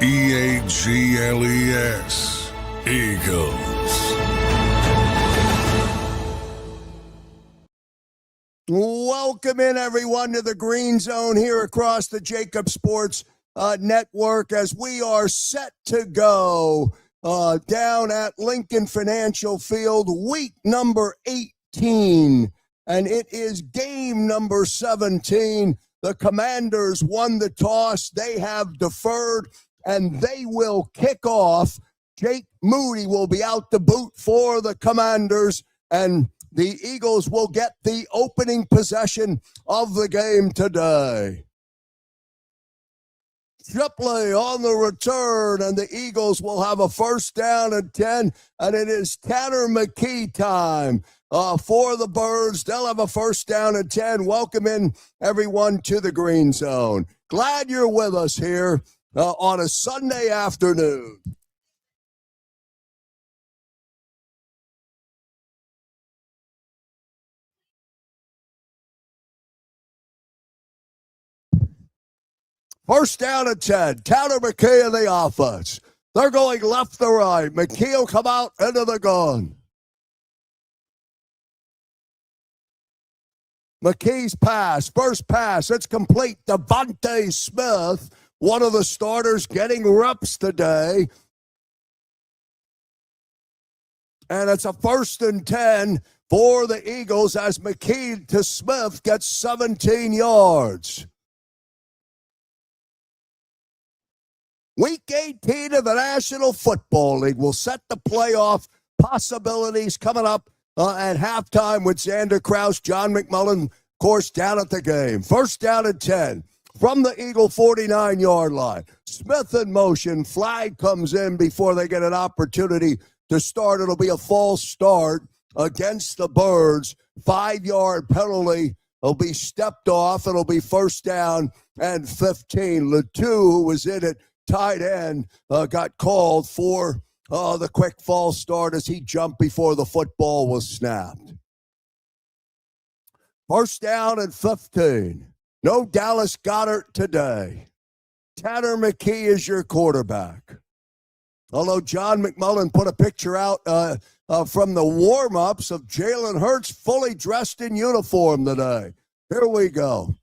Eagles. Eagles. Welcome in, everyone, to the Green Zone here across the JAKIB Sports Network as we are set to go down at Lincoln Financial Field, week number 18, and it is game number 17. The Commanders won the toss. They have deferred, and they will kick off. Jake Moody will be out the boot for the Commanders, and the Eagles will get the opening possession of the game today. Shipley on the return, and the Eagles will have a first down and 10, and it is Tanner McKee time for the Birds. They'll have a first down and 10. Welcome in, everyone, to the Green Zone. Glad you're with us here on a Sunday afternoon. First down and 10. Tanner McKee in the offense. They're going left to right. McKee will come out into the gun. McKee's pass, first pass, it's complete. Devontae Smith, one of the starters, getting reps today. And it's a first and 10 for the Eagles as McKee to Smith gets 17 yards. Week 18 of the National Football League will set the playoff possibilities coming up at halftime with Xander Krause, John McMullen, of course, down at the game. First down and 10 from the Eagle 49-yard line. Smith in motion. Flag comes in before they get an opportunity to start. It'll be a false start against the Birds. 5-yard penalty. It'll be stepped off. It'll be first down and 15. Ledoux, who was in it, tight end, got called for the quick false start as he jumped before the football was snapped. First down and 15. No Dallas Goedert today. Tanner McKee is your quarterback. Although John McMullen put a picture out from the warm-ups of Jalen Hurts fully dressed in uniform today. Here we go.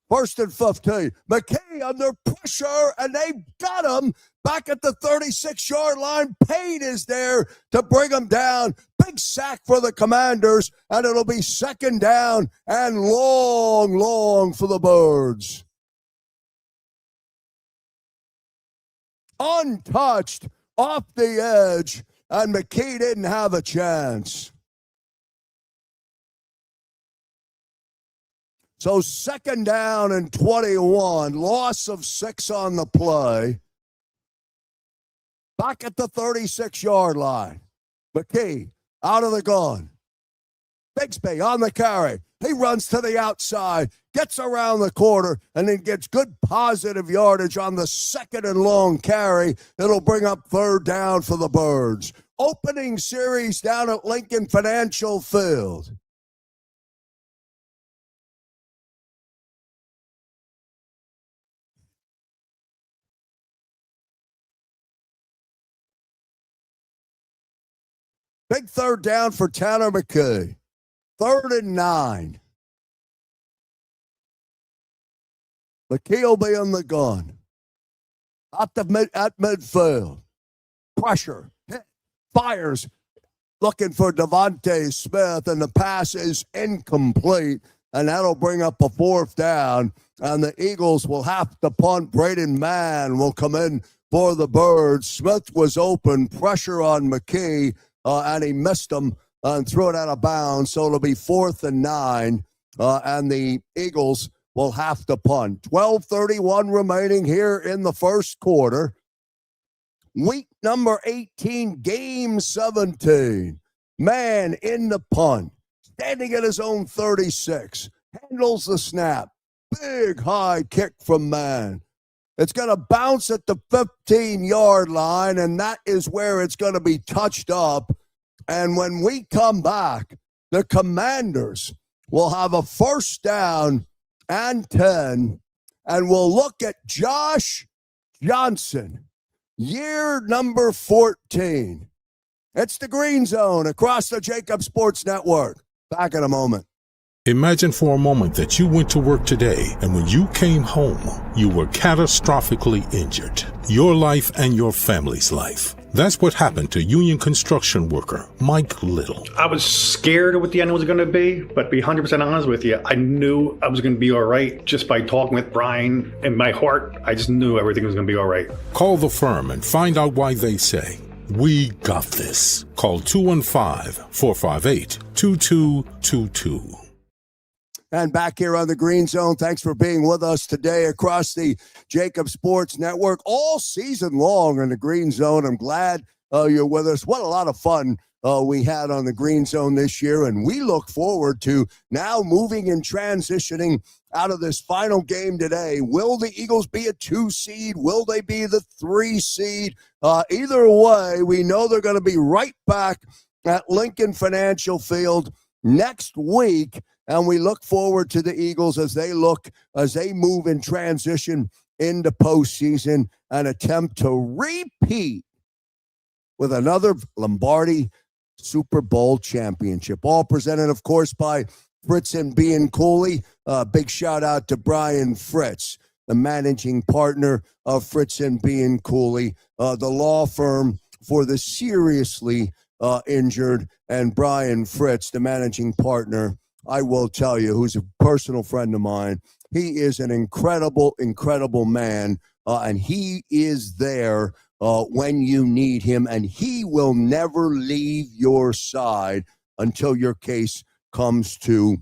First and 15. McKee under pressure, and they got him back at the 36-yard line. Payne is there to bring him down. Big sack for the Commanders, and it'll be second down and long for the Birds. Untouched, off the edge, and McKee didn't have a chance. So second down and 21, loss of 6 on the play. Back at the 36-yard line. McKee out of the gun. Bigsby on the carry. He runs to the outside, gets around the corner, and then gets good positive yardage on the second and long carry. It'll bring up third down for the Birds. Opening series down at Lincoln Financial Field. Big third down for Tanner McKee. 3rd and 9. McKee will be on the gun. At midfield. Pressure. Hit. Fires. Looking for Devontae Smith, and the pass is incomplete. And that'll bring up a 4th down. And the Eagles will have to punt. Braden Mann will come in for the Birds. Smith was open. Pressure on McKee. And he missed them and threw it out of bounds. So it'll be 4th and 9, and the Eagles will have to punt. 12:31 remaining here in the first quarter. Week number 18, game 17. Man in the punt, standing at his own 36, handles the snap. Big high kick from Mann. It's going to bounce at the 15-yard line, and that is where it's going to be touched up. And when we come back, the Commanders will have a first down and 10, and we'll look at Josh Johnson, year number 14. It's the Green Zone across the JAKIB Sports Network. Back in a moment. Imagine for a moment that you went to work today and when you came home, you were catastrophically injured. Your life and your family's life. That's what happened to union construction worker Mike Little. I was scared of what the end was going to be, but to be 100% honest with you, I knew I was going to be all right just by talking with Brian. In my heart, I just knew everything was going to be all right. Call the firm and find out why they say, "We got this." Call 215-458-2222. And back here on the Green Zone, thanks for being with us today across the JAKIB Sports Network all season long in the Green Zone. I'm glad you're with us. What a lot of fun we had on the Green Zone this year, and we look forward to now moving and transitioning out of this final game today. Will the Eagles be a 2 seed? Will they be the 3 seed? Either way, we know they're going to be right back at Lincoln Financial Field next week. And we look forward to the Eagles as they move and transition into postseason and attempt to repeat with another Lombardi Super Bowl championship. All presented, of course, by Fritz and B and Cooley. Big shout out to Brian Fritz, the managing partner of Fritz and B and Cooley, the law firm for the seriously injured, and Brian Fritz, the managing partner. I will tell you, who's a personal friend of mine. He is an incredible, incredible man, and he is there when you need him, and he will never leave your side until your case comes to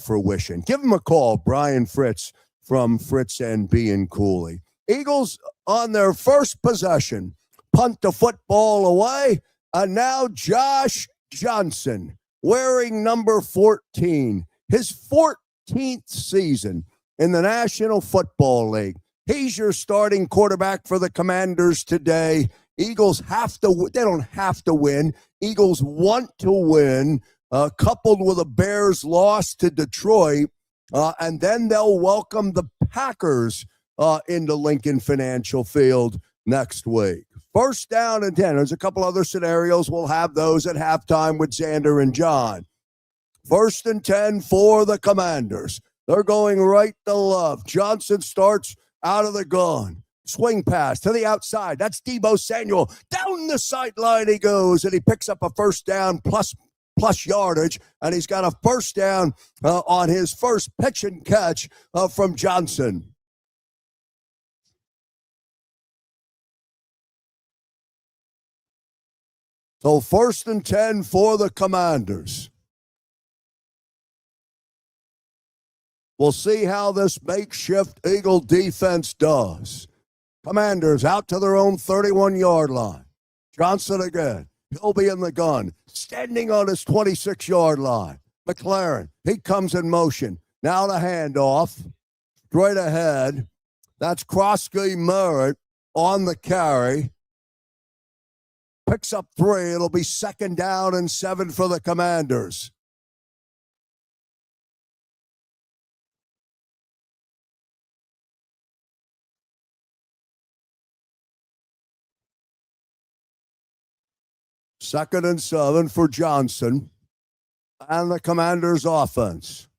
fruition. Give him a call, Brian Fritz from Fritz and B and Cooley. Eagles on their first possession, punt the football away, and now Josh Johnson, wearing number 14, his 14th season in the National Football League. He's your starting quarterback for the Commanders today. Eagles they don't have to win. Eagles want to win, coupled with a Bears loss to Detroit, and then they'll welcome the Packers into Lincoln Financial Field next week. First down and 10. There's a couple other scenarios. We'll have those at halftime with Xander and John. First and 10 for the Commanders. They're going right to left. Johnson starts out of the gun. Swing pass to the outside. That's Deebo Samuel. Down the sideline he goes, and he picks up a first down plus yardage, and he's got a first down on his first pitch and catch from Johnson. So first and 10 for the Commanders. We'll see how this makeshift Eagle defense does. Commanders out to their own 31-yard line. Johnson again. He'll be in the gun. Standing on his 26-yard line. McLaren, he comes in motion. Now the handoff. Straight ahead. That's Krause Merritt on the carry. Picks up 3. It'll be second down and 7 for the Commanders. Second and 7 for Johnson and the Commanders offense.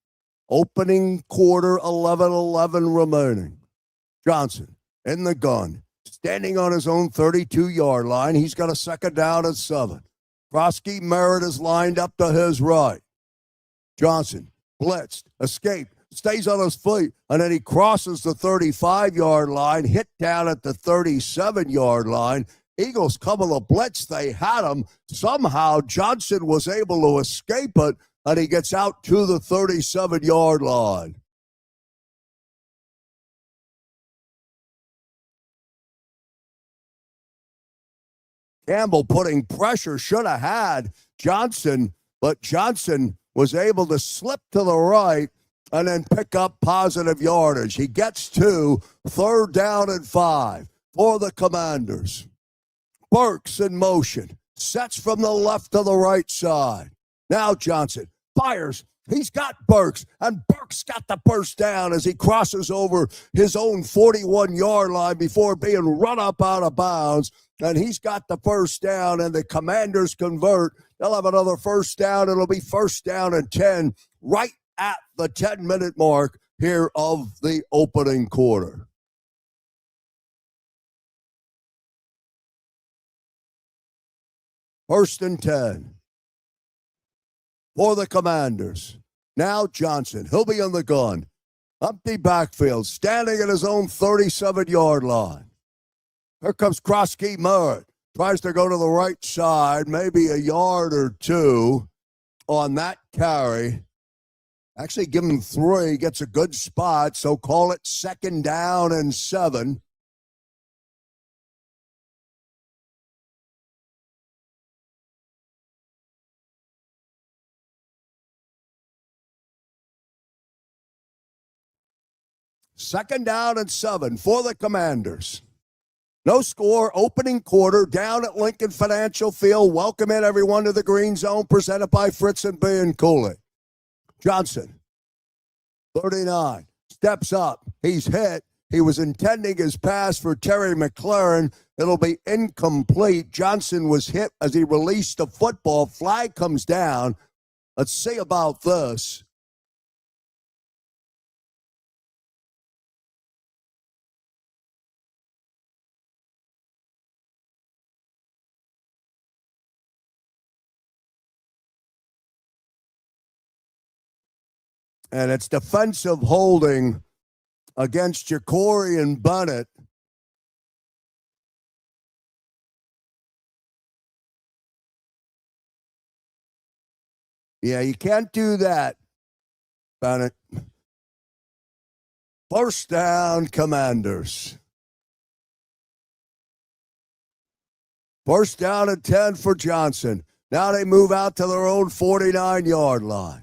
Opening quarter, 11-11 remaining. Johnson in the gun. Standing on his own 32-yard line. He's got a second down and 7. Krause Merritt is lined up to his right. Johnson blitzed, escaped, stays on his feet, and then he crosses the 35-yard line, hit down at the 37-yard line. Eagles come on the blitz. They had him. Somehow Johnson was able to escape it, and he gets out to the 37-yard line. Campbell putting pressure, should have had Johnson, but Johnson was able to slip to the right and then pick up positive yardage. He gets to third down and 5 for the Commanders. Burks in motion, sets from the left to the right side. Now Johnson fires, He's got Burks, and Burks got the first down as he crosses over his own 41-yard line before being run up out of bounds. And he's got the first down, and the Commanders convert. They'll have another first down. It'll be first down and 10 right at the 10-minute mark here of the opening quarter. First and 10 for the Commanders. Now Johnson. He'll be in the gun. Empty backfield, standing at his own 37-yard line. Here comes Krause. Merritt. Tries to go to the right side, maybe a yard or two on that carry. Actually, give him 3. Gets a good spot, so call it second down and 7. Second down and 7 for the Commanders. No score, opening quarter, down at Lincoln Financial Field. Welcome in, everyone, to the Green Zone, presented by Fritz and B and Cooley. Johnson, 39, steps up. He's hit. He was intending his pass for Terry McLaurin. It'll be incomplete. Johnson was hit as he released the football. Flag comes down. Let's see about this. And it's defensive holding against Ja'Cory and Bennett. Yeah, you can't do that, Bennett. First down, Commanders. First down and 10 for Johnson. Now they move out to their own 49-yard line.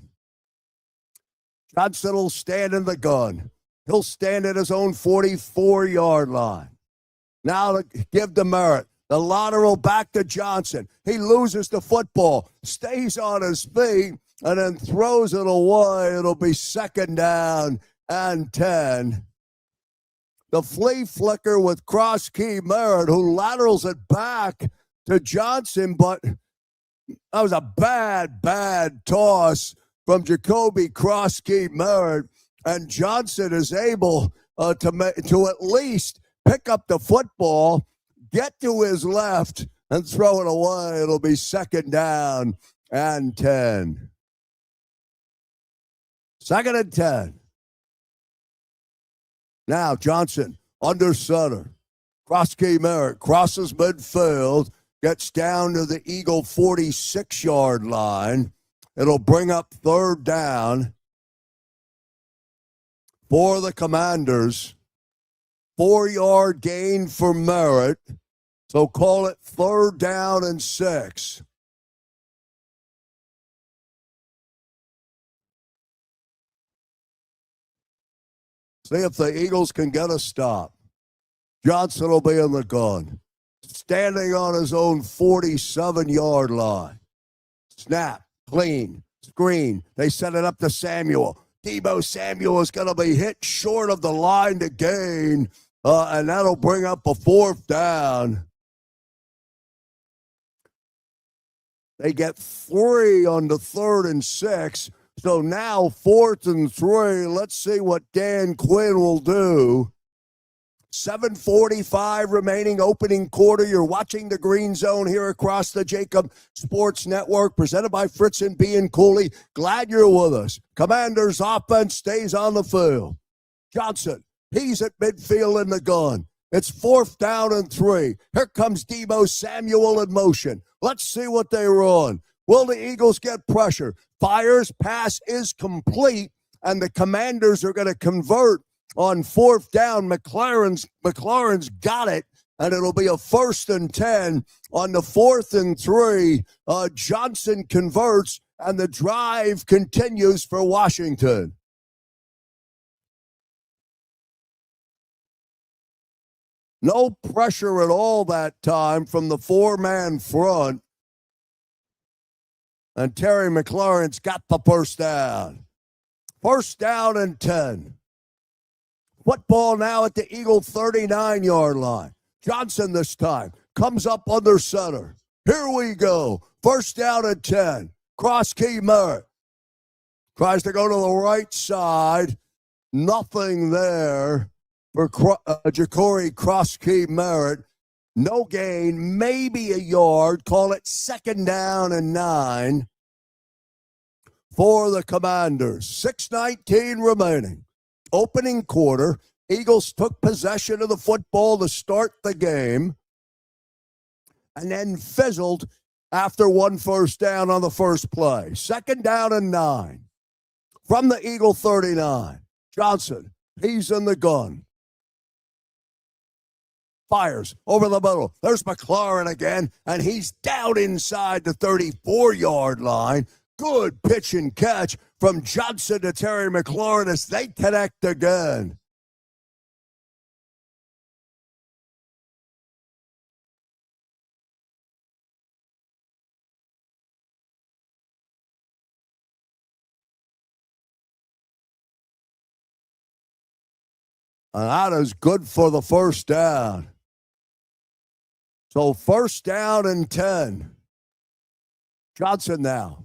Johnson will stand in the gun. He'll stand at his own 44-yard line. Now to give to Merritt. The lateral back to Johnson. He loses the football, stays on his feet, and then throws it away. It'll be second down and 10. The flea flicker with Krause Merritt, who laterals it back to Johnson, but that was a bad toss from Jacoby Krause Merritt, and Johnson is able to at least pick up the football, get to his left, and throw it away. It'll be second down and 10. Second and 10. Now Johnson under center. Krause Merritt crosses midfield, gets down to the Eagle 46-yard line. It'll bring up third down for the Commanders. 4-yard gain for Merritt. So call it third down and 6. See if the Eagles can get a stop. Johnson will be in the gun. Standing on his own 47-yard line. Snap. Clean, screen. They set it up to Samuel. Deebo Samuel is going to be hit short of the line to gain, and that'll bring up a fourth down. They get 3 on the 3rd and 6, so now 4th and 3. Let's see what Dan Quinn will do. 7:45 remaining opening quarter. You're watching the Green Zone here across the JAKIB Sports Network, presented by Fritz and B and Cooley. Glad you're with us. Commanders offense stays on the field. Johnson, he's at midfield in the gun. It's 4th down and 3. Here comes Deebo Samuel in motion. Let's see what they run. Will the Eagles get pressure? Fires, pass is complete, and the Commanders are going to convert on 4th down. McLaurin's got it, and it'll be a 1st and 10 on the 4th and 3. Johnson converts, and the drive continues for Washington. No pressure at all that time from the 4-man front. And Terry McLaurin's got the first down. First down and 10. Football now at the Eagle 39-yard line. Johnson this time comes up under center. Here we go. First down and 10. Cross key Merritt. Tries to go to the right side. Nothing there for Ja'Cory Cross key Merritt. No gain, maybe a yard. Call it second down and 9 for the Commanders. 6:19 remaining. Opening quarter. Eagles took possession of the football to start the game and then fizzled after one first down on the first play. Second down and 9 from the Eagle 39. Johnson, he's in the gun. Fires over the middle. There's McLaurin again, and he's down inside the 34-yard line. Good pitch and catch from Johnson to Terry McLaurin as they connect again. And that is good for the first down. So first down and 10. Johnson now.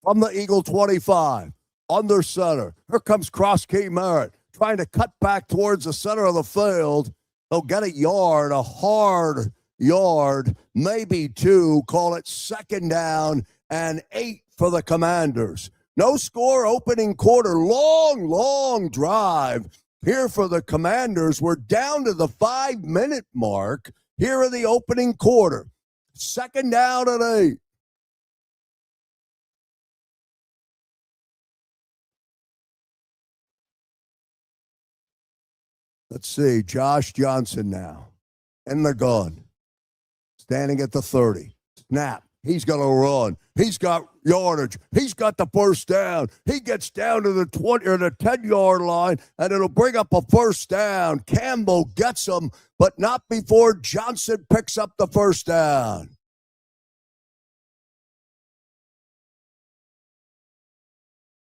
From the Eagle 25. Under center. Here comes Cross key Merritt. Trying to cut back towards the center of the field. They'll get a yard, a hard yard, maybe 2. Call it second down and 8 for the Commanders. No score opening quarter. Long drive here for the Commanders. We're down to the 5-minute mark here in the opening quarter. Second down and 8. Let's see. Josh Johnson now in the gun. Standing at the 30. Snap. He's going to run. He's got yardage. He's got the first down. He gets down to the 20 or the 10-yard line, and it'll bring up a first down. Campbell gets him, but not before Johnson picks up the first down.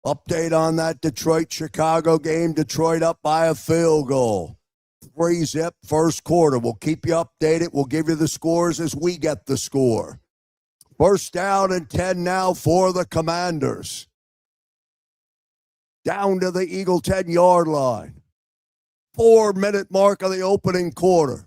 Update on that Detroit-Chicago game. Detroit up by a field goal. 3-zip first quarter. We'll keep you updated. We'll give you the scores as we get the score. First down and 10 now for the Commanders. Down to the Eagle 10-yard line. 4-minute mark of the opening quarter.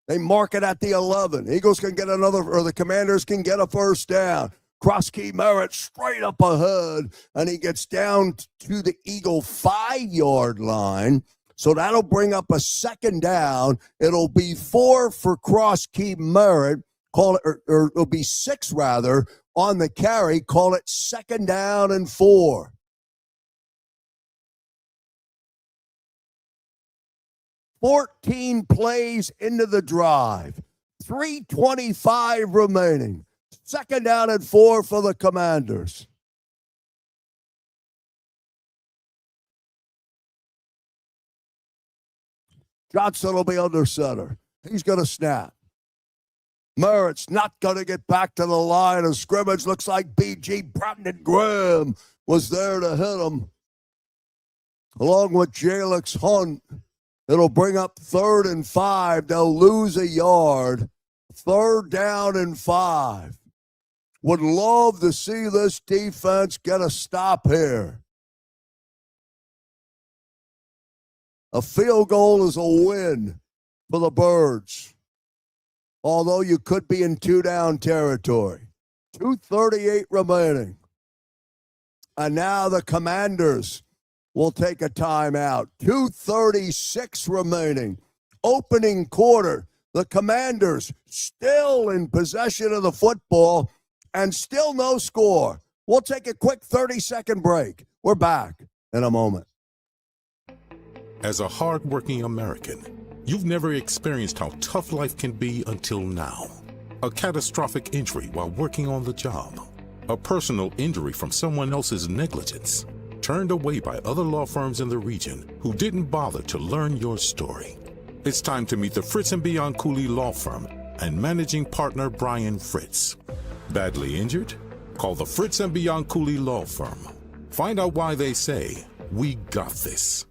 They mark it at the 11. Eagles can get another, or the Commanders can get a first down. Cross key Merritt straight up ahead, and he gets down to the Eagle 5-yard line. So that'll bring up a second down. It'll be 4 for Cross key Merritt. Call it, or it'll be 6 rather on the carry. Call it second down and 4. $14 plays into the drive. 3:25 remaining. Second down and 4 for the Commanders. Johnson will be under center. He's going to snap. Merritt's not going to get back to the line of scrimmage. Looks like B.G. Brandon Graham was there to hit him. Along with Jalix Hunt. It'll bring up 3rd and 5. They'll lose a yard. 3rd down and 5. Would love to see this defense get a stop here. A field goal is a win for the Birds. Although you could be in 2-down territory. 2:38 remaining. And now the Commanders will take a timeout. 2:36 remaining. Opening quarter. The Commanders still in possession of the football and still no score. We'll take a quick 30-second break. We're back in a moment. As a hardworking American, you've never experienced how tough life can be until now. A catastrophic injury while working on the job. A personal injury from someone else's negligence. Turned away by other law firms in the region who didn't bother to learn your story. It's time to meet the Fritz & Bianculli Law Firm and managing partner Brian Fritz. Badly injured? Call the Fritz and Bianculli Law Firm. Find out why they say, we got this.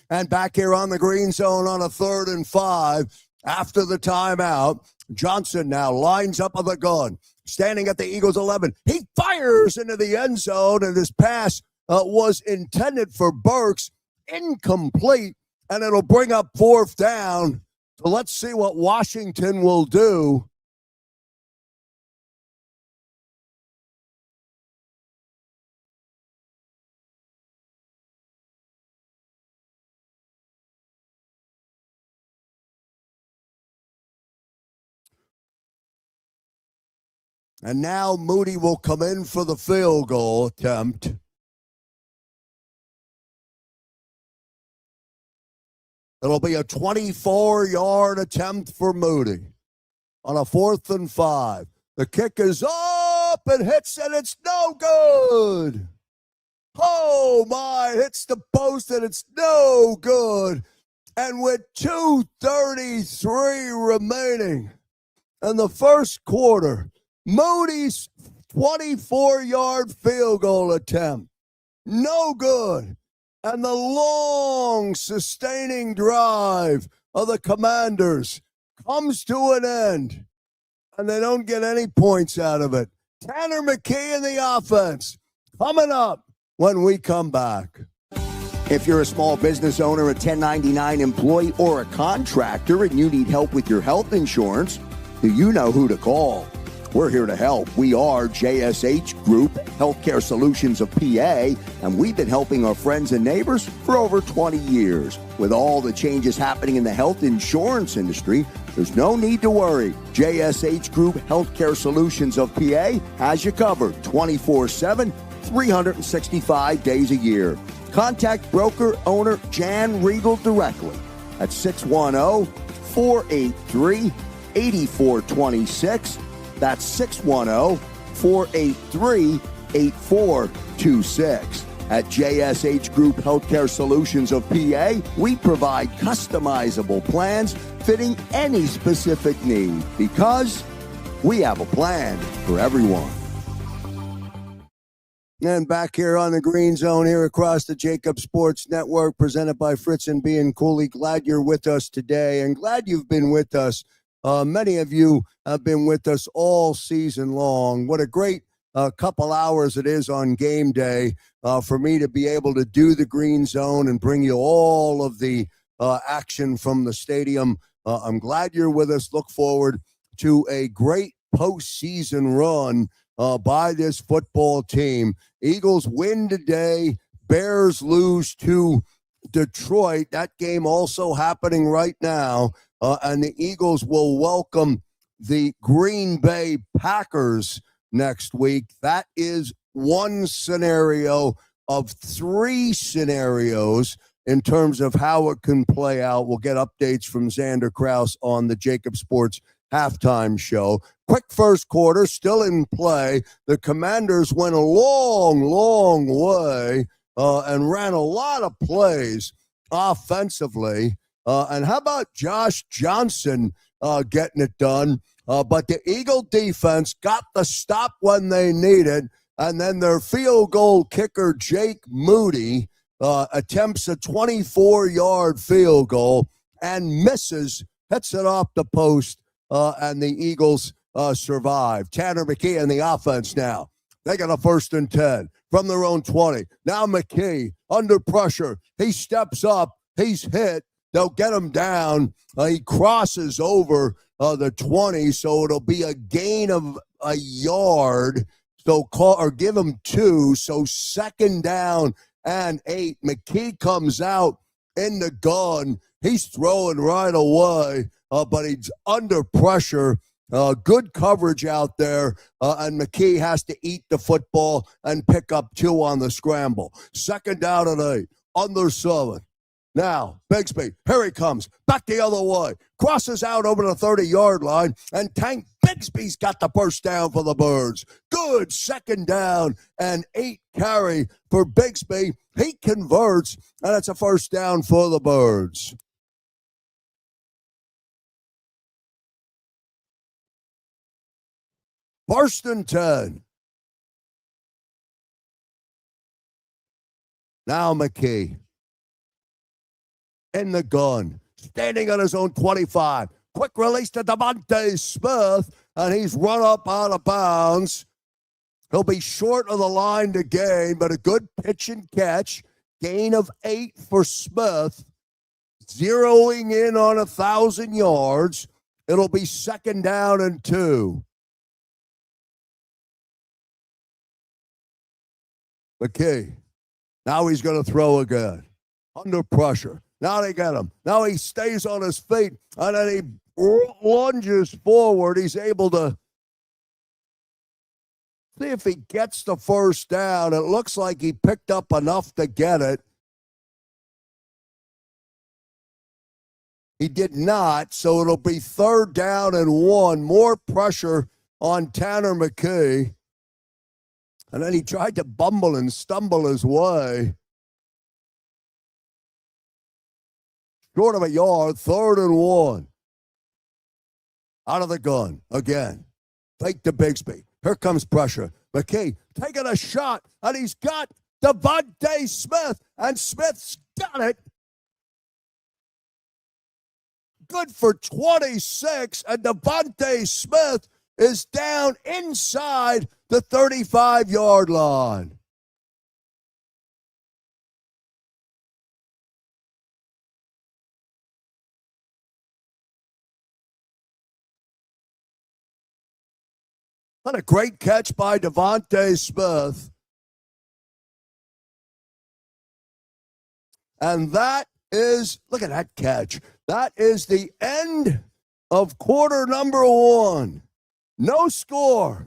And back here on the green zone on a 3rd and 5 after the timeout, Johnson now lines up on the gun, standing at the Eagles 11. He fires into the end zone, and his pass was intended for Burks, incomplete, and it'll bring up 4th down. So let's see what Washington will do. And now Moody will come in for the field goal attempt. It'll be a 24-yard attempt for Moody on a 4th and 5. The kick is up and hits, and it's no good. Oh, my, hits the post, and it's no good. And with 2:33 remaining in the first quarter, Moody's 24-yard field goal attempt, no good. And the long, sustaining drive of the Commanders comes to an end, and they don't get any points out of it. Tanner McKee in the offense coming up when we come back. If you're a small business owner, a 1099 employee, or a contractor, and you need help with your health insurance, do you know who to call? We're here to help. We are JSH Group Healthcare Solutions of PA, and we've been helping our friends and neighbors for over 20 years. With all the changes happening in the health insurance industry, there's no need to worry. JSH Group Healthcare Solutions of PA has you covered 24/7, 365 days a year. Contact broker owner Jan Riegel directly at 610-483-8426. That's 610-483-8426. At JSH Group Healthcare Solutions of PA, we provide customizable plans fitting any specific need because we have a plan for everyone. And back here on the green zone here across the JAKIB Sports Network, presented by Fritz and Bianculli. Glad you're with us today, and glad you've been with us. Many of you have been with us all season long. What a great couple hours it is on game day for me to be able to do the green zone and bring you all of the action from the stadium. I'm glad you're with us. Look forward to a great postseason run by this football team. Eagles win today. Bears lose to Detroit. That game also happening right now. And the Eagles will welcome the Green Bay Packers next week. That is one scenario of 3 scenarios in terms of how it can play out. We'll get updates from Xander Krause on the JAKIB Sports halftime show. Quick first quarter, still in play. The Commanders went a long way and ran a lot of plays offensively. And how about Josh Johnson getting it done? But the Eagle defense got the stop when they needed, and then their field goal kicker, Jake Moody, attempts a 24-yard field goal and misses, hits it off the post, and the Eagles survive. Tanner McKee in the offense now. They got a 1st and 10 from their own 20. Now McKee under pressure. He steps up. He's hit. They'll get him down. He crosses over the 20, so it'll be a gain of a yard. So give him 2. So 2nd down and 8. McKee comes out in the gun. He's throwing right away, but he's under pressure. Good coverage out there, and McKee has to eat the football and pick up 2 on the scramble. 2nd down and 8, under 7. Now, Bigsby, here he comes, back the other way, crosses out over the 30-yard line, and Tank Bigsby's got the first down for the Birds. Good 2nd down and 8 carry for Bigsby. He converts, and it's a 1st down for the Birds. First and 10 Now McKee in the gun, standing on his own 25. Quick release to Devontae Smith, and he's run up out of bounds. He'll be short of the line to gain, but a good pitch and catch. Gain of 8 for Smith. Zeroing in on 1,000 yards. It'll be 2nd down and 2. McKee. Now he's going to throw again. Under pressure. Now they get him. Now he stays on his feet, and then he lunges forward. He's able to see if he gets the first down. It looks like he picked up enough to get it. He did not, so it'll be 3rd down and 1. More pressure on Tanner McKee. And then he tried to bumble and stumble his way. Short of a yard, 3rd and 1. Out of the gun again. Fake to Bigsby. Here comes pressure. McKee taking a shot, and he's got Devontae Smith, and Smith's got it. Good for 26, and Devontae Smith is down inside the 35-yard line. What a great catch by Devontae Smith. And that is, look at that catch. That is the end of quarter number 1. No score.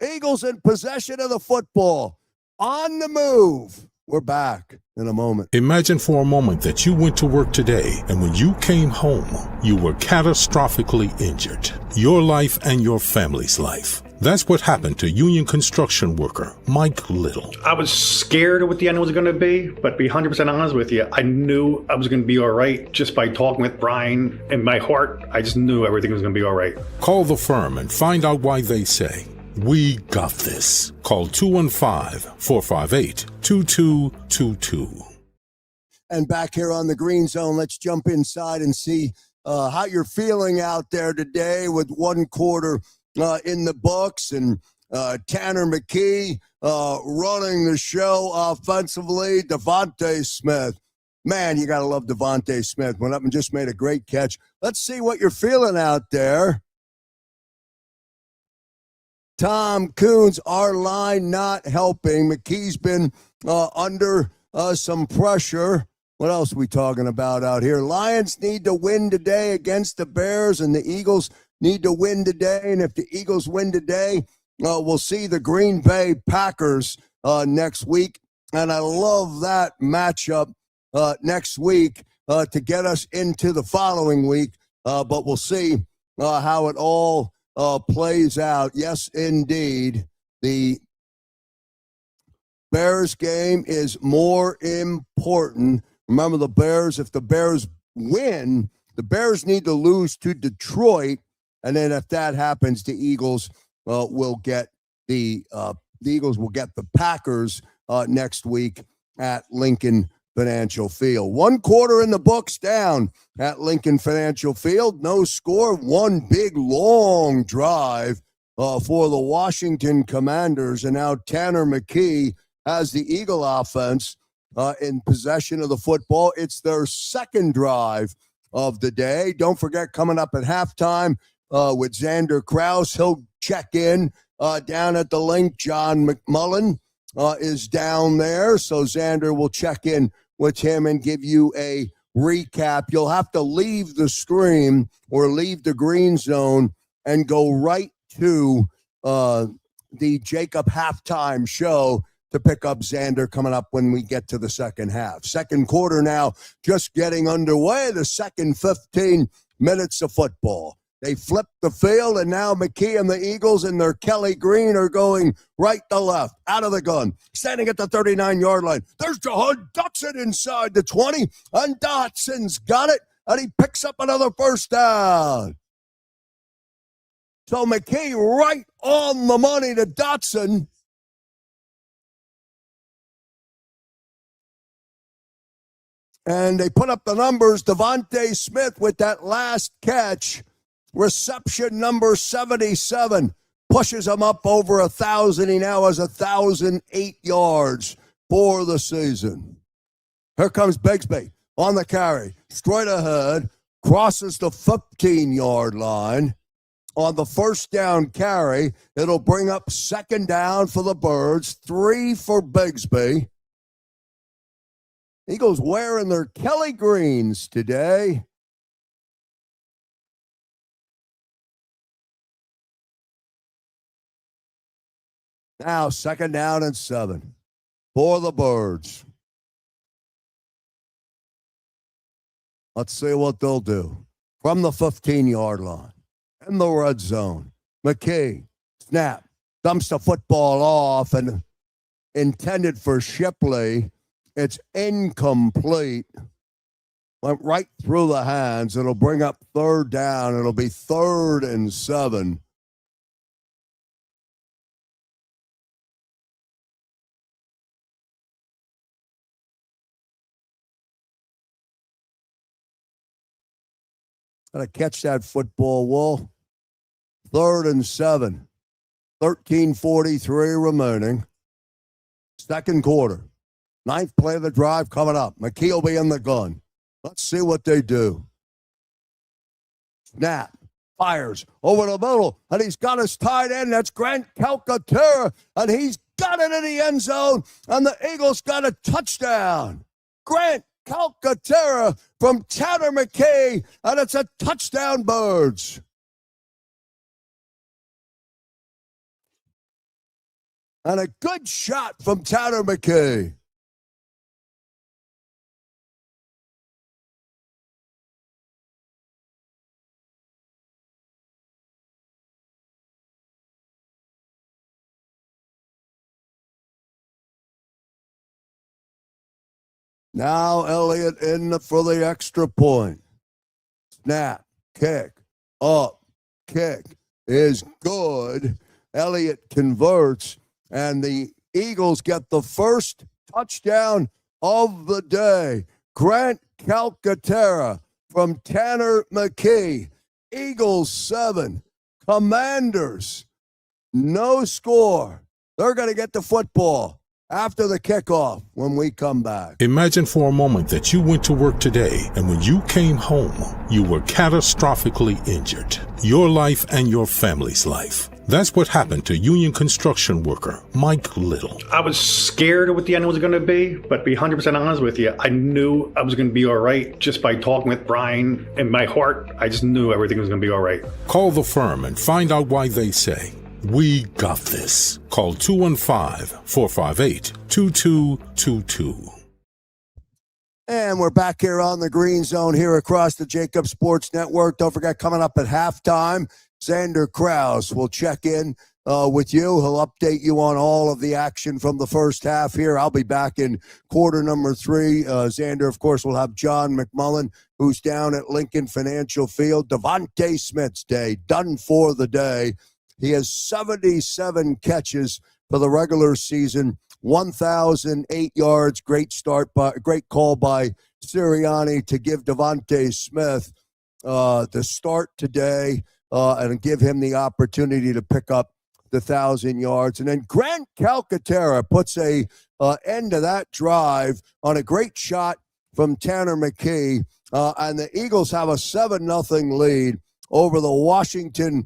Eagles in possession of the football. On the move. We're back in a moment. Imagine for a moment that you went to work today, and when you came home, you were catastrophically injured. Your life and your family's life. That's what happened to union construction worker Mike Little. I was scared of what the end was going to be, but to be 100% honest with you, I knew I was going to be all right just by talking with Brian. In my heart, I just knew everything was going to be all right. Call the firm and find out why they say, "We got this." Call 215-458-2222. And back here on the Green Zone, let's jump inside and see how you're feeling out there today with 1 quarter in the books, and Tanner McKee running the show offensively. Devontae Smith. Man, you got to love Devontae Smith. Went up and just made a great catch. Let's see what you're feeling out there. Tom Coons, our line not helping. McKee's been under some pressure. What else are we talking about out here? Lions need to win today against the Bears, and the Eagles need to win today. And if the Eagles win today, we'll see the Green Bay Packers next week. And I love that matchup next week to get us into the following week. But we'll see how it all plays out. Yes, indeed. The Bears game is more important. Remember, the Bears, if the Bears win, the Bears need to lose to Detroit. And then if that happens, the Eagles will get the Packers next week at Lincoln Financial Field. 1 quarter in the books down at Lincoln Financial Field. No score. 1 big, long drive for the Washington Commanders. And now Tanner McKee has the Eagle offense in possession of the football. It's their 2nd drive of the day. Don't forget, coming up at halftime with Xander Krause, he'll check in down at the link. John McMullen is down there, so Xander will check in with him and give you a recap. You'll have to leave the stream or leave the Green Zone and go right to the JAKIB halftime show to pick up Xander coming up when we get to the second half. 2nd quarter now just getting underway, the second 15 minutes of football. They flipped the field, and now McKee and the Eagles and their Kelly Green are going right to left, out of the gun, standing at the 39-yard line. There's Jahan Dotson inside the 20, and Dotson's got it, and he picks up another first down. So McKee right on the money to Dotson. And they put up the numbers. Devontae Smith with that last catch, reception number 77, pushes him up over 1,000. He now has 1,008 yards for the season. Here comes Bigsby on the carry, straight ahead, crosses the 15-yard line. On the first down carry, it'll bring up second down for the Birds, 3 for Bigsby. Eagles wearing their Kelly greens today. Now, second down and 7 for the Birds. Let's see what they'll do. From the 15-yard line, in the red zone, McKee, snap, dumps the football off and intended for Shipley. It's incomplete. Went right through the hands. It'll bring up third down. It'll be 3rd and 7. Gotta catch that football, Wool. 3rd and 7. 13:43 remaining. Second quarter. 9th play of the drive coming up. McKee will be in the gun. Let's see what they do. Snap. Fires over the middle. And he's got his tight end. That's Grant Calcaterra. And he's got it in the end zone. And the Eagles got a touchdown. Grant Calcaterra from Tanner McKee. And it's a touchdown, Birds. And a good shot from Tanner McKee. Now Elliott in for the extra point. Snap, kick, up, kick is good. Elliott converts, and the Eagles get the first touchdown of the day. Grant Calcaterra from Tanner McKee. Eagles 7, Commanders no score. They're going to get the football after the kickoff when we come back. Imagine for a moment that you went to work today and when you came home, you were catastrophically injured. Your life and your family's life. That's what happened to union construction worker Mike Little. I was scared of what the end was going to be, but to be 100% honest with you, I knew I was going to be all right just by talking with Brian. In my heart, I just knew everything was going to be all right. Call the firm and find out why they say, "We got this." Call 215-458-2222. And we're back here on the Green Zone here across the JAKIB Sports Network. Don't forget, coming up at halftime, Xander Krause will check in with you. He'll update you on all of the action from the first half here. I'll be back in quarter number 3. Xander, of course, will have John McMullen, who's down at Lincoln Financial Field. Devontae Smith's day, done for the day. He has 77 catches for the regular season, 1,008 yards. Great call by Sirianni to give Devontae Smith the start today and give him the opportunity to pick up the 1,000 yards. And then Grant Calcaterra puts a end to that drive on a great shot from Tanner McKee. And the Eagles have a 7-0 lead over the Washington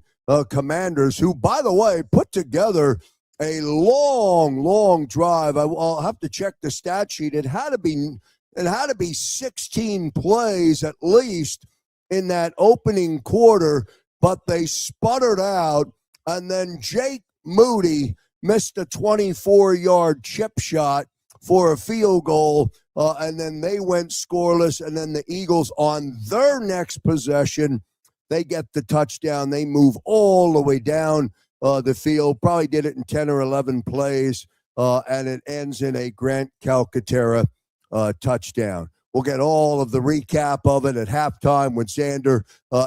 Commanders, who, by the way, put together a long drive. I'll have to check the stat sheet. It had to be 16 plays at least in that opening quarter, but they sputtered out, and then Jake Moody missed a 24-yard chip shot for a field goal, and then they went scoreless, and then the Eagles on their next possession, they get the touchdown. They move all the way down the field, probably did it in 10 or 11 plays, and it ends in a Grant Calcaterra touchdown. We'll get all of the recap of it at halftime with Xander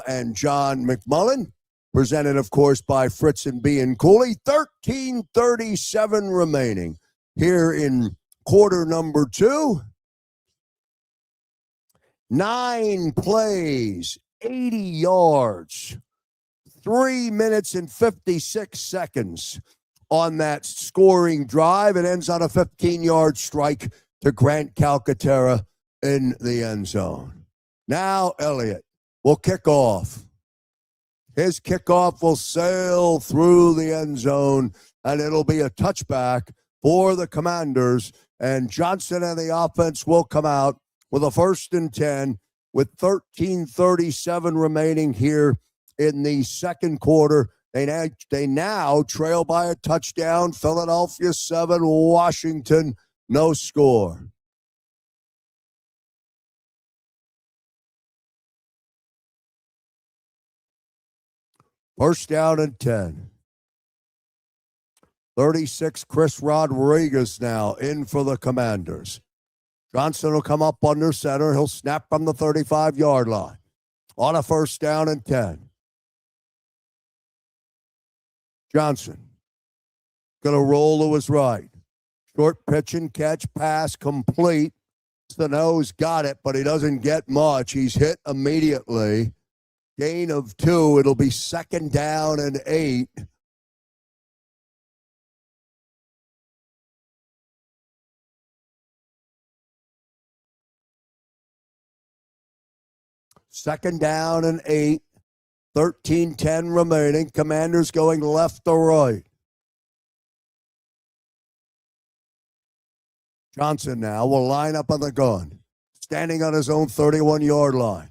and John McMullen, presented, of course, by Fritz and B and Cooley. 13:37 remaining here in quarter number 2. 9 plays, 80 yards, 3 minutes and 56 seconds on that scoring drive. It ends on a 15-yard strike to Grant Calcaterra in the end zone. Now Elliott will kick off. His kickoff will sail through the end zone, and it'll be a touchback for the Commanders. And Johnson and the offense will come out with a 1st and 10 with 13:37 remaining here in the second quarter. They now trail by a touchdown. Philadelphia 7, Washington no score. First down and 10. 36, Chris Rodriguez now in for the Commanders. Johnson will come up under center. He'll snap from the 35-yard line on a 1st down and 10. Johnson going to roll to his right. Short pitch and catch, pass complete. Sano's got it, but he doesn't get much. He's hit immediately. Gain of 2. It'll be 2nd down and 8. Second down and 8. 13:10 remaining. Commanders going left to right. Johnson now will line up on the gun, standing on his own 31-yard line.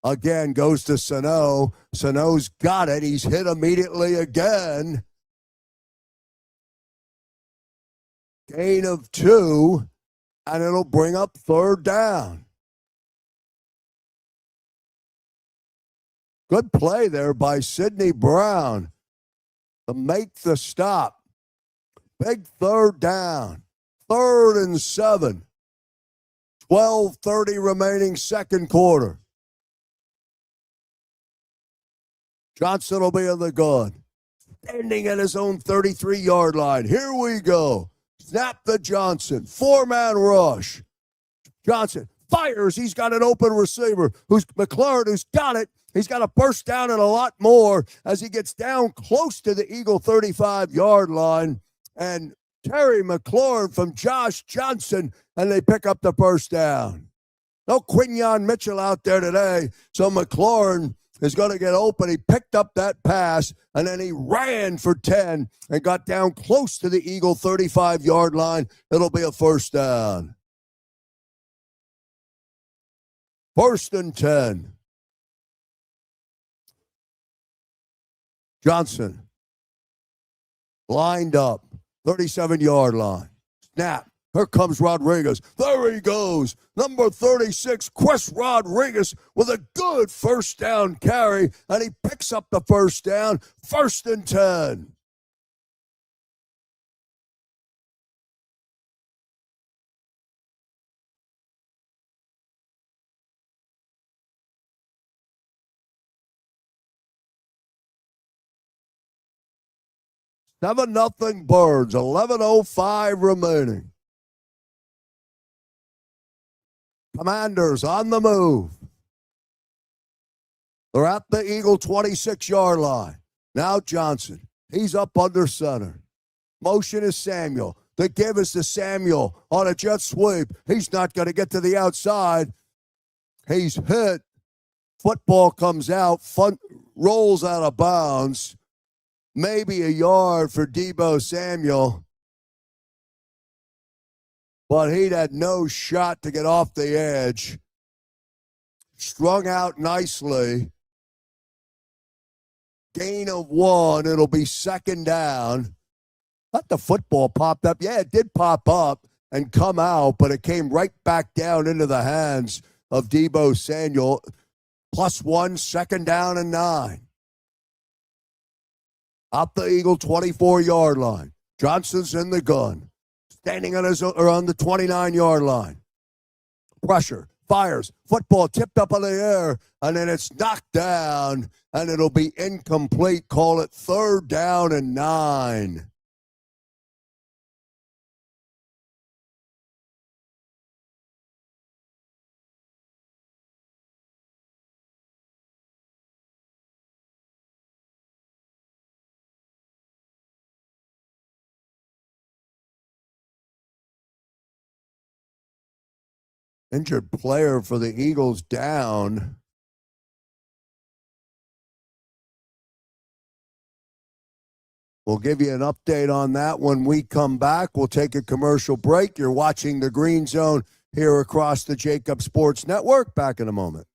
Again, goes to Sano. Sano's got it. He's hit immediately again. Gain of 2, and it'll bring up 3rd down. Good play there by Sidney Brown to make the stop. Big 3rd down. 3rd and 7. 12:30 remaining second quarter. Johnson will be in the gun. Standing at his own 33-yard line. Here we go. Snap to Johnson. 4-man rush. Johnson fires. He's got an open receiver. Who's McLaurin, who's got it. He's got a first down and a lot more as he gets down close to the Eagle 35-yard line. And Terry McLaurin from Josh Johnson, and they pick up the first down. No Quinyon Mitchell out there today, so McLaurin is going to get open. He picked up that pass, and then he ran for 10 and got down close to the Eagle 35-yard line. It'll be a first down. 1st and 10. Johnson lined up, 37-yard line. Snap. Here comes Rodriguez. There he goes. Number 36, Chris Rodriguez with a good first down carry, and he picks up the first down. 1st and 10. Seven nothing Birds. 11:05 remaining. Commanders on the move. They're at the Eagle 26-yard line. Now Johnson. He's up under center. Motion is Samuel. The give is to Samuel on a jet sweep. He's not going to get to the outside. He's hit. Football comes out. Rolls out of bounds. Maybe a yard for Deebo Samuel. But he'd had no shot to get off the edge. Strung out nicely. Gain of 1. It'll be 2nd down. Thought the football popped up. Yeah, it did pop up and come out, but it came right back down into the hands of Deebo Samuel. +1, 2nd down and 9. Up the Eagle 24-yard line. Johnson's in the gun. Standing on the 29-yard line. Pressure. Fires. Football tipped up in the air. And then it's knocked down. And it'll be incomplete. Call it 3rd down and 9. Injured player for the Eagles down. We'll give you an update on that when we come back. We'll take a commercial break. You're watching the Green Zone here across the JAKIB Sports Network. Back in a moment.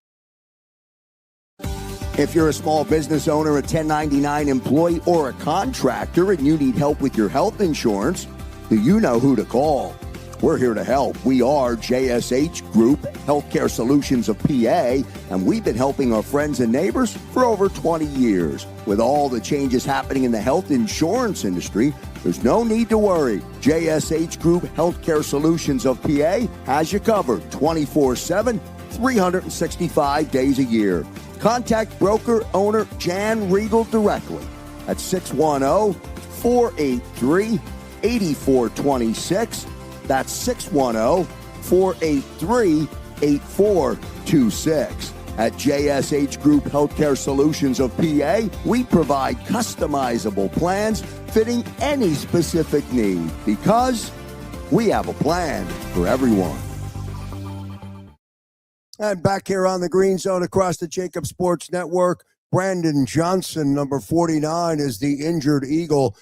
If you're a small business owner, a 1099 employee, or a contractor and you need help with your health insurance, do you know who to call? We're here to help. We are JSH Group Healthcare Solutions of PA, and we've been helping our friends and neighbors for over 20 years. With all the changes happening in the health insurance industry, there's no need to worry. JSH Group Healthcare Solutions of PA has you covered 24/7, 365 days a year. Contact broker owner Jan Riegel directly at 610-483-8426. That's 610-483-8426. At JSH Group Healthcare Solutions of PA, we provide customizable plans fitting any specific need because we have a plan for everyone. And back here on the Green Zone across the JAKIB Sports Network, Brandon Johnson, number 49, is the injured Eagle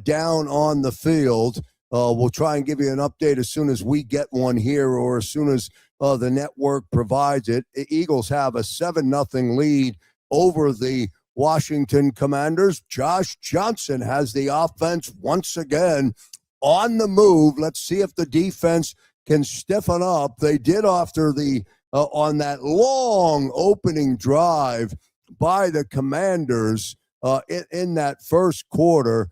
down on the field. We'll try and give you an update as soon as we get one here or as soon as the network provides it. The Eagles have a 7-0 lead over the Washington Commanders. Josh Johnson has the offense once again on the move. Let's see if the defense can stiffen up. They did after the on that long opening drive by the Commanders in that first quarter.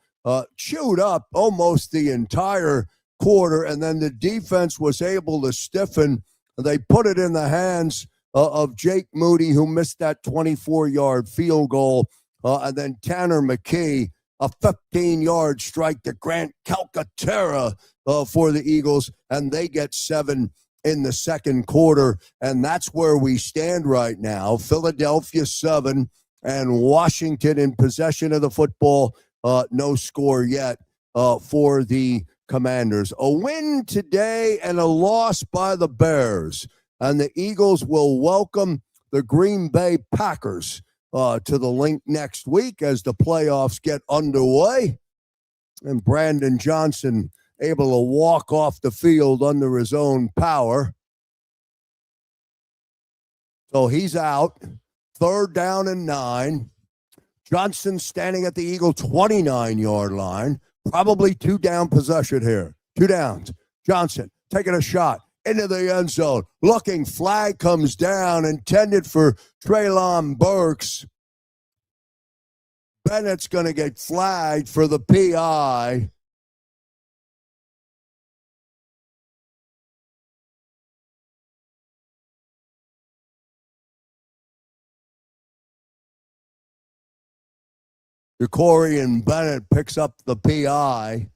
Chewed up almost the entire quarter, and then the defense was able to stiffen. They put it in the hands of Jake Moody, who missed that 24-yard field goal, and then Tanner McKee, a 15-yard strike to Grant Calcaterra for the Eagles, and they get 7 in the second quarter, and that's where we stand right now. Philadelphia 7 and Washington in possession of the football. No score yet for the Commanders. A win today and a loss by the Bears. And the Eagles will welcome the Green Bay Packers to the link next week as the playoffs get underway. And Brandon Johnson able to walk off the field under his own power. So he's out. 3rd down and 9. Johnson standing at the Eagle 29-yard line. Probably 2-down possession here. 2 downs. Johnson taking a shot into the end zone. Looking, flag comes down, intended for Treylon Burks. Bennett's going to get flagged for the PI. Jacorian Bennett picks up the PI.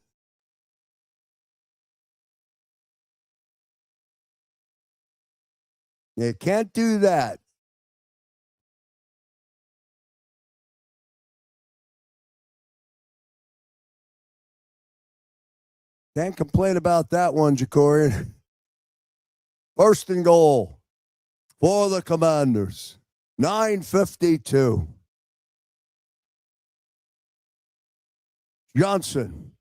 You can't do that. Can't complain about that one, Jacorian. 1st and goal for the Commanders. 9:52. Johnson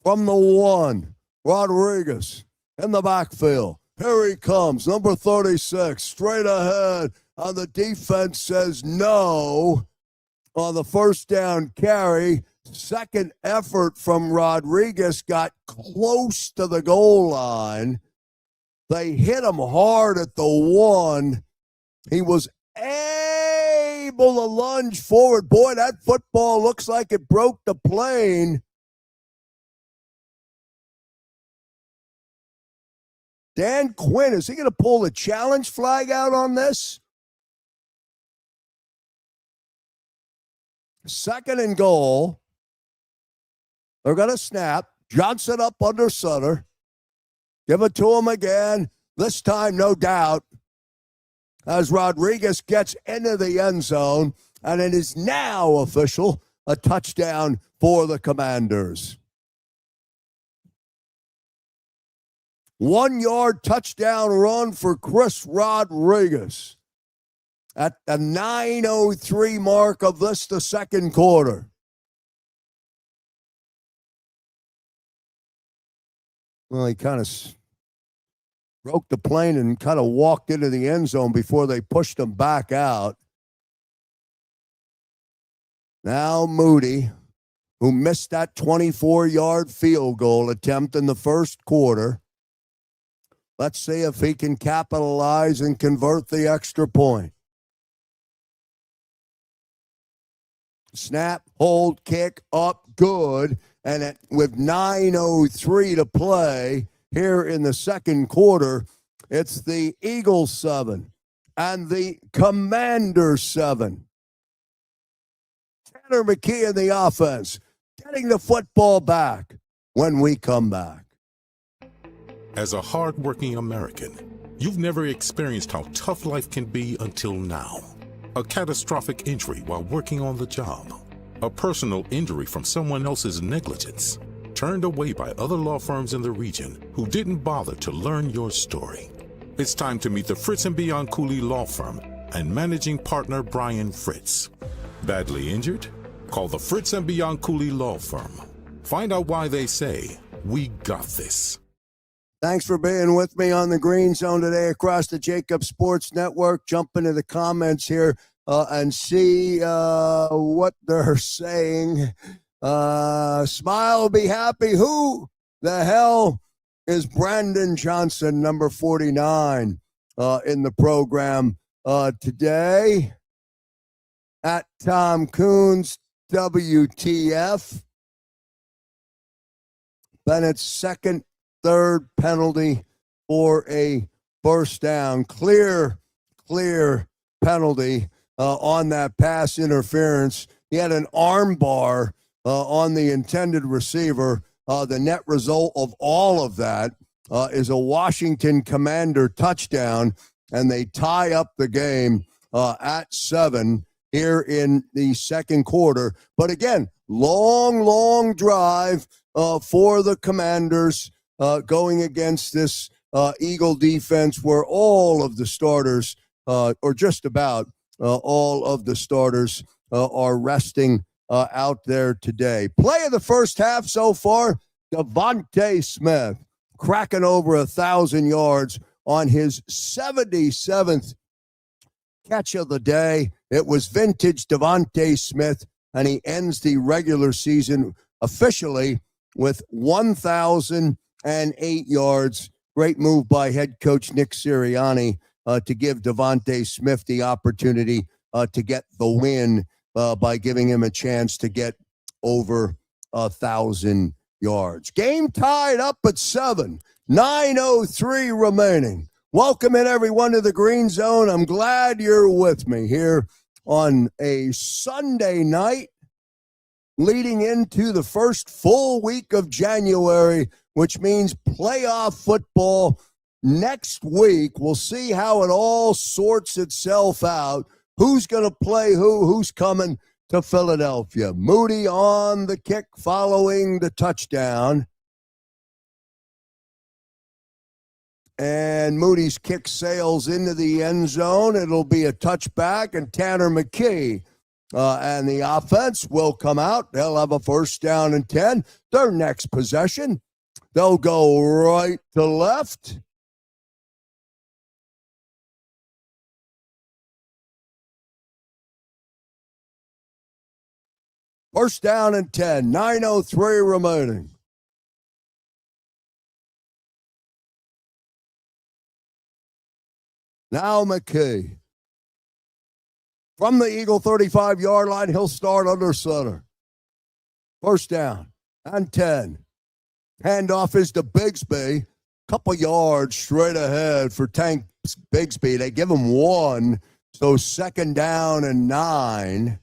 from the 1. Rodriguez in the backfield. Here he comes, number 36, straight ahead. The defense says no on the 1st down carry. Second effort from Rodriguez got close to the goal line. They hit him hard at the 1. He was able to lunge forward. Boy, that football looks like it broke the plane. Dan Quinn, is he going to pull the challenge flag out on this? 2nd and goal. They're going to snap. Johnson up under center. Give it to him again. This time, no doubt, as Rodriguez gets into the end zone, and it is now official, a touchdown for the Commanders. 1-yard touchdown run for Chris Rodriguez at the 9:03 mark of the second quarter. Well, he kind of broke the plane and kind of walked into the end zone before they pushed him back out. Now Moody, who missed that 24-yard field goal attempt in the first quarter. Let's see if he can capitalize and convert the extra point. Snap, hold, kick, up, good. And with 9:03 to play here in the second quarter, it's the Eagles 7 and the Commanders 7. Tanner McKee in the offense, getting the football back when we come back. As a hard-working American, you've never experienced how tough life can be until now. A catastrophic injury while working on the job. A personal injury from someone else's negligence. Turned away by other law firms in the region who didn't bother to learn your story. It's time to meet the Fritz & Bianculli Law Firm and managing partner Brian Fritz. Badly injured? Call the Fritz & Bianculli Law Firm. Find out why they say, "We got this." Thanks for being with me on the Green Zone today across the JAKIB Sports Network. Jump into the comments here and see what they're saying. Smile, be happy. Who the hell is Brandon Johnson, number 49, in the program today? At Tom Coons, WTF. Bennett's second, third penalty for a first down. Clear penalty on that pass interference. He had an arm bar on the intended receiver. The net result of all of that is a Washington Commander touchdown, and they tie up the game at 7 here in the second quarter. But again, long drive for the Commanders going against this Eagle defense where all of the starters, or just about all of the starters, are resting out there today. Play of the first half so far, Devontae Smith cracking over 1,000 yards on his 77th catch of the day. It was vintage Devontae Smith, and he ends the regular season officially with 1,008 yards. Great move by head coach Nick Sirianni to give Devontae Smith the opportunity to get the win by giving him a chance to get over 1,000 yards. Game tied up at 7, 9:03 remaining. Welcome in, everyone, to the Green Zone. I'm glad you're with me here on a Sunday night leading into the first full week of January, which means playoff football next week. We'll see how it all sorts itself out. Who's going to play who's coming to Philadelphia. Moody on the kick following the touchdown. And Moody's kick sails into the end zone. It'll be a touchback, and Tanner McKee and the offense will come out. They'll have a first down and 10. Their next possession, they'll go right to left. First down and 10, 9:03 remaining. Now McKee. From the Eagle 35-yard line, he'll start under center. First down and 10. Handoff is to Bigsby. Couple yards straight ahead for Tank Bigsby. They give him 1, so second down and 9.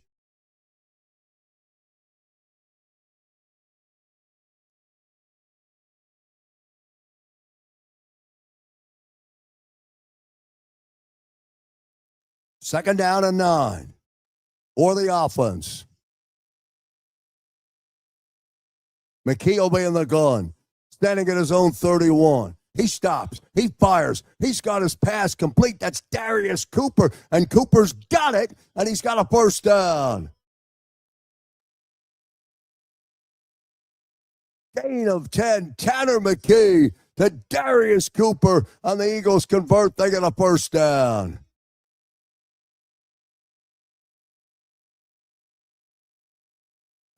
Second down and 9 for the offense. McKee will be in the gun, standing at his own 31. He stops. He fires. He's got his pass complete. That's Darius Cooper. And Cooper's got it, and he's got a first down. Gain of 10. Tanner McKee to Darius Cooper, and the Eagles convert. They get a first down.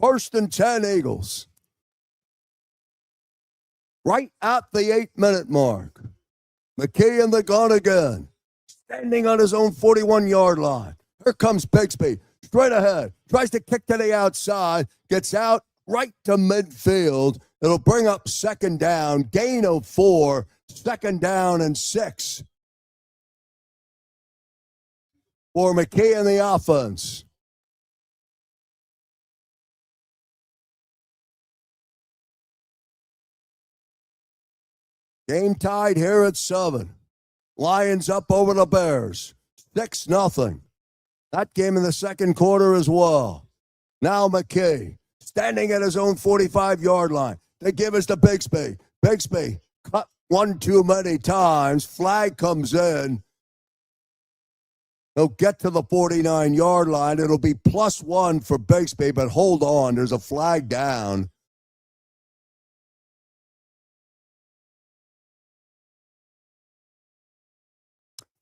First and 10 Eagles. Right at the 8-minute mark. McKee in the gun again. Standing on his own 41-yard line. Here comes Bigsby. Straight ahead. Tries to kick to the outside. Gets out right to midfield. It'll bring up second down. Gain of 4. Second down and 6. For McKee and the offense. Game tied here at 7. Lions up over the Bears. 6-0. That game in the second quarter as well. Now McKee, standing at his own 45-yard line. They give us to Bigsby. Bigsby cut one too many times. Flag comes in. He'll get to the 49-yard line. It'll be +1 for Bigsby, but hold on. There's a flag down.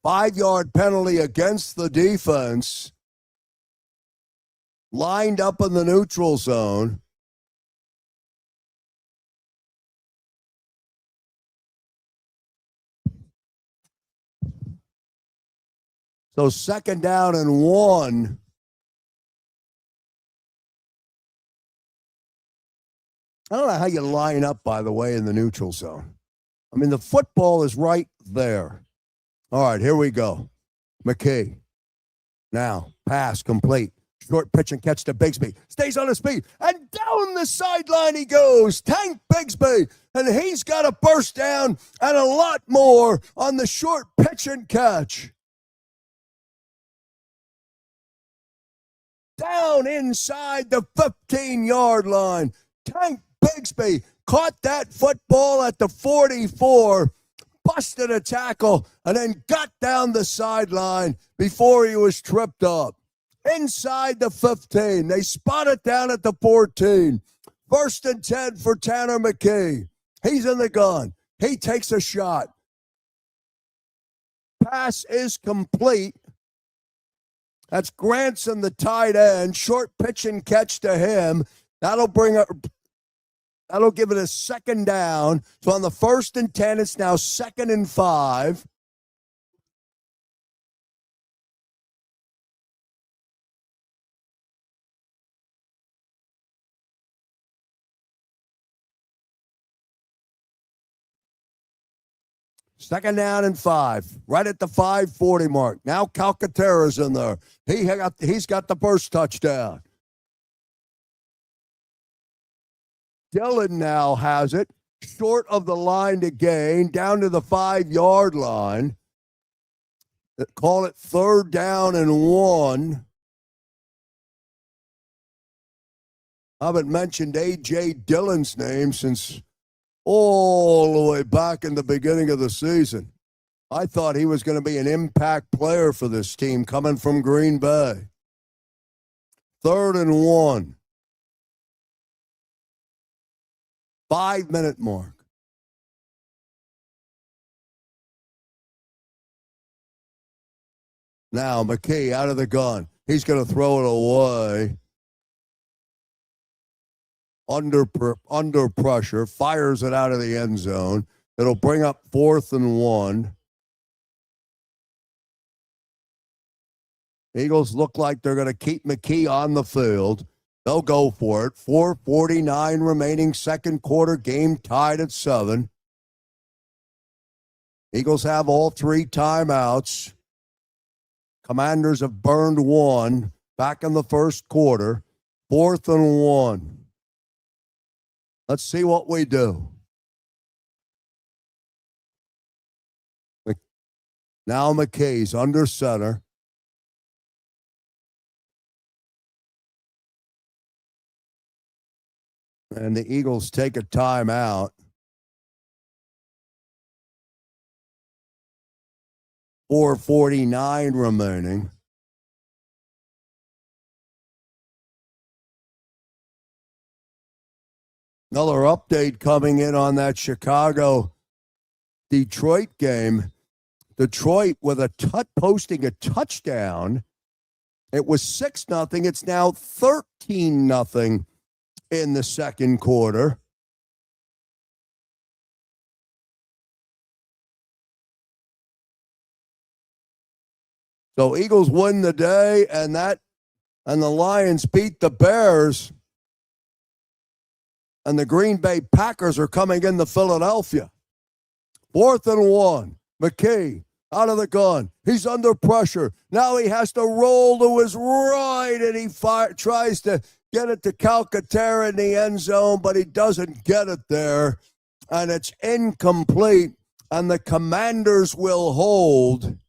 Five-yard penalty against the defense. Lined up in the neutral zone. So second down and 1. I don't know how you line up, by the way, in the neutral zone. I mean, the football is right there. All right, here we go. McKee. Now, pass complete. Short pitch and catch to Bigsby. Stays on his feet. And down the sideline he goes. Tank Bigsby. And he's got a first down and a lot more on the short pitch and catch. Down inside the 15-yard line. Tank Bigsby caught that football at the 44. Busted a tackle, and then got down the sideline before he was tripped up. Inside the 15. They spot it down at the 14. First and 10 for Tanner McKee. He's in the gun. He takes a shot. Pass is complete. That's Granson, the tight end. Short pitch and catch to him. That'll give it a second down. So on the 1st and 10, it's now 2nd and 5. Second down and 5, right at the 5:40 mark. Now Calcaterra's in there. He's got the first touchdown. Dillon now has it, short of the line to gain, down to the 5-yard line. Call it 3rd down and 1. I haven't mentioned A.J. Dillon's name since all the way back in the beginning of the season. I thought he was going to be an impact player for this team coming from Green Bay. 3rd and 1. 5-minute mark. Now McKee out of the gun. He's going to throw it away. Under pressure. Fires it out of the end zone. It'll bring up 4th and 1. Eagles look like they're going to keep McKee on the field. They'll go for it. 4:49 remaining second quarter, game tied at 7. Eagles have all 3 timeouts. Commanders have burned 1 back in the first quarter. 4th and 1. Let's see what we do. Now McKee's under center. And the Eagles take a timeout. 4:49 remaining. Another update coming in on that Chicago-Detroit game. Detroit with posting a touchdown. It was 6-0. It's now 13-0 in the second quarter. So Eagles win the day, and the Lions beat the Bears. And the Green Bay Packers are coming into Philadelphia. 4th and 1. McKay out of the gun. He's under pressure. Now he has to roll to his right, and he tries to get it to Calcaterra in the end zone, but he doesn't get it there. And it's incomplete, and the Commanders will hold.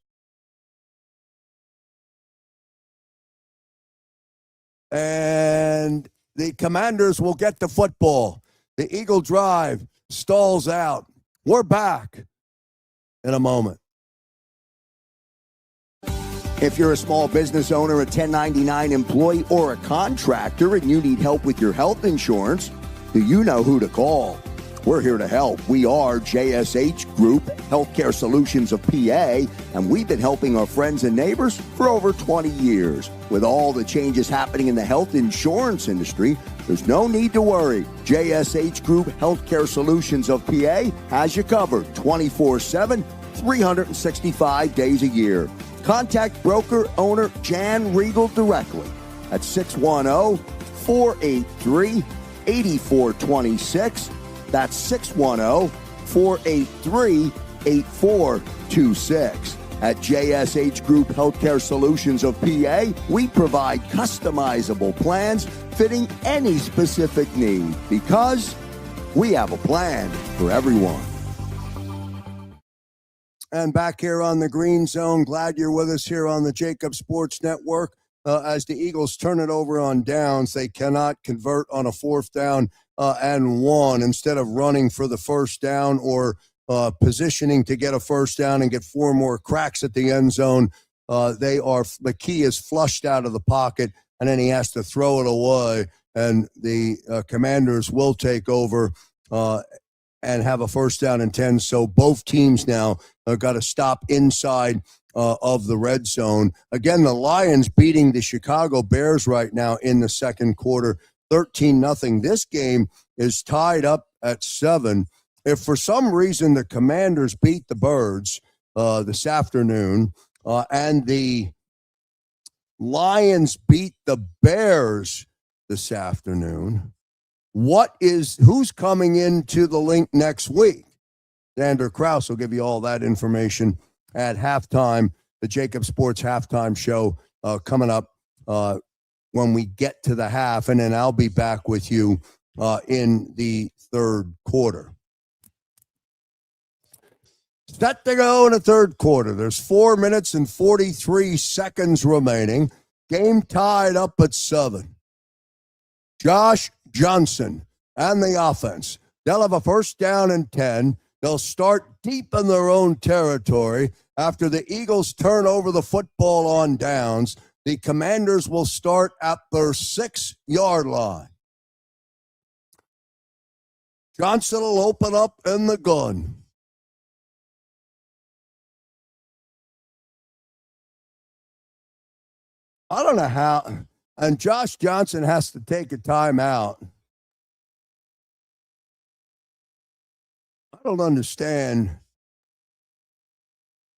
And the Commanders will get the football. The Eagle drive stalls out. We're back in a moment. If you're a small business owner, a 1099 employee, or a contractor and you need help with your health insurance, do you know who to call? We're here to help. We are JSH Group Healthcare Solutions of PA, and we've been helping our friends and neighbors for over 20 years. With all the changes happening in the health insurance industry, there's no need to worry. JSH Group Healthcare Solutions of PA has you covered 24/7, 365 days a year. Contact broker owner Jan Riegel directly at 610-483-8426. That's 610-483-8426. At JSH Group Healthcare Solutions of PA, we provide customizable plans fitting any specific need because we have a plan for everyone. And back here on the Green Zone, glad you're with us here on the JAKIB Sports Network. As the Eagles turn it over on downs, they cannot convert on a 4th down and 1. Instead of running for the first down or positioning to get a first down and get 4 more cracks at the end zone, McKee is flushed out of the pocket, and then he has to throw it away, and the Commanders will take over and have a first down and 10. So both teams now have got to stop inside of the red zone. Again, the Lions beating the Chicago Bears right now in the second quarter, 13-0. This game is tied up at 7. If for some reason the Commanders beat the Birds this afternoon and the Lions beat the Bears this afternoon, who's coming into the link next week? Xander Krause will give you all that information at halftime. The JAKIB Sports halftime show coming up when we get to the half, and then I'll be back with you in the third quarter. Set to go in the third quarter. There's 4 minutes and 43 seconds remaining. Game tied up at 7. Josh Johnson and the offense. They'll have a first down and 10. They'll start deep in their own territory. After the Eagles turn over the football on downs, the Commanders will start at their 6-yard line. Johnson will open up in the gun. I don't know how, and Josh Johnson has to take a timeout. I don't understand.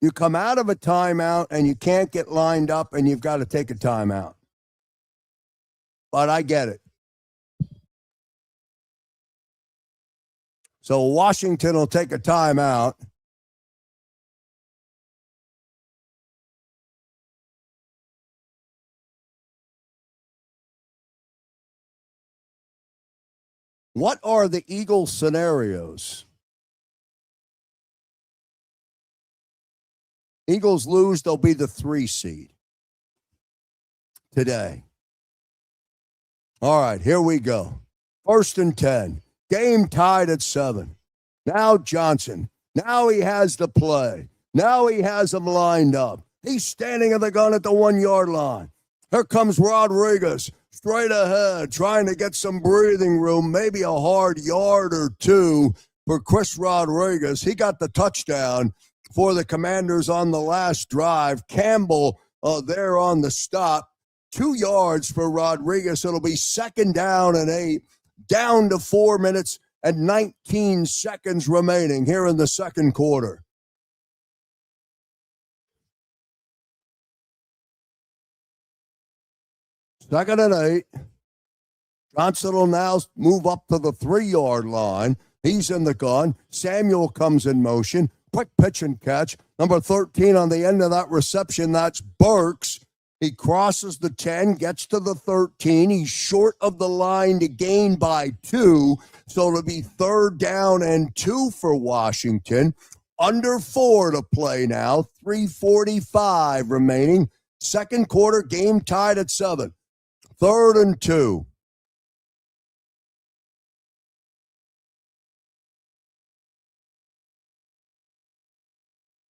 You come out of a timeout and you can't get lined up and you've got to take a timeout. But I get it. So Washington will take a timeout. What are the Eagles scenarios? Eagles lose, they'll be the 3 seed today. All right, here we go. 1st and 10. Game tied at 7. Now Johnson. Now he has the play. Now he has them lined up. He's standing in the gun at the 1 yard line. Here comes Rodriguez, straight ahead, trying to get some breathing room, maybe a hard yard or two for Chris Rodriguez. He got the touchdown for the Commanders on the last drive. Campbell there on the stop. 2 yards for Rodriguez. It'll be 2nd down and 8, down to 4 minutes and 19 seconds remaining here in the second quarter. Second and 8. Johnson will now move up to the 3 yard line. He's in the gun. Samuel comes in motion. Quick pitch and catch. Number 13 on the end of that reception, that's Burks. He crosses the 10, gets to the 13. He's short of the line to gain by 2. So it'll be 3rd down and 2 for Washington. Under 4 to play now. 3:45 remaining. Second quarter, game tied at 7. 3rd and 2.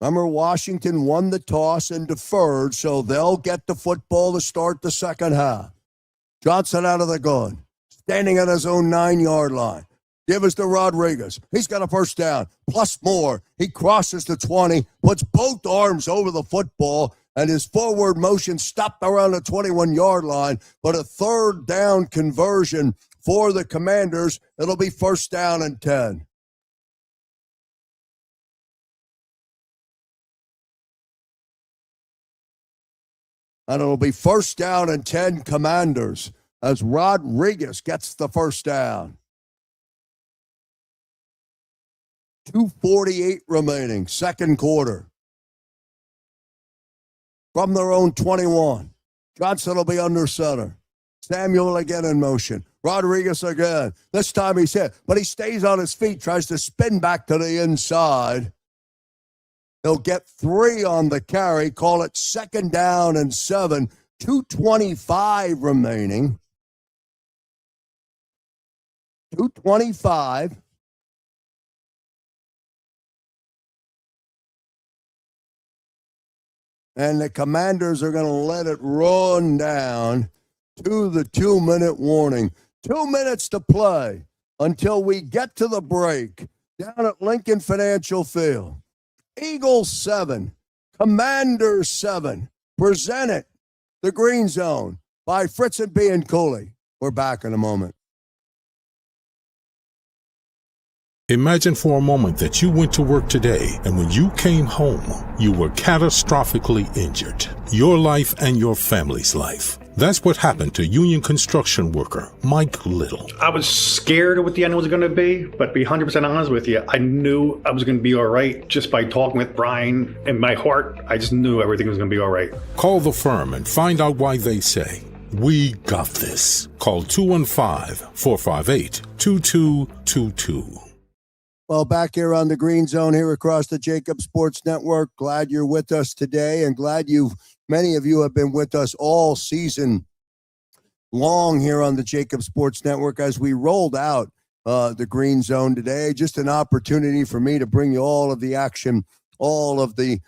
Remember, Washington won the toss and deferred, so they'll get the football to start the second half. Johnson out of the gun, standing at his own 9 yard line. Give us to Rodriguez. He's got a first down, plus more. He crosses the 20, puts both arms over the football, and his forward motion stopped around the 21 yard line, but a 3rd down conversion for the Commanders. It'll be 1st down and 10. And it'll be 1st down and 10 Commanders as Rodriguez gets the first down. 2:48 remaining, second quarter. From their own 21. Johnson will be under center. Samuel again in motion. Rodriguez again. This time he's hit, but he stays on his feet, tries to spin back to the inside. He'll get 3 on the carry, call it 2nd down and 7, 2:25 remaining. 2:25. And the Commanders are going to let it run down to the 2-minute warning. 2 minutes to play until we get to the break down at Lincoln Financial Field. Eagles 7, Commanders 7. Presented the Green Zone by Fritz and B and Cooley. We're back in a moment. Imagine for a moment that you went to work today and when you came home, you were catastrophically injured. Your life and your family's life. That's what happened to union construction worker Mike Little. I was scared of what the end was going to be, but to be 100% honest with you, I knew I was going to be all right just by talking with Brian. In my heart, I just knew everything was going to be all right. Call the firm and find out why they say, "We got this." Call 215-458-2222. Well, back here on the Green Zone here across the JAKIB Sports Network. Glad you're with us today, and glad many of you have been with us all season long here on the JAKIB Sports Network as we rolled out the Green Zone today. Just an opportunity for me to bring you all of the action, all of the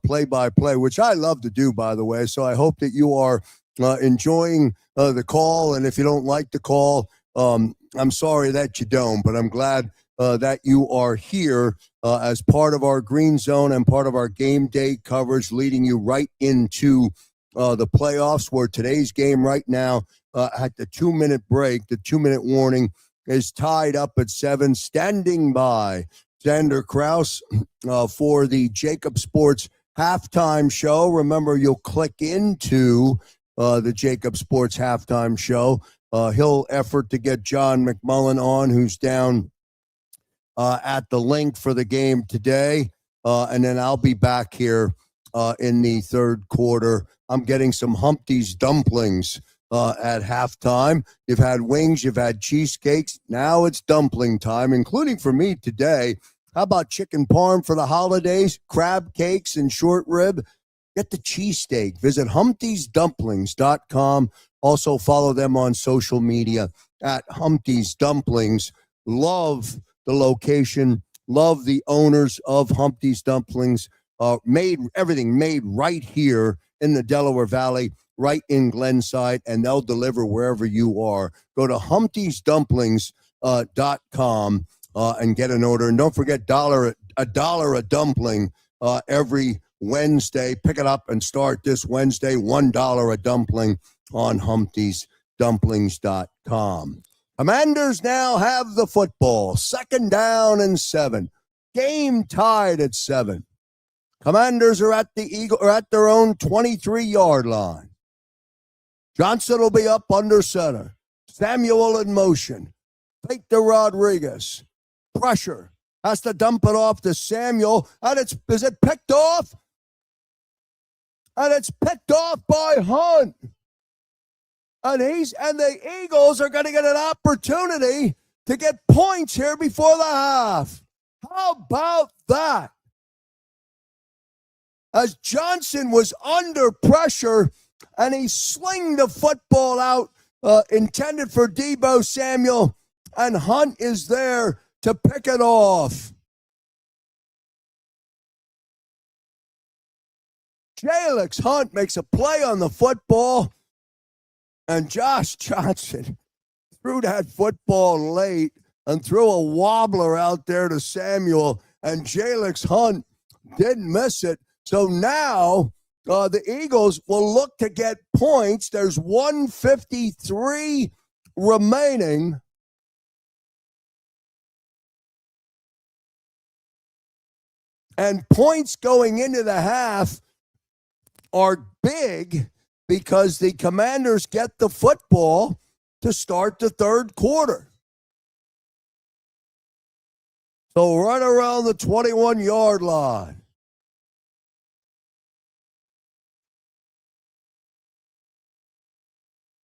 play-by-play, which I love to do, by the way. So I hope that you are enjoying the call, and if you don't like the call, I'm sorry that you don't, but I'm glad that you are here as part of our Green Zone and part of our game day coverage, leading you right into the playoffs, where today's game right now at the 2-minute break, the 2-minute warning, is tied up at 7. Standing by, Xander Krause for the JAKIB Sports halftime show. Remember, you'll click into the JAKIB Sports halftime show. He'll effort to get John McMullen on, who's down at the link for the game today. And then I'll be back here in the third quarter. I'm getting some Humpty's dumplings at halftime. You've had wings, you've had cheesecakes. Now it's dumpling time, including for me today. How about chicken parm for the holidays, crab cakes and short rib? Get the cheesesteak. Visit Humpty'sDumplings.com. Also follow them on social media at Humpty's Dumplings. Love the location. Love the owners of Humpty's Dumplings. everything made right here in the Delaware Valley, right in Glenside, and they'll deliver wherever you are. Go to Humpty'sDumplings.com and get an order. And don't forget, $1 a dumpling every Wednesday. Pick it up and start this Wednesday. $1 a dumpling on Humpty'sDumplings.com. Commanders now have the football. 2nd down and 7. Game tied at 7. Commanders are at their own 23-yard line. Johnson will be up under center. Samuel in motion. Fake to Rodriguez. Pressure. Has to dump it off to Samuel. And is it picked off? And it's picked off by Hunt. And the Eagles are going to get an opportunity to get points here before the half. How about that? As Johnson was under pressure and he slinged the football out intended for Deebo Samuel, and Hunt is there to pick it off. Jalix Hunt makes a play on the football, and Josh Johnson threw that football late and threw a wobbler out there to Samuel, and Jalix Hunt didn't miss it. So now the Eagles will look to get points. There's 1:53 remaining. And points going into the half are big because the Commanders get the football to start the third quarter. So right around the 21-yard line.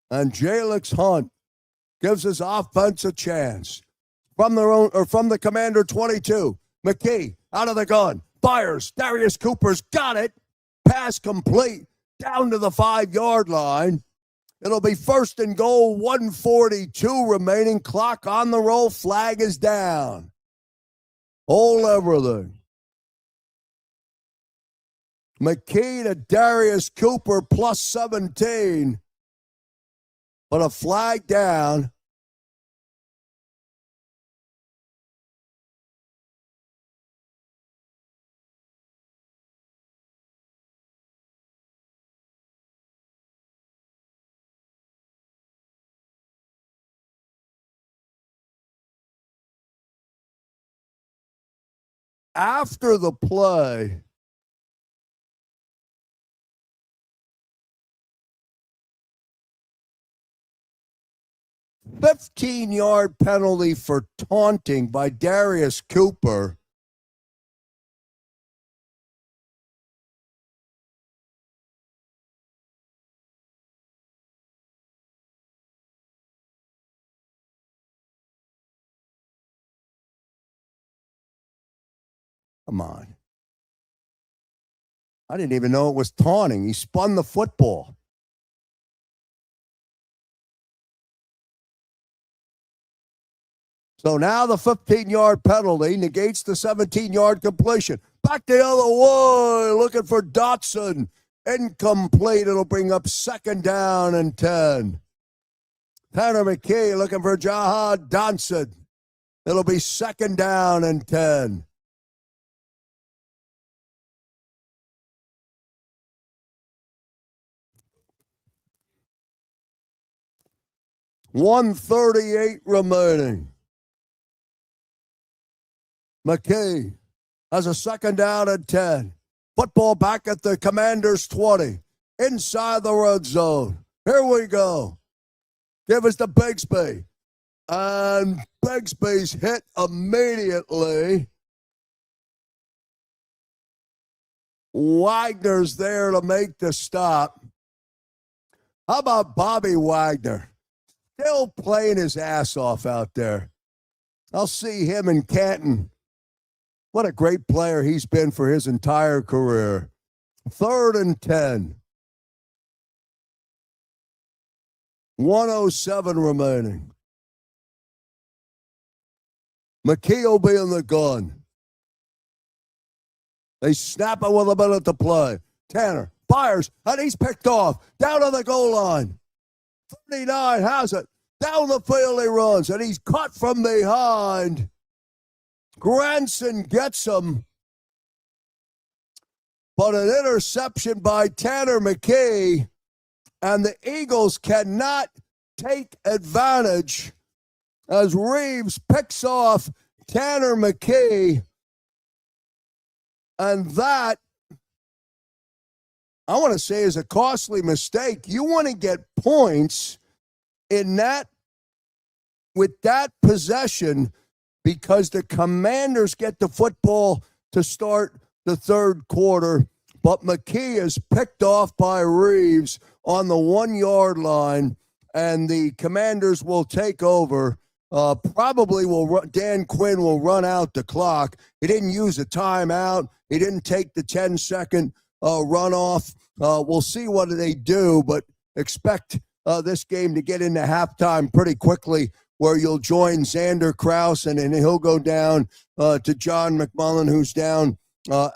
And Jalix Hunt gives his offense a chance. From the Commander 22. McKee out of the gun. Fires. Darius Cooper's got it. Pass complete. Down to the 5-yard line. It'll be 1st and goal. 1:42 remaining. Clock on the roll. Flag is down. Hold everything. McKee to Darius Cooper plus 17. But a flag down. After the play, $15-yard penalty for taunting by Darius Cooper. Come on. I didn't even know it was taunting. He spun the football. So now the 15-yard penalty negates the 17-yard completion. Back the other way, looking for Dotson. Incomplete. It'll bring up 2nd down and 10. Tanner McKee looking for Jahad Dotson. It'll be 2nd down and 10. $1:38 remaining. McKee has a 2nd down and 10. Football back at the Commanders' 20. Inside the red zone. Here we go. Give us the Bigsby. And Bigsby's hit immediately. Wagner's there to make the stop. How about Bobby Wagner? Still playing his ass off out there. I'll see him in Canton. What a great player he's been for his entire career. 3rd and 10. 1:07 remaining. McKee will be in the gun. They snap it with a minute to play. Tanner fires, and he's picked off. Down on the goal line. 39 has it. Down the field he runs, and he's caught from behind. Granson gets him. But an interception by Tanner McKee, and the Eagles cannot take advantage as Reeves picks off Tanner McKee. And that, I want to say, is a costly mistake. You want to get points in that, with that possession, because the Commanders get the football to start the third quarter, but McKee is picked off by Reeves on the 1 yard line, and the Commanders will take over. Dan Quinn will run out the clock. He didn't use a timeout. He didn't take the 10-second runoff. We'll see what they do, but expect this game to get into halftime pretty quickly, where you'll join Xander Krause, and then he'll go down to John McMullen, who's down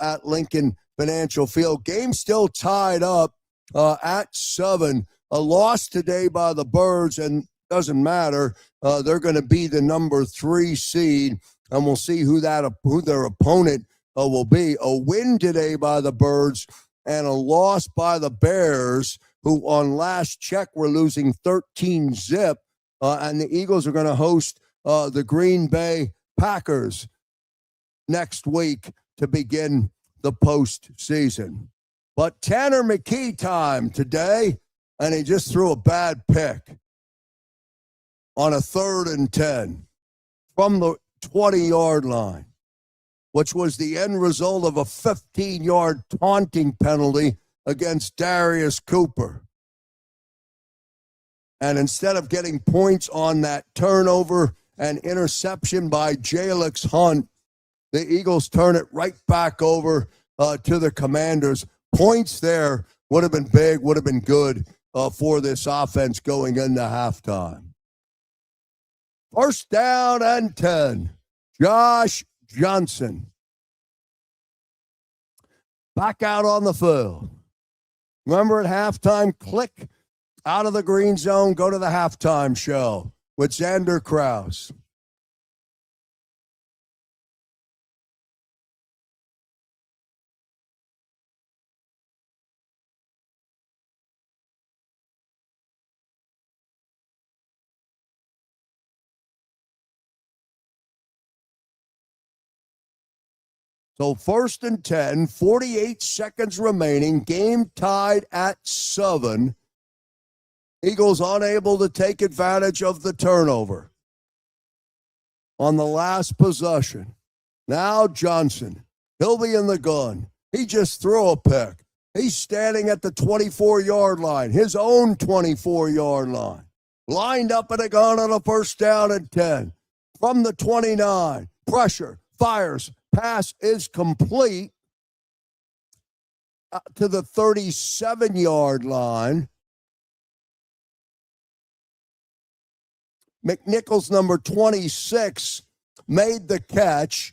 at Lincoln Financial Field. Game still tied up at 7. A loss today by the Birds, and doesn't matter. They're going to be the number 3 seed, and we'll see who their opponent will be. A win today by the Birds and a loss by the Bears, who on last check were losing 13-zip, and the Eagles are going to host the Green Bay Packers next week to begin the postseason. But Tanner McKee time today, and he just threw a bad pick on a 3rd and 10 from the 20-yard line, which was the end result of a 15-yard taunting penalty against Darius Cooper. And instead of getting points on that turnover and interception by Jalix Hunt, the Eagles turn it right back over to the Commanders. Points there would have been big, would have been good for this offense going into halftime. 1st down and 10. Josh Johnson back out on the field. Remember at halftime, click out of the green zone, go to the halftime show with Xander Krause. So 1st and 10, 48 seconds remaining, game tied at 7. Eagles unable to take advantage of the turnover on the last possession. Now Johnson, he'll be in the gun. He just threw a pick. He's standing at the 24-yard line, his own 24-yard line. Lined up in a gun on a 1st down and 10. From the 29, pressure, fires, pass is complete to the 37-yard line. McNichols, number 26, made the catch.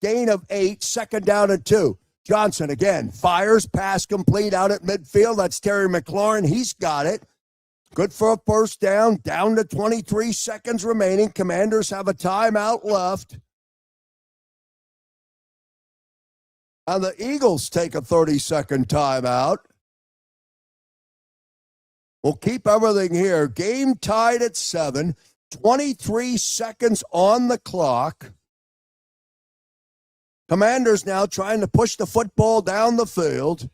Gain of 8, 2nd down and 2. Johnson again fires, pass complete out at midfield. That's Terry McLaurin. He's got it. Good for a 1st down. Down to 23 seconds remaining. Commanders have a timeout left. And the Eagles take a 30-second timeout. We'll keep everything here. Game tied at 7. 23 seconds on the clock. Commanders now trying to push the football down the field.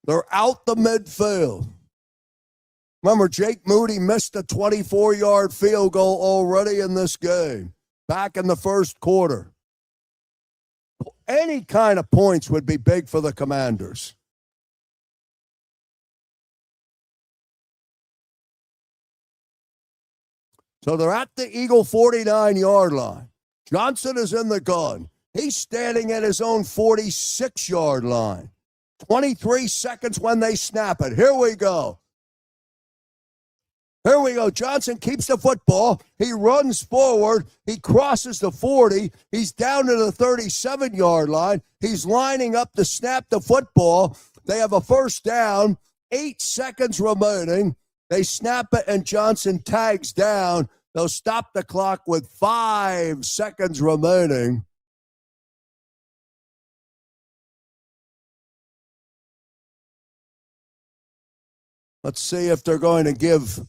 They're out the midfield. Remember, Jake Moody missed a 24-yard field goal already in this game, back in the 1st quarter. Any kind of points would be big for the Commanders. So they're at the Eagle 49-yard line. Johnson is in the gun. He's standing at his own 46-yard line. 23 seconds when they snap it. Here we go. Here we go. Johnson keeps the football. He runs forward. He crosses the 40. He's down to the 37-yard line. He's lining up to snap the football. They have a first down. 8 seconds remaining. They snap it, and Johnson tags down. They'll stop the clock with 5 seconds remaining. Let's see if they're going to give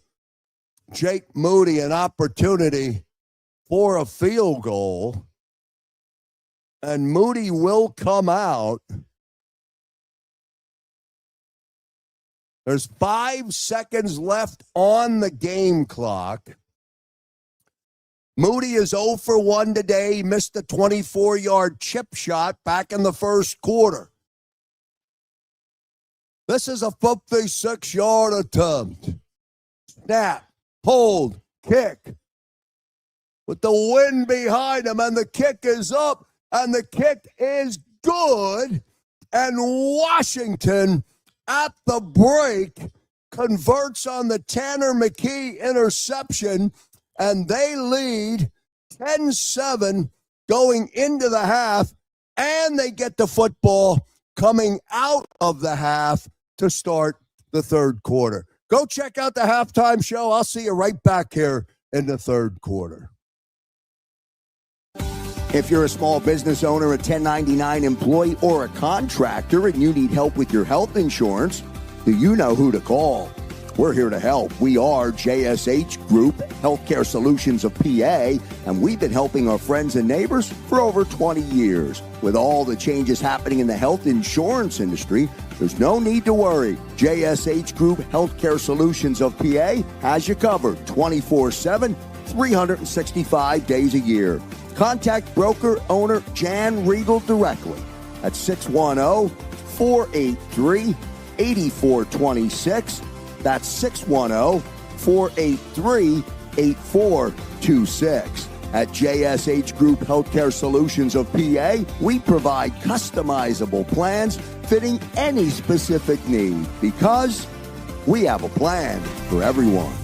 Jake Moody an opportunity for a field goal. And Moody will come out. There's 5 seconds left on the game clock. Moody is 0 for 1 today. He missed a 24-yard chip shot back in the first quarter. This is a 56-yard attempt. Snap, hold, kick. With the wind behind him, and the kick is up, and the kick is good. And Washington, at the break, converts on the Tanner McKee interception, and they lead 10-7 going into the half, and they get the football coming out of the half to start the third quarter. Go check out the halftime show. I'll see you right back here in the third quarter. If you're a small business owner, a 1099 employee, or a contractor and you need help with your health insurance, do you know who to call? We're here to help. We are JSH Group Healthcare Solutions of PA, and we've been helping our friends and neighbors for over 20 years. With all the changes happening in the health insurance industry, there's no need to worry. JSH Group Healthcare Solutions of PA has you covered 24/7, 365 days a year. Contact broker owner Jan Riegel directly at 610-483-8426. That's 610-483-8426. At JSH Group Healthcare Solutions of PA, we provide customizable plans fitting any specific need because we have a plan for everyone.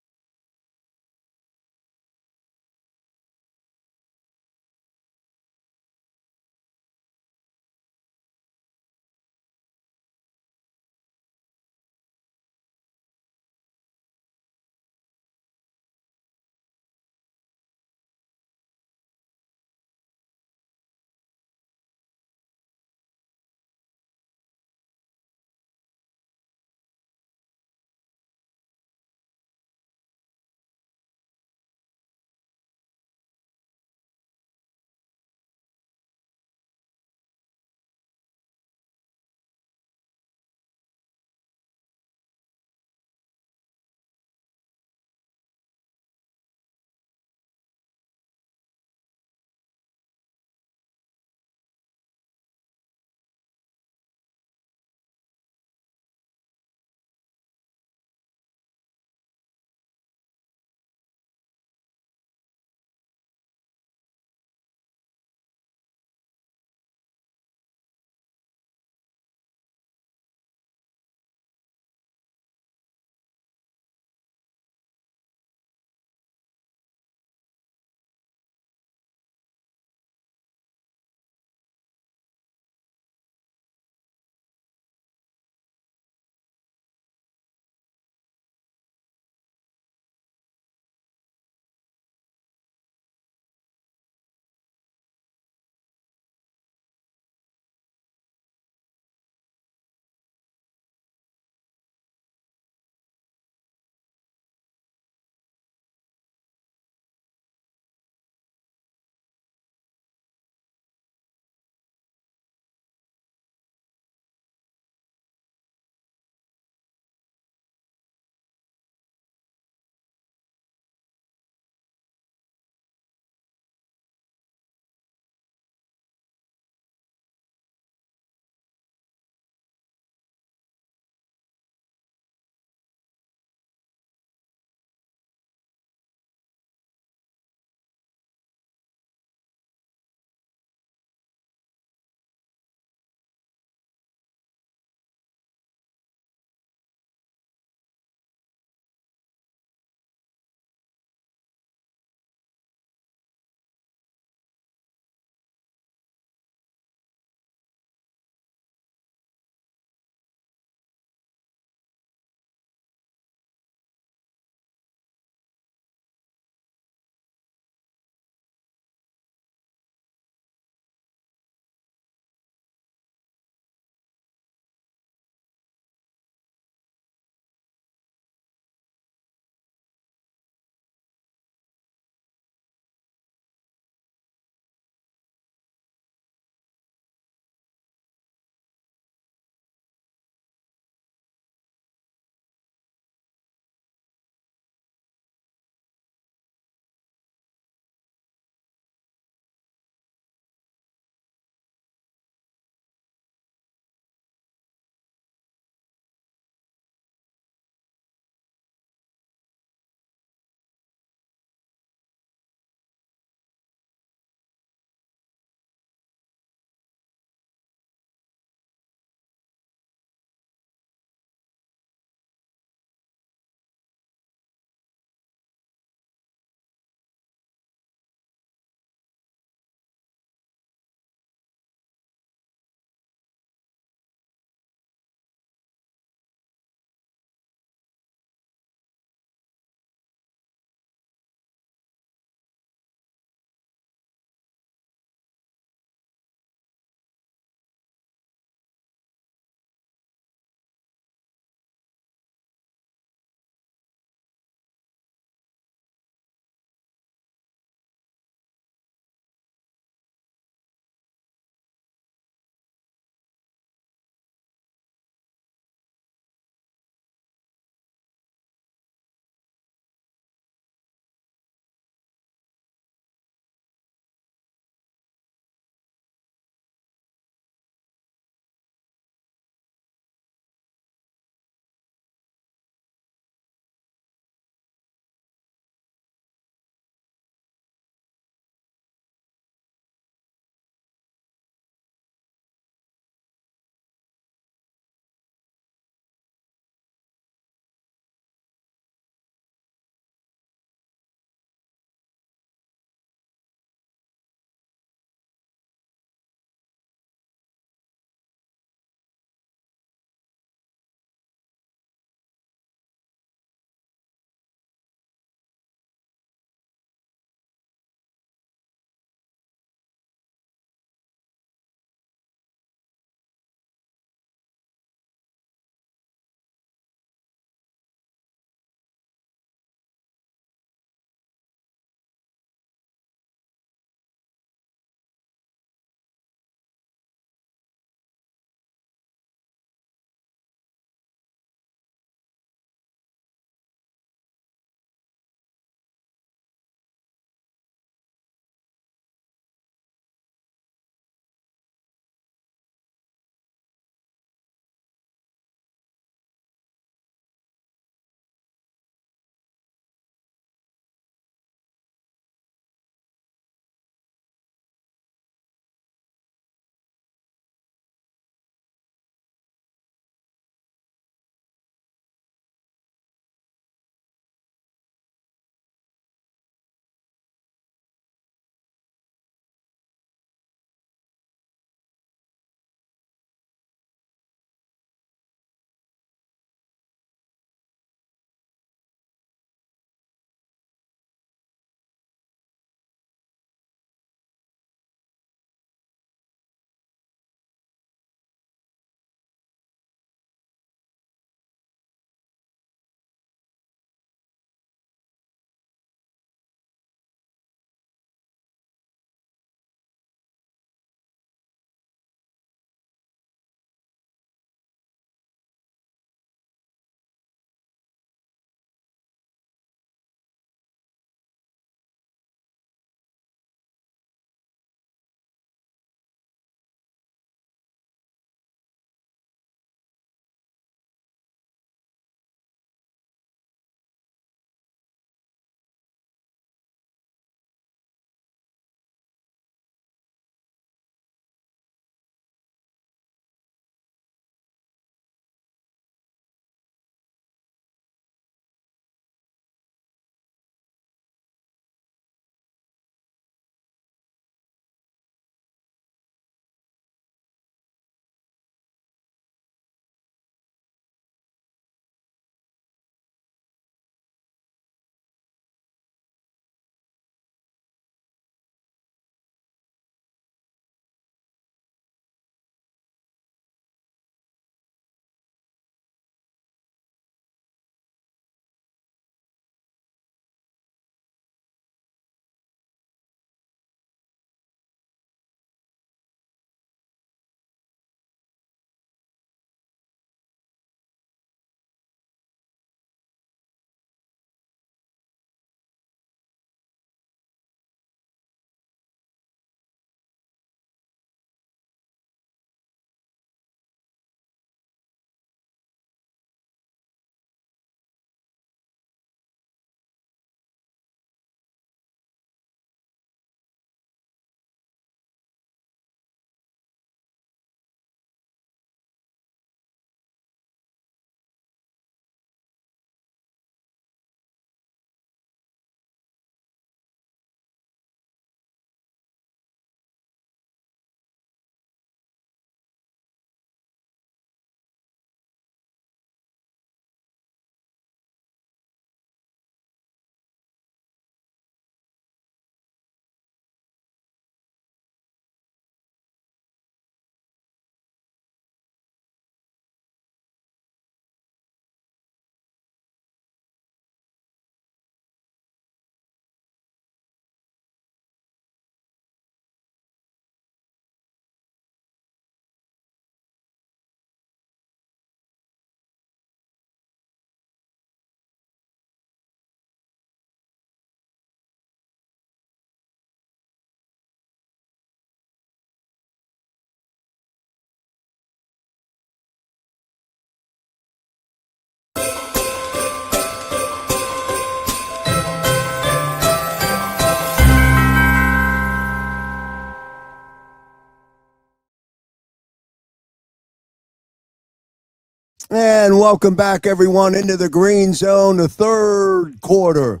And welcome back, everyone, into the Green Zone. The third quarter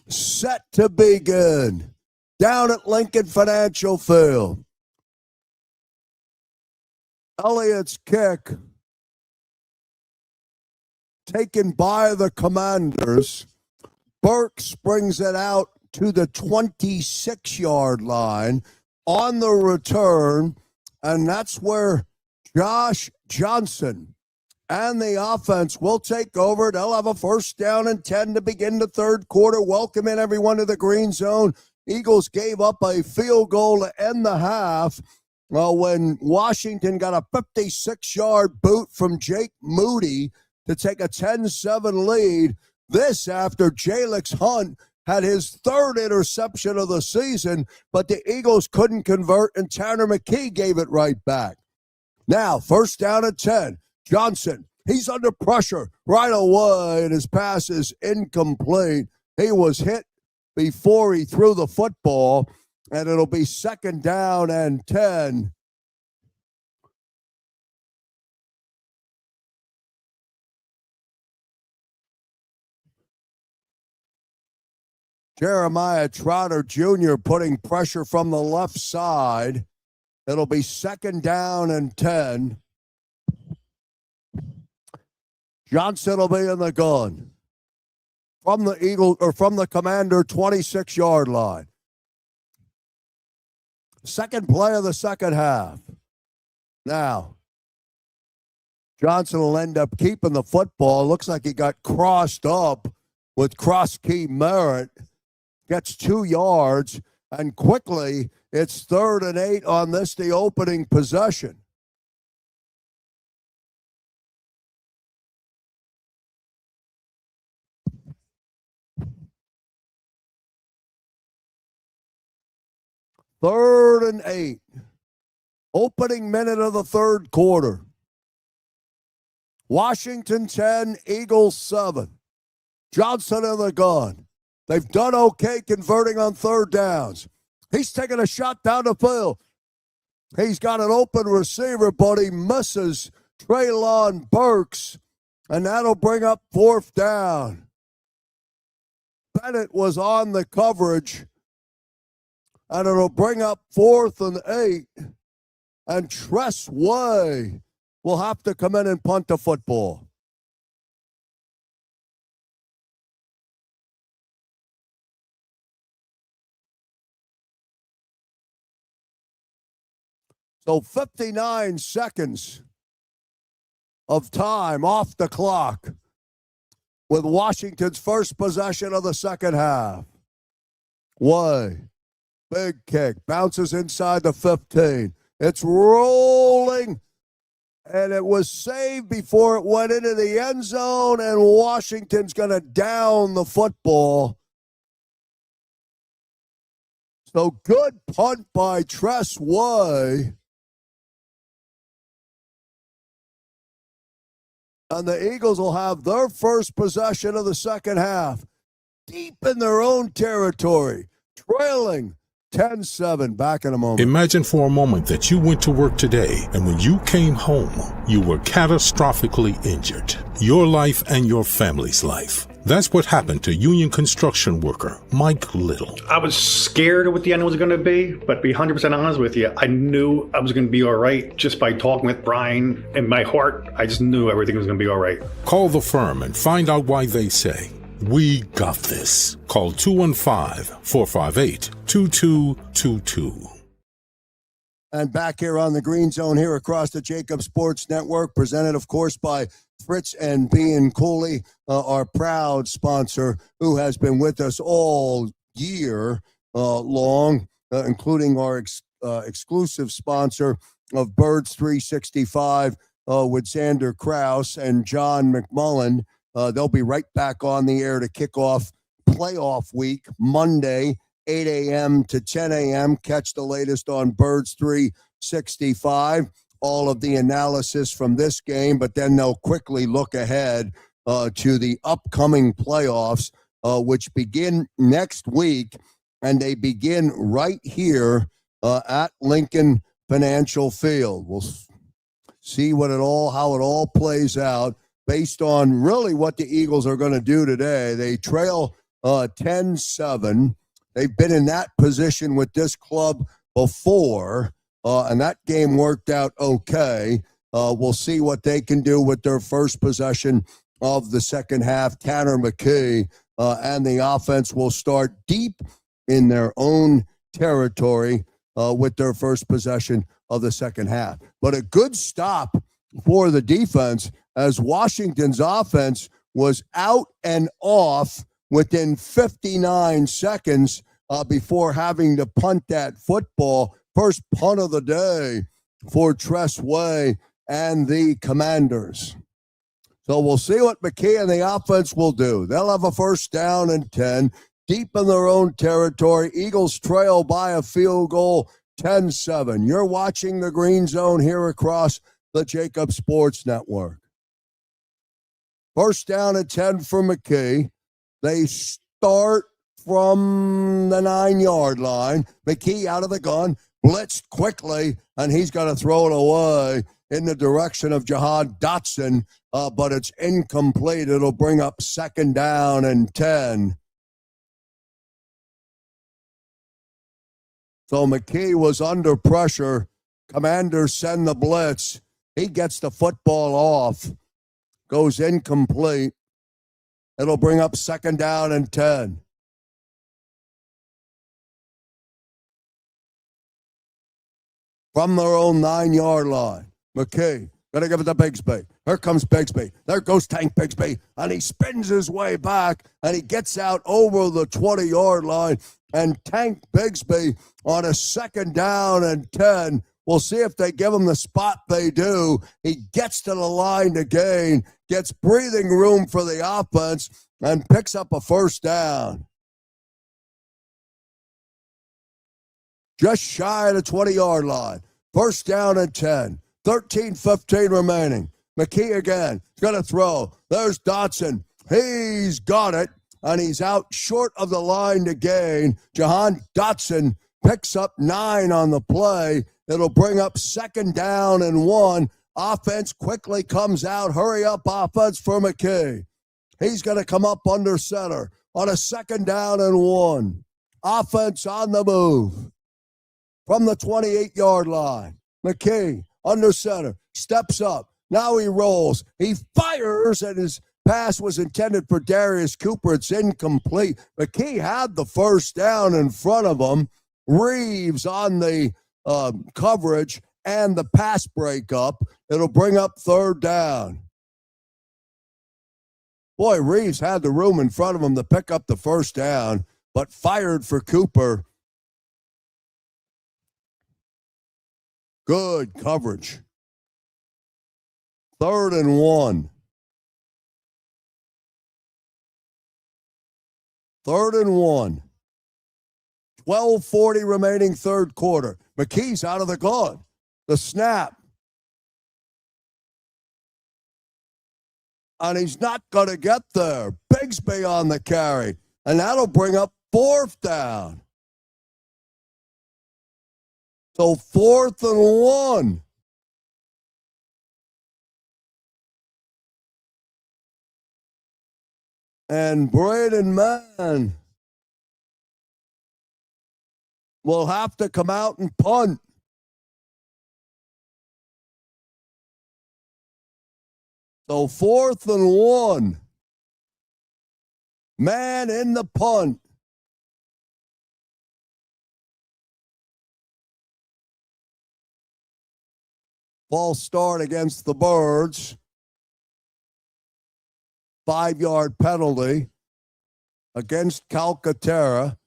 set to begin down at Lincoln Financial Field. Elliott's kick taken by the Commanders. Burks brings it out to the 26-yard line on the return, and that's where Josh Johnson and the offense will take over. They'll have a first down and 10 to begin the third quarter. Welcome in, everyone, to the Green Zone. Eagles gave up a field goal to end the half when Washington got a 56-yard boot from Jake Moody to take a 10-7 lead. This after Jalix Hunt had his third interception of the season, but the Eagles couldn't convert, and Tanner McKee gave it right back. Now, first down and 10. Johnson, he's under pressure right away, and his pass is incomplete. He was hit before he threw the football, and it'll be second down and 10. Jeremiah Trotter Jr. putting pressure from the left side. It'll be second down and 10. Johnson will be in the gun from the Commander 26-yard line. Second play of the second half. Now, Johnson will end up keeping the football. Looks like he got crossed up with cross key Merritt. Gets 2 yards, and quickly it's 3rd and 8 on this, the opening possession. Third and 8. Opening minute of the third quarter. Washington 10, Eagles 7. Johnson in the gun. They've done okay converting on third downs. He's taking a shot down the field. He's got an open receiver, but he misses Treylon Burks, and that'll bring up fourth down. Bennett was on the coverage, and it'll bring up 4th and 8, and Tress Way will have to come in and punt the football. So 59 seconds of time off the clock with Washington's first possession of the second half. Way. Big kick. Bounces inside the 15. It's rolling. And it was saved before it went into the end zone. And Washington's going to down the football. So good punt by Tress Way. And the Eagles will have their first possession of the second half, deep in their own territory, trailing 10-7. Back in a moment. Imagine for a moment that you went to work today, and when you came home, you were catastrophically injured. Your life and your family's life. That's what happened to union construction worker Mike Little. I was scared of what the end was going to be, but to be 100% honest with you, I knew I was going to be all right just by talking with Brian. In my heart, I just knew everything was going to be all right. Call the firm and find out why they say, "We got this." Call 215-458-2222. And back here on the Green Zone here across the JAKIB Sports Network, presented, of course, by Fritz and Bean Cooley, our proud sponsor, who has been with us all year long, including our exclusive sponsor of Birds 365 with Xander Krause and John McMullen. They'll be right back on the air to kick off playoff week, Monday, 8 a.m. to 10 a.m. Catch the latest on Birds 365. All of the analysis from this game, but then they'll quickly look ahead to the upcoming playoffs, which begin next week, and they begin right here at Lincoln Financial Field. We'll see how it all plays out based on really what the Eagles are going to do today. They trail 10-7. They've been in that position with this club before, and that game worked out okay. We'll see what they can do with their first possession of the second half. Tanner McKee and the offense will start deep in their own territory with their first possession of the second half. But a good stop for the defense as Washington's offense was out and off within 59 seconds before having to punt that football. First punt of the day for Tress Way and the Commanders. So we'll see what McKee and the offense will do. They'll have a first down and 10, deep in their own territory. Eagles trail by a field goal, 10-7. You're watching the Green Zone here across the JAKIB Sports Network. First down and 10 for McKee. They start from the 9-yard line. McKee out of the gun, blitzed quickly, and he's got to throw it away in the direction of Jahan Dotson, but it's incomplete. It'll bring up second down and 10. So McKee was under pressure. Commanders send the blitz. He gets the football off. Goes incomplete. It'll bring up second down and 10. From their own 9-yard line. McKee, gonna give it to Bigsby. Here comes Bigsby. There goes Tank Bigsby. And he spins his way back, and he gets out over the 20-yard line. And Tank Bigsby on a second down and 10. We'll see if they give him the spot. They do. He gets to the line to gain, gets breathing room for the offense, and picks up a first down. Just shy of the 20-yard line. First down and 10. 13-15 remaining. McKee again. He's going to throw. There's Dotson. He's got it, and he's out short of the line to gain. Jahan Dotson picks up 9 on the play. It'll bring up second down and 1. Offense quickly comes out. Hurry up offense for McKee. He's going to come up under center on a second down and 1. Offense on the move from the 28-yard line. McKee under center, steps up. Now he rolls. He fires, and his pass was intended for Darius Cooper. It's incomplete. McKee had the first down in front of him. Reeves on the coverage and the pass breakup. It'll bring up third down. Boy, Reeves had the room in front of him to pick up the first down, but fired for Cooper. Good coverage. 3rd and 1. 3rd and 1. 12:40 remaining third quarter. McKee's out of the gun. The snap. And he's not going to get there. Bigsby on the carry. And that'll bring up 4th down. So 4th and 1. And Braden Mann will have to come out and punt. So 4th and 1. Man in the punt. False start against the Birds. 5-yard penalty against Calcaterra.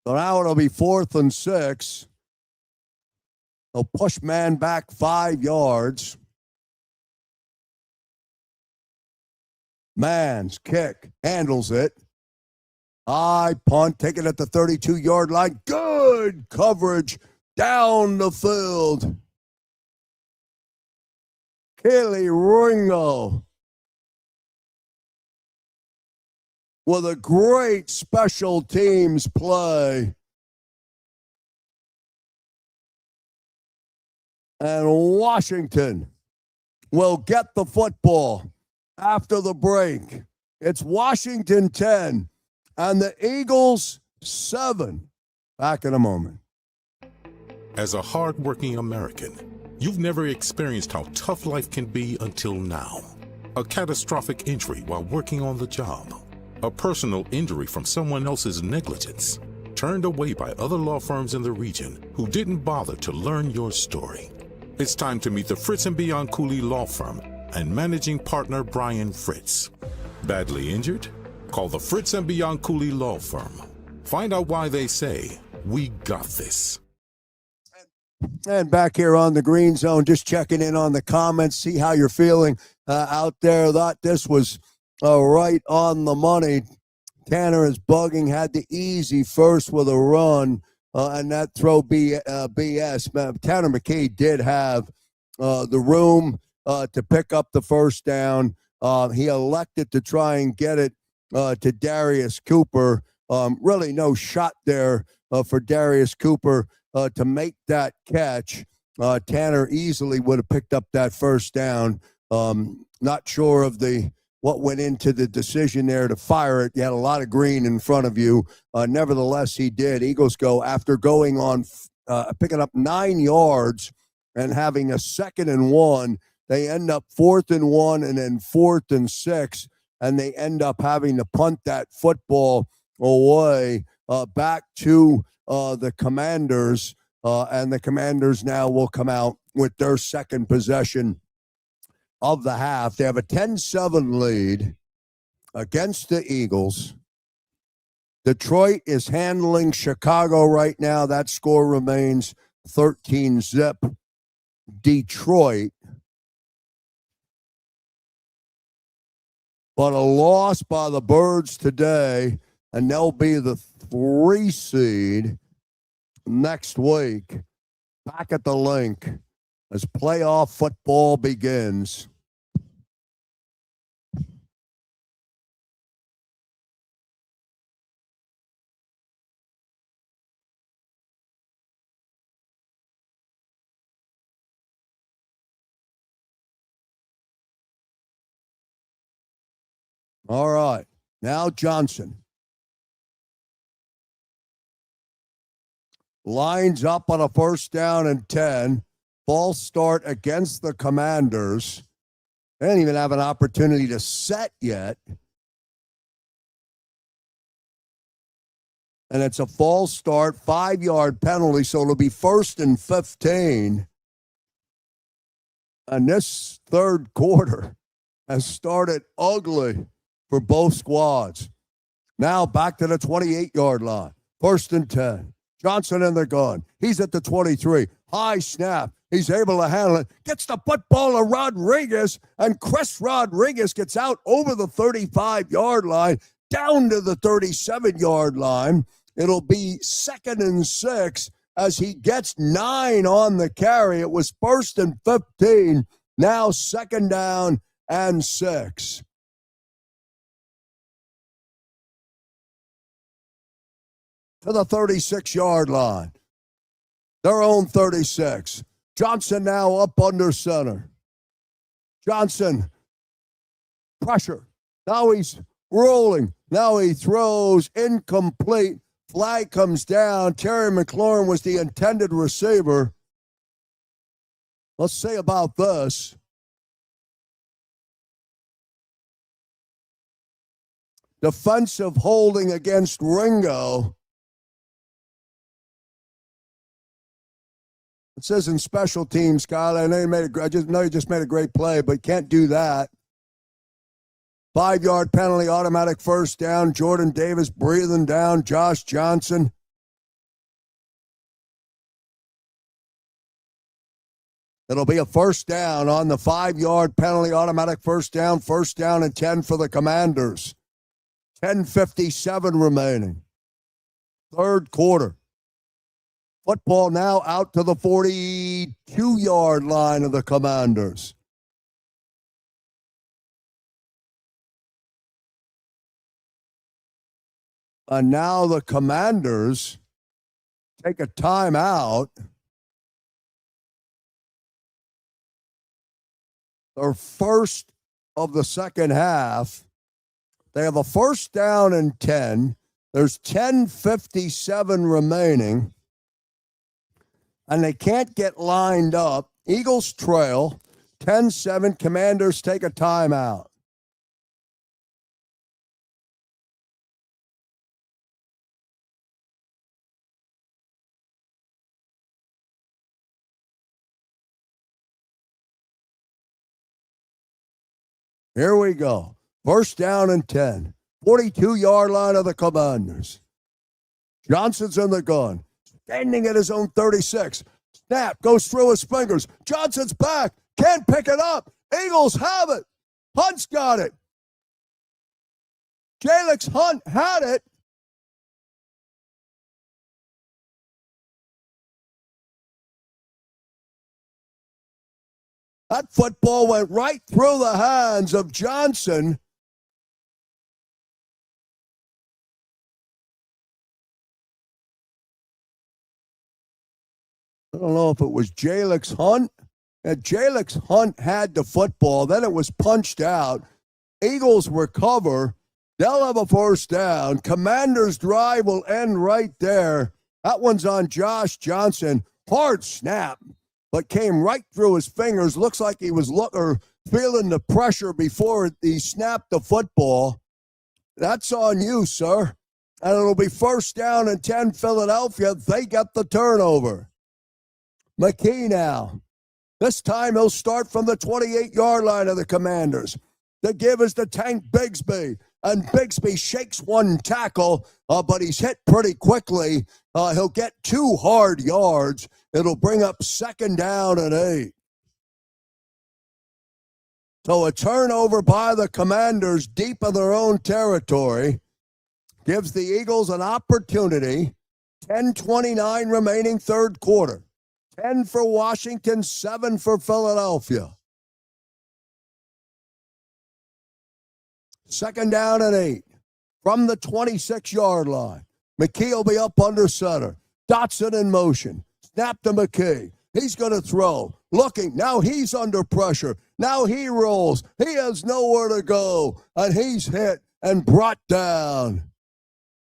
So now it'll be 4th and 6. They'll push man back 5 yards. Mann's kick, handles it. High punt, taken at the 32-yard line. Good coverage down the field. Kelly Ringo with a great special teams play. And Washington will get the football after the break. It's Washington 10 and the Eagles 7. Back in a moment. As a hard-working American, you've never experienced how tough life can be until now. A catastrophic injury while working on the job. A personal injury from someone else's negligence. Turned away by other law firms in the region who didn't bother to learn your story. It's time to meet the Fritz & Bianculli Law Firm and managing partner Brian Fritz. Badly injured? Call the Fritz & Bianculli Law Firm. Find out why they say, "We got this." And back here on the Green Zone, just checking in on the comments, see how you're feeling out there. Thought this was right on the money. Tanner is bugging, had the easy first with a run, and that throw BS. Tanner McKee did have the room to pick up the first down. He elected to try and get it to Darius Cooper. Really no shot there for Darius Cooper to make that catch. Tanner easily would have picked up that first down. Not sure of what went into the decision there to fire it. You had a lot of green in front of you. Nevertheless, he did. Eagles go after going on, picking up 9 yards and having a 2nd and 1. They end up 4th and 1 and then 4th and 6, and they end up having to punt that football away back to the Commanders, and the Commanders now will come out with their second possession of the half. They have a 10-7 lead against the Eagles. Detroit is handling Chicago right now. That score remains 13-zip. Detroit. But a loss by the Birds today, and they'll be the 3 seed next week. Back at the link as playoff football begins. All right. Now Johnson lines up on a 1st down and 10. False start against the Commanders. They didn't even have an opportunity to set yet. And it's a false start, 5-yard penalty, so it'll be 1st and 15. And this third quarter has started ugly for both squads. Now back to the 28-yard line. 1st and 10. Johnson in the gun. He's at the 23. High snap. He's able to handle it. Gets the football to Rodriguez, and Chris Rodriguez gets out over the 35-yard line, down to the 37-yard line. It'll be 2nd and 6 as he gets 9 on the carry. It was 1st and 15. Now 2nd down and 6. To the 36-yard line. Their own 36. Johnson now up under center. Johnson, pressure. Now he's rolling. Now he throws incomplete. Flag comes down. Terry McLaurin was the intended receiver. Let's say about this. Defensive holding against Ringo. It says in special teams, Kyle. I know you just made a great play, but can't do that. 5-yard penalty, automatic 1st down. Jordan Davis breathing down Josh Johnson. It'll be a 1st down on the 5-yard penalty, automatic 1st down. 1st down and 10 for the Commanders. 10:57 remaining. Third quarter. Football now out to the 42-yard line of the Commanders. And now the Commanders take a timeout. Their first of the second half. They have a first down and 10. There's 10:57 remaining. And they can't get lined up. Eagles trail 10-7. Commanders take a timeout. Here we go. First down and 10. 42-yard line of the Commanders. Johnson's in the gun. Standing at his own 36. Snap goes through his fingers. Johnson's back. Can't pick it up. Eagles have it. Hunt's got it. Jalix Hunt had it. That football went right through the hands of Johnson. I don't know if it was Jalix Hunt. Jalix Hunt had the football. Then it was punched out. Eagles recover. They'll have a first down. Commanders' drive will end right there. That one's on Josh Johnson. Hard snap, but came right through his fingers. Looks like he was feeling the pressure before he snapped the football. That's on you, sir. And it'll be first down and 10 Philadelphia. They got the turnover. McKee now. This time he'll start from the 28-yard line of the Commanders. The give is to Tank Bigsby. And Bigsby shakes one tackle, but he's hit pretty quickly. He'll get 2 hard yards. It'll bring up second down and 8. So a turnover by the Commanders deep in their own territory gives the Eagles an opportunity. 10:29 remaining third quarter. 10 for Washington, 7 for Philadelphia. Second down and 8 from the 26-yard line. McKee will be up under center. Dotson in motion. Snap to McKee. He's going to throw. Looking. Now he's under pressure. Now he rolls. He has nowhere to go. And he's hit and brought down.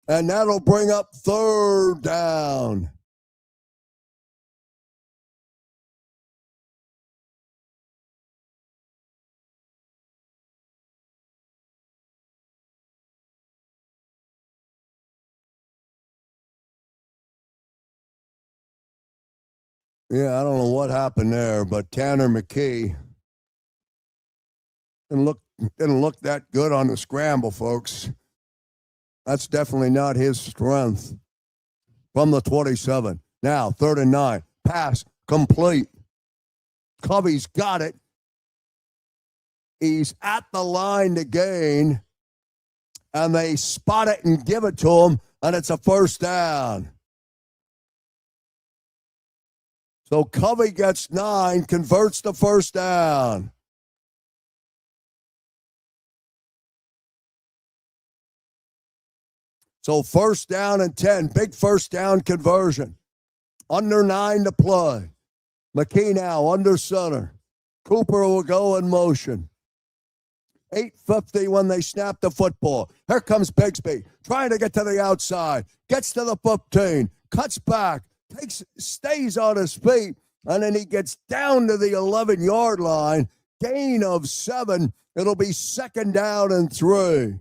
And that'll bring up third down. Yeah, I don't know what happened there, but Tanner McKee didn't look that good on the scramble, folks. That's definitely not his strength. From the 27. Now, 3rd and 9. Pass complete. Covey's got it. He's at the line to gain, and they spot it and give it to him, and it's a first down. So Covey gets 9, converts the first down. So first down and 10, big first down conversion. Under 9 to play. McKee now under center. Cooper will go in motion. 8:50 when they snap the football. Here comes Bigsby, trying to get to the outside. Gets to the 15, cuts back. Stays on his feet, and then he gets down to the 11-yard line. Gain of 7. It'll be second down and 3.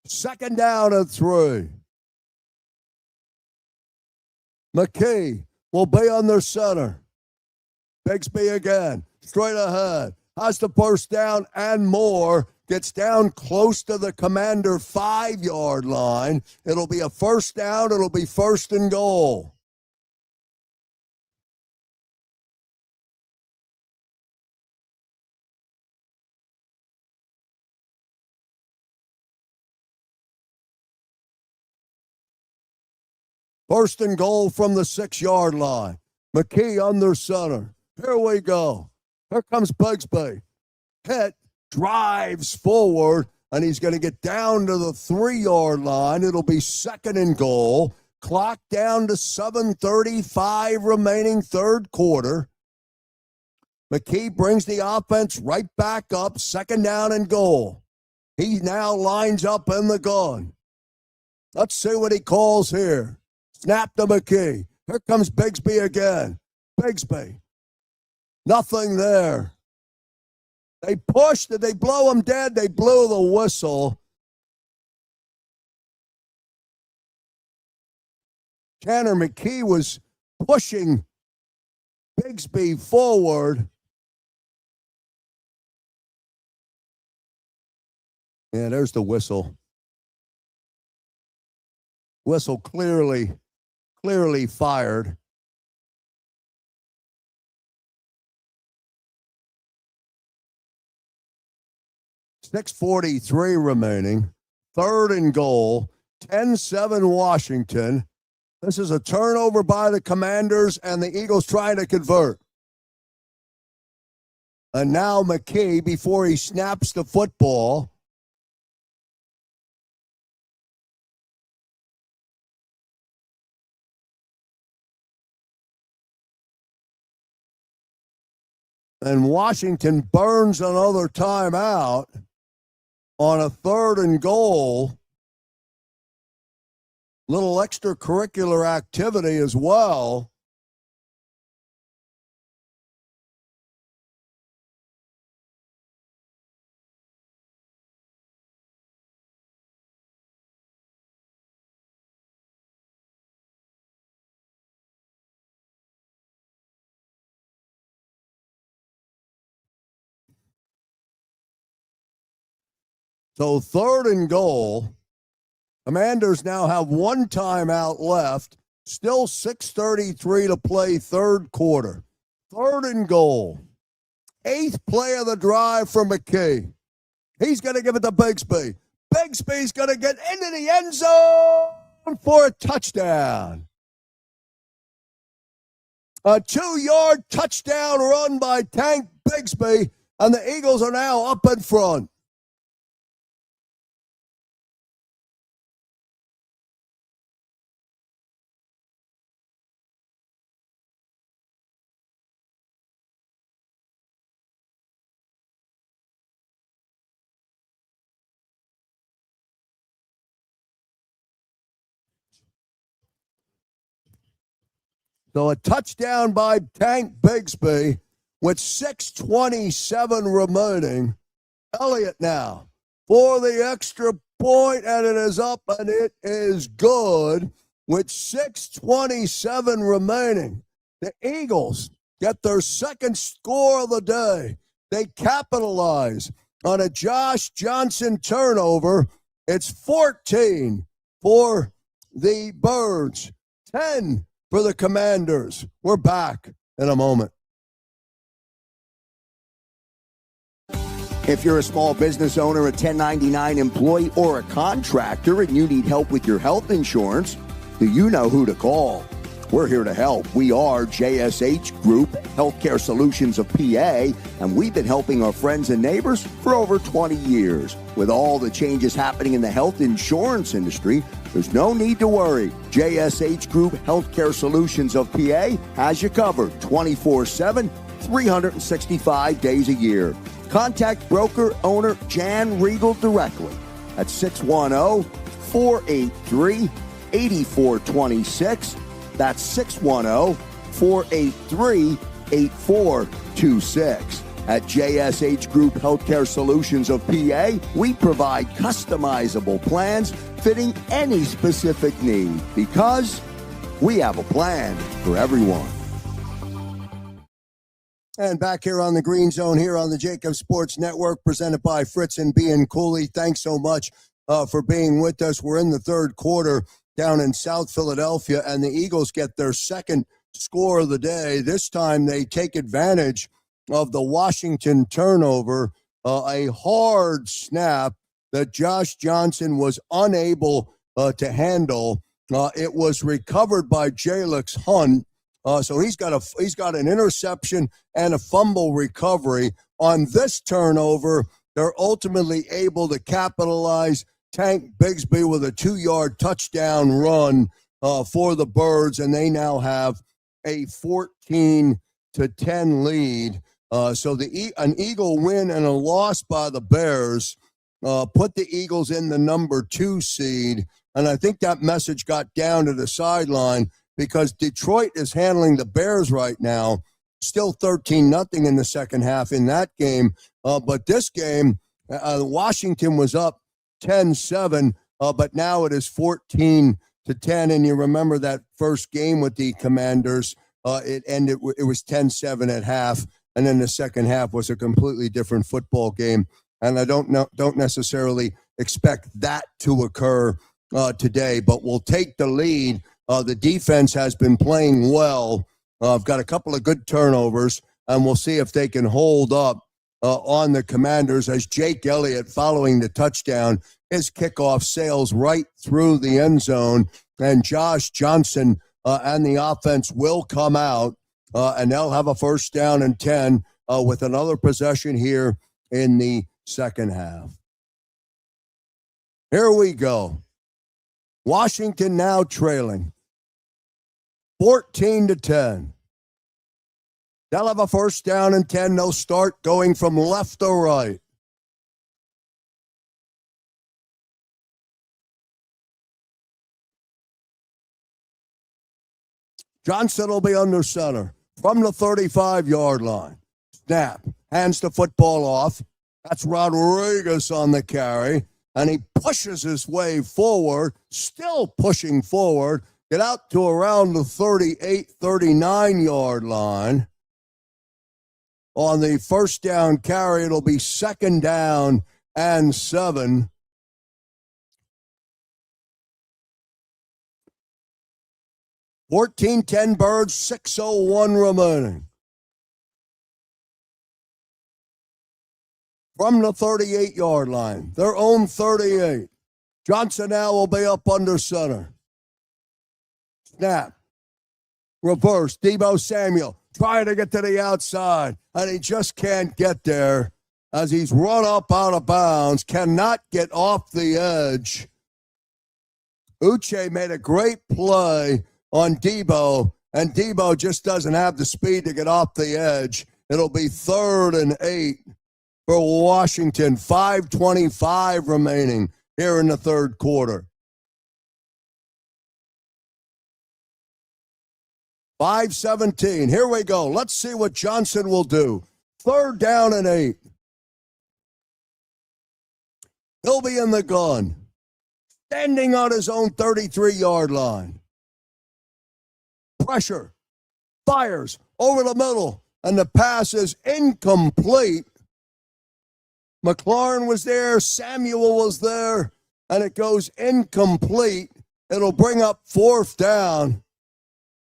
Second down and 3. McKee will be under center. Bigsby again, straight ahead. Has the first down and more. Gets down close to the Commander 5-yard line. It'll be a first down. It'll be first and goal. First and goal from the 6-yard line. McKee under center. Here we go. Here comes Bigsby. Hit, drives forward, and he's going to get down to the 3-yard line. It'll be 2nd and goal. Clock down to 7:35 remaining third quarter. McKee brings the offense right back up, 2nd down and goal. He now lines up in the gun. Let's see what he calls here. Snap to McKee. Here comes Bigsby again. Bigsby. Nothing there. They pushed. Did they blow him dead? They blew the whistle. Tanner McKee was pushing Bigsby forward. Yeah, there's the whistle. Whistle clearly fired. .6:43 remaining. 3rd and goal. 10-7 Washington. This is a turnover by the Commanders, and the Eagles trying to convert. And now McKee, before he snaps the football, and Washington burns another timeout on a 3rd and goal. Little extracurricular activity as well. So 3rd and goal. Commanders now have 1 timeout left. Still 6:33 to play third quarter. 3rd and goal. 8th play of the drive for McKee. He's going to give it to Bigsby. Bigsby's going to get into the end zone for a touchdown. A 2-yard touchdown run by Tank Bigsby, and the Eagles are now up in front. So a touchdown by Tank Bigsby with 6:27 remaining. Elliott now for the extra point, and it is up, and it is good with 6:27 remaining. The Eagles get their 2nd score of the day. They capitalize on a Josh Johnson turnover. It's 14 for the Birds, 10 for the Commanders. We're back in a moment. If you're a small business owner, a 1099 employee, or a contractor and you need help with your health insurance, do you know who to call? We're here to help. We are JSH Group Healthcare Solutions of PA, and we've been helping our friends and neighbors for over 20 years. With all the changes happening in the health insurance industry, there's no need to worry. JSH Group Healthcare Solutions of PA has you covered 24/7, 365 days a year. Contact broker owner Jan Riegel directly at 610-483-8426. That's 610-483-8426. At JSH Group Healthcare Solutions of PA, we provide customizable plans fitting any specific need because we have a plan for everyone. And back here on the Green Zone, here on the JAKIB Sports Network, presented by Fritz and B and Cooley. Thanks so much for being with us. We're in the third quarter down in South Philadelphia, and the Eagles get their 2nd score of the day. This time they take advantage of the Washington turnover, a hard snap that Josh Johnson was unable to handle. It was recovered by Jalix Hunt. So he's got an interception and a fumble recovery. On this turnover, they're ultimately able to capitalize. Tank Bigsby with a 2-yard touchdown run for the Birds, and they now have a 14-10 lead. So an Eagle win and a loss by the Bears put the Eagles in the number 2 seed, and I think that message got down to the sideline because Detroit is handling the Bears right now, still 13-0 in the second half in that game. But this game, Washington was up 10-7, but now it is 14-10. And you remember that first game with the Commanders, it was 10-7 at half, and then the second half was a completely different football game. And I don't necessarily expect that to occur today, but we'll take the lead. The defense has been playing well. I've got a couple of good turnovers, and we'll see if they can hold up on the Commanders as Jake Elliott, following the touchdown, his kickoff sails right through the end zone, and Josh Johnson and the offense will come out, and they'll have a first down and 10 with another possession here in the second half. Here we go. Washington now trailing 14-10. They'll have a first down and 10. They'll start going from left to right. Johnson will be under center from the 35-yard line. Snap. Hands the football off. That's Rodriguez on the carry. And he pushes his way forward, still pushing forward. Get out to around the 38, 39-yard line. On the first down carry, it'll be second down and 7. $14-10 Birds, 6:01 remaining. From the 38-yard line, their own 38. Johnson now will be up under center. Snap. Reverse. Deebo Samuel trying to get to the outside, and he just can't get there as he's run up out of bounds, cannot get off the edge. Uche made a great play on Deebo, and Deebo just doesn't have the speed to get off the edge. It'll be 3rd and 8 for Washington. 5:25 remaining here in the third quarter. 5:17. Here we go. Let's see what Johnson will do. 3rd down and 8. He'll be in the gun, standing on his own 33-yard line. Pressure. Fires over the middle, and the pass is incomplete. McLaurin was there. Samuel was there, and it goes incomplete. It'll bring up 4th down.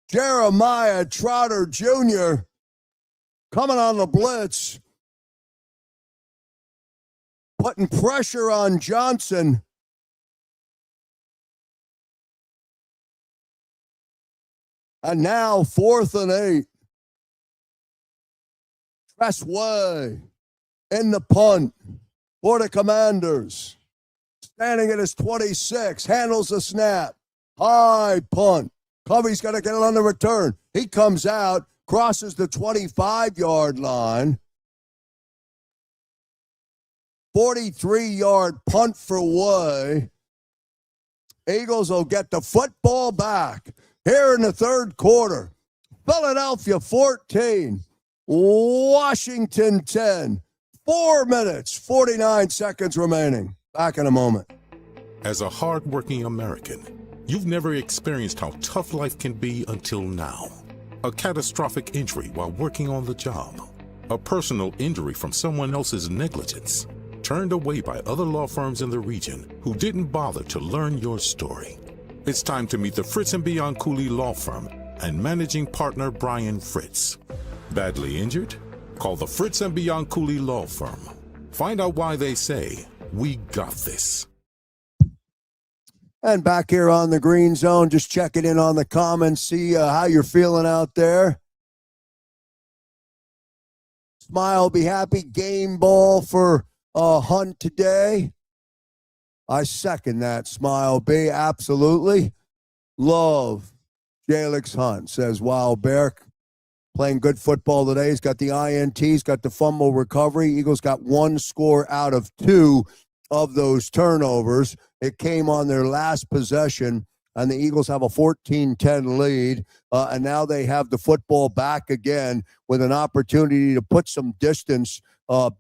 Jeremiah Trotter Jr. coming on the blitz, putting pressure on Johnson. And now 4th and 8. Tressway in the punt for the Commanders. Standing at his 26, handles the snap. High punt. Covey's got to get it on the return. He comes out, crosses the 25-yard line. 43-yard punt for Way. Eagles will get the football back here in the third quarter. Philadelphia 14, Washington 10. 4 minutes, 49 seconds remaining. Back in a moment. As a hard-working American, you've never experienced how tough life can be until now. A catastrophic injury while working on the job. A personal injury from someone else's negligence. Turned away by other law firms in the region who didn't bother to learn your story. It's time to meet the Fritz & Bianculli Law Firm and managing partner Brian Fritz. Badly injured? Call the Fritz & Bianculli Law Firm. Find out why they say, "We got this." And back here on the Green Zone, just checking in on the comments, see how you're feeling out there. Smile, be happy. Game ball for Hunt today. I second that. Smile, be absolutely. Love Jalix Hunt, says Wild Bear. Playing good football today. He's got the INT. He's got the fumble recovery. Eagles got one score out of two of those turnovers. It came on their last possession, and the Eagles have a 14-10 lead, and now they have the football back again with an opportunity to put some distance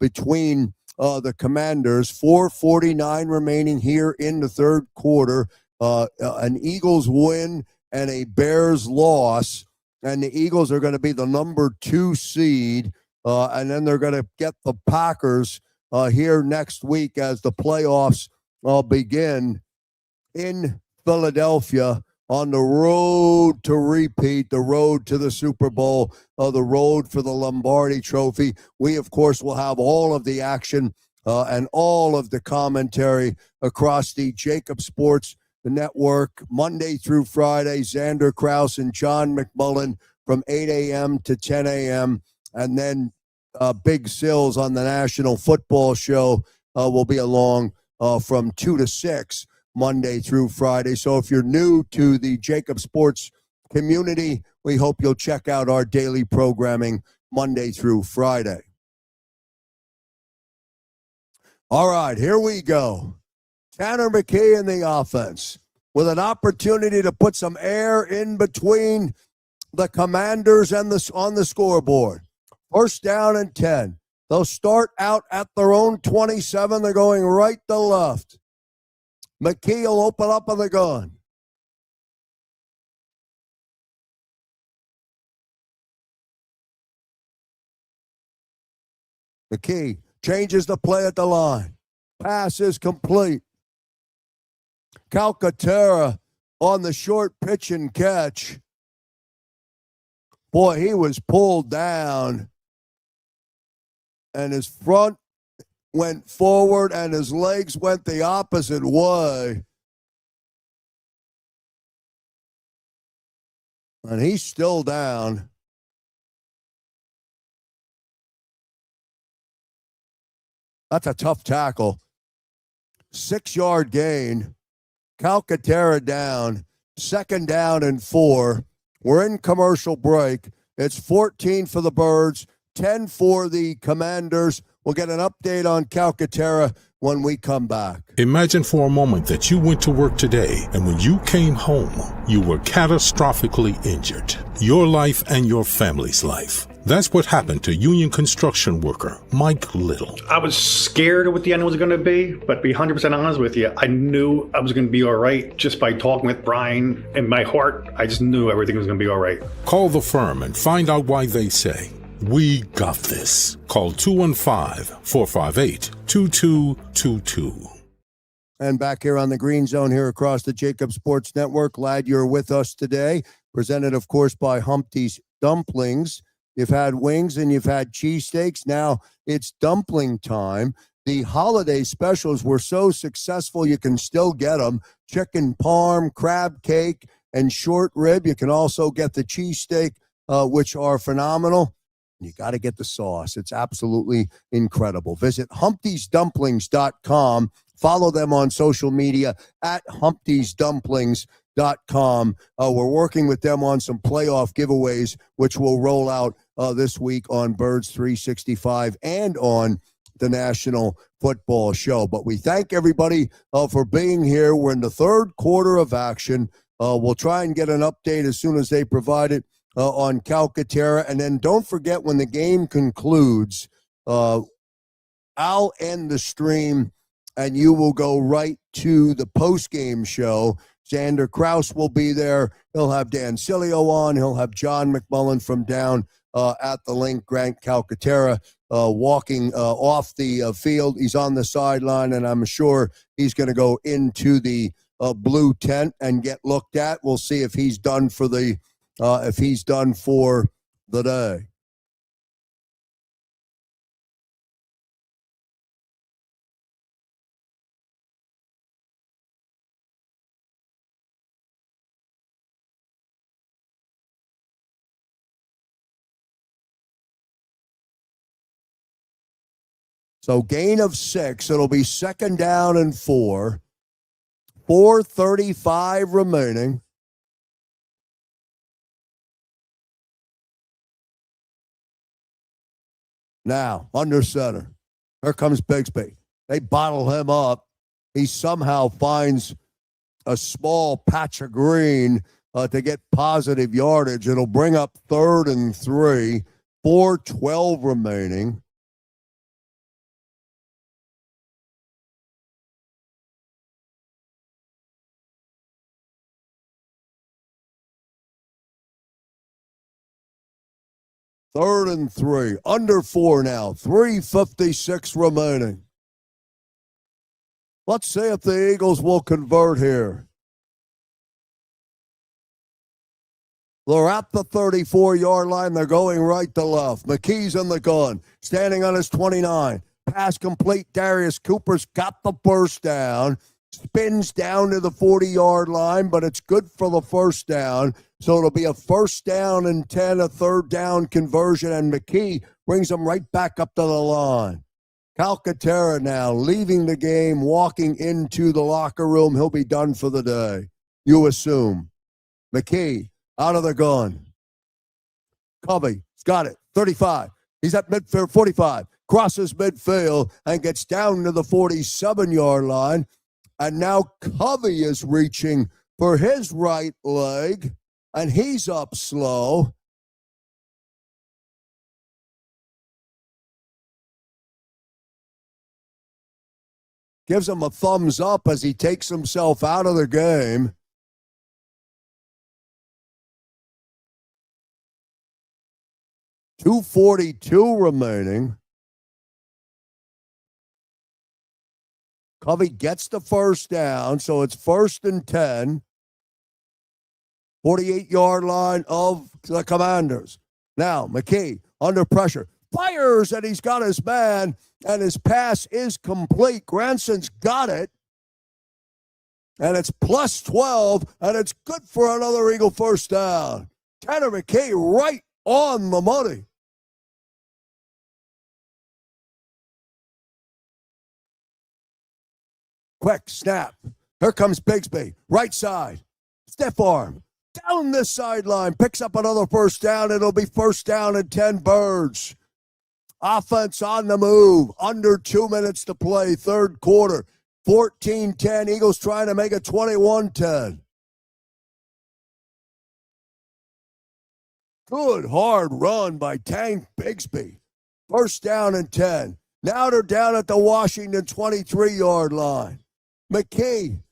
between the Commanders. 4:49 remaining here in the third quarter. An Eagles win and a Bears loss, and the Eagles are going to be the number 2 seed, and then they're going to get the Packers here next week as the playoffs begin in Philadelphia on the road to repeat, the road to the Super Bowl, the road for the Lombardi Trophy. We, of course, will have all of the action and all of the commentary across the JAKIB Sports Network Monday through Friday. Xander Krause and John McMullen from 8 a.m. to 10 a.m. And then Big Sills on the National Football Show will be along from 2 to 6 Monday through Friday. So if you're new to the JAKIB Sports community, we hope you'll check out our daily programming Monday through Friday. All right, here we go. Tanner McKee in the offense with an opportunity to put some air in between the Commanders and on the scoreboard. First down and 10. They'll start out at their own 27. They're going right to left. McKee will open up on the gun. McKee changes the play at the line. Pass is complete. Calcaterra on the short pitch and catch. Boy, he was pulled down, and his front went forward, and his legs went the opposite way. And he's still down. That's a tough tackle. 6-yard gain. Calcaterra down. Second down and 4. We're in commercial break. It's 14 for the Birds, 10 for the Commanders. We'll get an update on Calcaterra when we come back. Imagine for a moment that you went to work today, and when you came home, you were catastrophically injured. Your life and your family's life. That's what happened to union construction worker Mike Little. I was scared of what the end was going to be, but to be 100% honest with you, I knew I was going to be all right just by talking with Brian. In my heart, I just knew everything was going to be all right. Call the firm and find out why they say, "We got this." Call 215-458-2222. And back here on the Green Zone here across the JAKIB Sports Network. Glad you're with us today. Presented, of course, by Humpty's Dumplings. You've had wings and you've had cheesesteaks. Now it's dumpling time. The holiday specials were so successful, you can still get them. Chicken parm, crab cake, and short rib. You can also get the cheesesteak, which are phenomenal. You got to get the sauce. It's absolutely incredible. Visit Humpty'sDumplings.com. Follow them on social media at Humpty'sDumplings.com. We're working with them on some playoff giveaways, which will roll out this week on Birds 365 and on the National Football Show. But we thank everybody for being here. We're in the third quarter of action. We'll try and get an update as soon as they provide it on Calcaterra. And then don't forget, when the game concludes, I'll end the stream and you will go right to the post-game show. Xander Krause will be there. He'll have Dan Cilio on. He'll have John McMullen from down at the link. Grant Calcaterra walking off the field. He's on the sideline, and I'm sure he's going to go into the blue tent and get looked at. We'll see if he's done for the day. So gain of 6. It'll be second down and 4. 4:35 remaining. Now, under center. Here comes Bigsby. They bottle him up. He somehow finds a small patch of green to get positive yardage. It'll bring up 3rd and 3. 4:12 remaining. Third and 3. Under 4 now. 3:56 remaining. Let's see if the Eagles will convert here. They're at the 34-yard line. They're going right to left. McKee's in the gun, standing on his 29. Pass complete. Darius Cooper's got the first down. Spins down to the 40-yard line, but it's good for the first down. So it'll be a first down and 10, a third down conversion, and McKee brings them right back up to the line. Calcaterra now leaving the game, walking into the locker room. He'll be done for the day, you assume. McKee out of the gun. Covey's got it. 35. He's at midfield, 45. Crosses midfield and gets down to the 47-yard line. And now Covey is reaching for his right leg, and he's up slow. Gives him a thumbs up as he takes himself out of the game. .242 remaining. Covey gets the first down, so it's 1st and 10. 48-yard line of the Commanders. Now, McKee under pressure. Fires, and he's got his man, and his pass is complete. Granson's got it, and it's plus 12, and it's good for another Eagle first down. Tanner McKee right on the money. Quick snap. Here comes Bigsby. Right side. Stiff arm. Down this sideline. Picks up another first down. It'll be first down and 10 Birds. Offense on the move. Under 2 minutes to play. Third quarter. 14-10. Eagles trying to make it 21-10. Good hard run by Tank Bigsby. First down and 10. Now they're down at the Washington 23-yard line. McKee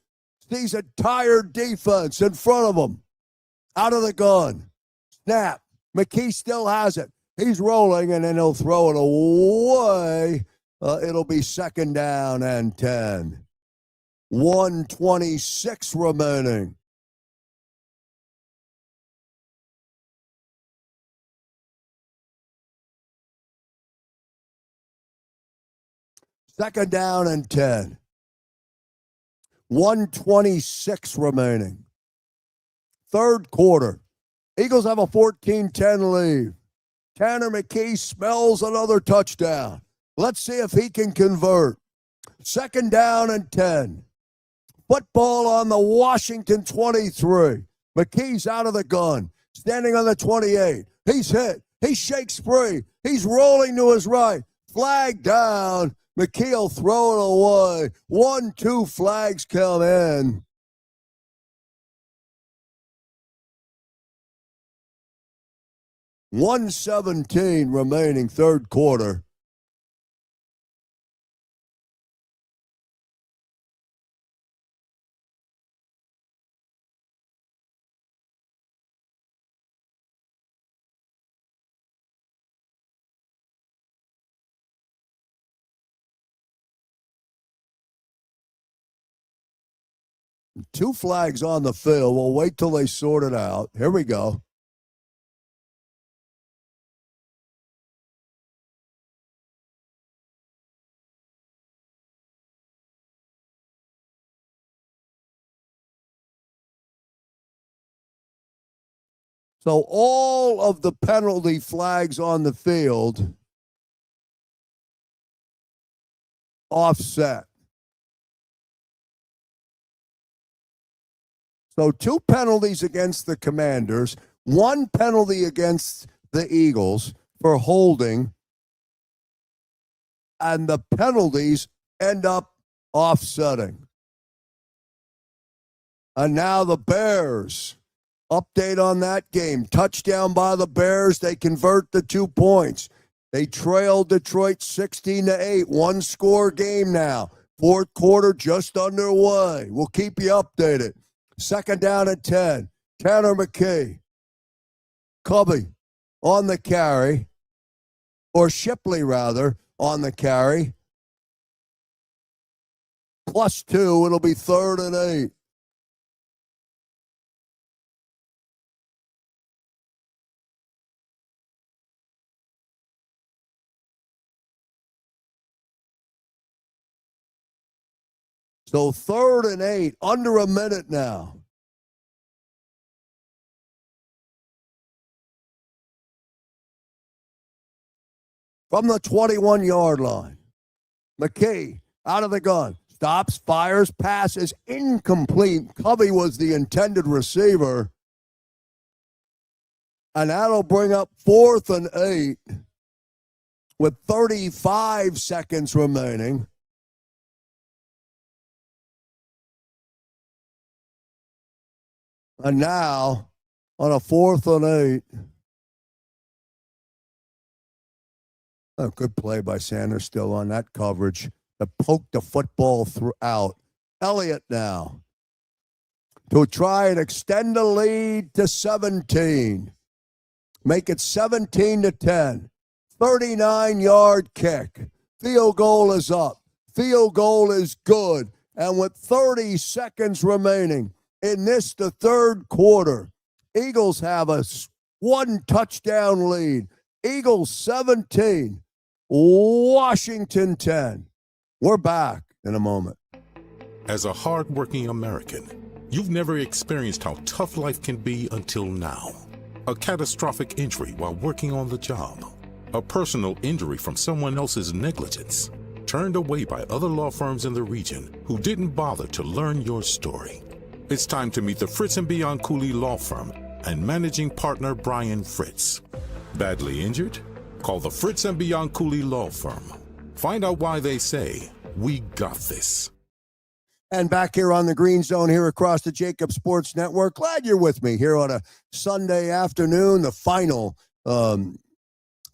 sees a tired defense in front of him. Out of the gun. Snap. McKee still has it. He's rolling, and then he'll throw it away. It'll be second down and 10. 1:26 remaining. Second down and 10. 1:26 remaining. Third quarter. Eagles have a 14-10 lead. Tanner McKee smells another touchdown. Let's see if he can convert. Second down and 10. Football on the Washington 23. McKee's out of the gun. Standing on the 28. He's hit. He shakes free. He's rolling to his right. Flag down. McKee will throw it away. 1-2 flags come in. .117 remaining third quarter. Two flags on the field. We'll wait till they sort it out. Here we go. So all of the penalty flags on the field offset. So 2 penalties against the Commanders, 1 penalty against the Eagles for holding, and the penalties end up offsetting. And now the Bears. Update on that game. Touchdown by the Bears. They convert the 2 points. They trail Detroit 16-8. 1-score game now. 4th quarter just underway. We'll keep you updated. 2nd down and 10. Tanner McKee. Cubby on the carry. Or Shipley, rather, on the carry. +2. It'll be 3rd and 8. So 3rd and 8, under a minute now. From the 21-yard line. McKee out of the gun. Stops, fires, pass is incomplete. Covey was the intended receiver. And that'll bring up 4th and 8 with 35 seconds remaining. And now, on a 4th and 8, a good play by Sanders still on that coverage to poke the football throughout. Elliott now to try and extend the lead to 17. Make it 17-10. 39-yard kick. Field goal is up. Field goal is good. And with 30 seconds remaining, in this, the 3rd quarter, Eagles have a 1-touchdown lead. Eagles 17, Washington 10. We're back in a moment. As a hard-working American, you've never experienced how tough life can be until now. A catastrophic injury while working on the job. A personal injury from someone else's negligence. Turned away by other law firms in the region who didn't bother to learn your story. It's time to meet the Fritz & Beyond Cooley Law Firm and managing partner Brian Fritz. Badly injured? Call the Fritz & Beyond Cooley Law Firm. Find out why they say, "We got this." And back here on the Green Zone here across the JAKIB Sports Network. Glad you're with me here on a Sunday afternoon, the final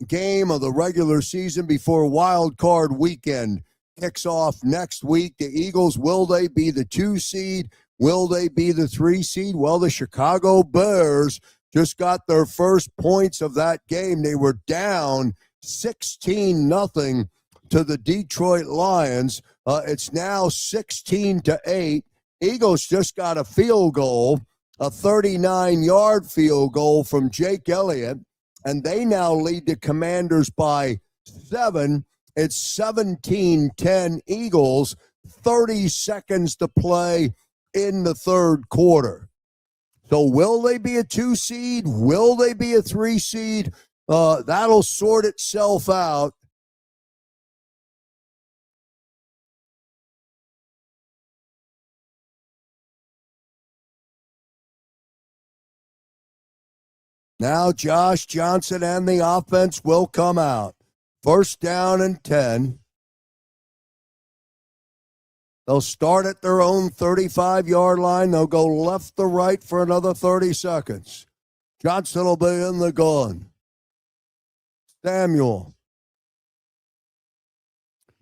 game of the regular season before Wild Card Weekend kicks off next week. The Eagles, will they be the 2 seed? Will they be the 3 seed? Well, the Chicago Bears just got their first points of that game. They were down 16-0 to the Detroit Lions. It's now 16-8. Eagles just got a field goal, a 39-yard field goal from Jake Elliott, and they now lead the Commanders by 7. It's 17-10 Eagles, 30 seconds to play in the 3rd quarter. So will they be a 2 seed? Will they be a 3 seed? That'll sort itself out. Now Josh Johnson and the offense will come out. 1st down and 10. They'll start at their own 35-yard line. They'll go left to right for another 30 seconds. Johnson will be in the gun. Samuel.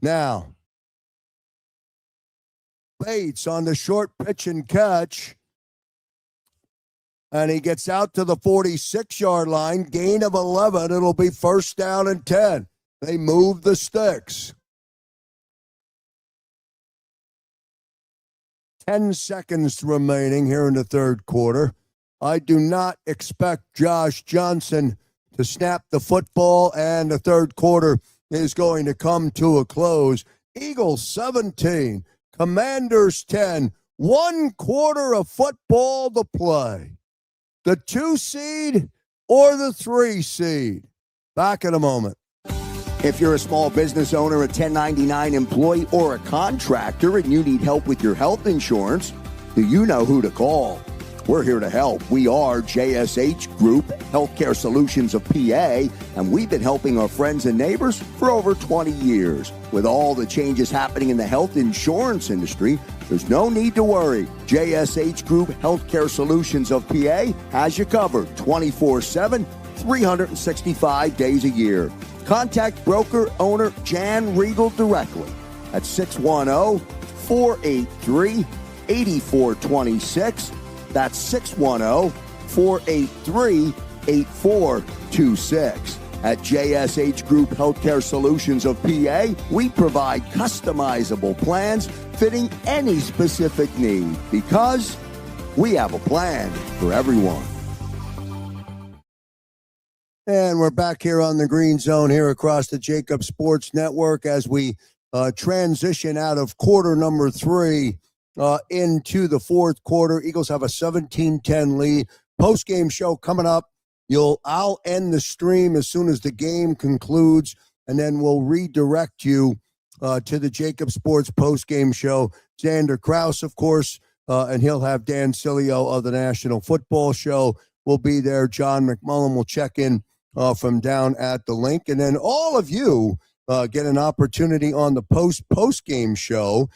Now, Bates on the short pitch and catch. And he gets out to the 46-yard line. Gain of 11. It'll be 1st down and 10. They move the sticks. 10 seconds remaining here in the 3rd quarter. I do not expect Josh Johnson to snap the football, and the 3rd quarter is going to come to a close. Eagles 17, Commanders 10, 1 quarter of football to play. The 2 seed or the 3 seed? Back in a moment. If you're a small business owner, a 1099 employee, or a contractor and you need help with your health insurance, do you know who to call? We're here to help. We are JSH Group Healthcare Solutions of PA, and we've been helping our friends and neighbors for over 20 years. With all the changes happening in the health insurance industry, there's no need to worry. JSH Group Healthcare Solutions of PA has you covered 24/7, 365 days a year. Contact broker owner Jan Regal directly at 610-483-8426. That's 610-483-8426. At JSH Group Healthcare Solutions of PA, we provide customizable plans fitting any specific need because we have a plan for everyone. And we're back here on the Green Zone here across the JAKIB Sports Network as we transition out of quarter number 3 into the fourth quarter. Eagles have a 17-10 lead. Post-game show coming up. I'll end the stream as soon as the game concludes, and then we'll redirect you to the JAKIB Sports post-game show. Xander Krause, of course, and he'll have Dan Cilio of the National Football Show will be there. John McMullen will check in from down at the link. And then all of you get an opportunity on the post-game show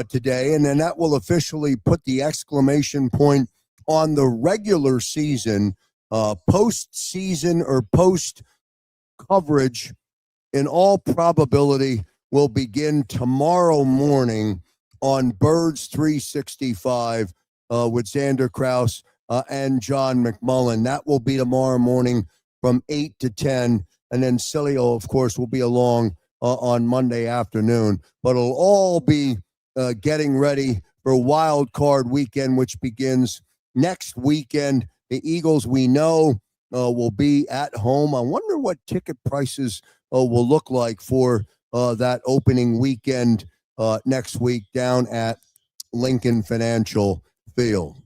today, and then that will officially put the exclamation point on the regular season. Post-season or post-coverage, in all probability, will begin tomorrow morning on Birds 365 with Xander Krause and John McMullen. That will be tomorrow morning from 8 to 10, and then Cilio, of course, will be along on Monday afternoon. But it'll all be getting ready for Wild Card Weekend, which begins next weekend. The Eagles, we know, will be at home. I wonder what ticket prices will look like for that opening weekend next week down at Lincoln Financial Field.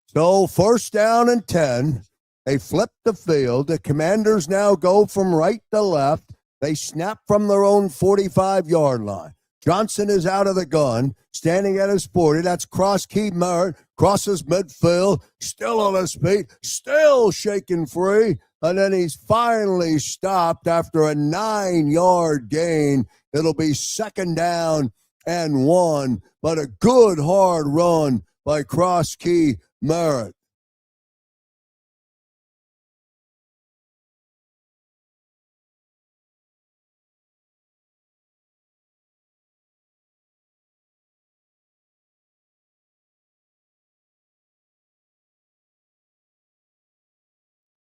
So 1st down and 10. They flip the field. The Commanders now go from right to left. They snap from their own 45-yard line. Johnson is out of the gun, standing at his 40. That's Krause Merritt, crosses midfield, still on his feet, still shaking free. And then he's finally stopped after a 9-yard gain. It'll be 2nd down and 1, but a good hard run by Krause Merritt.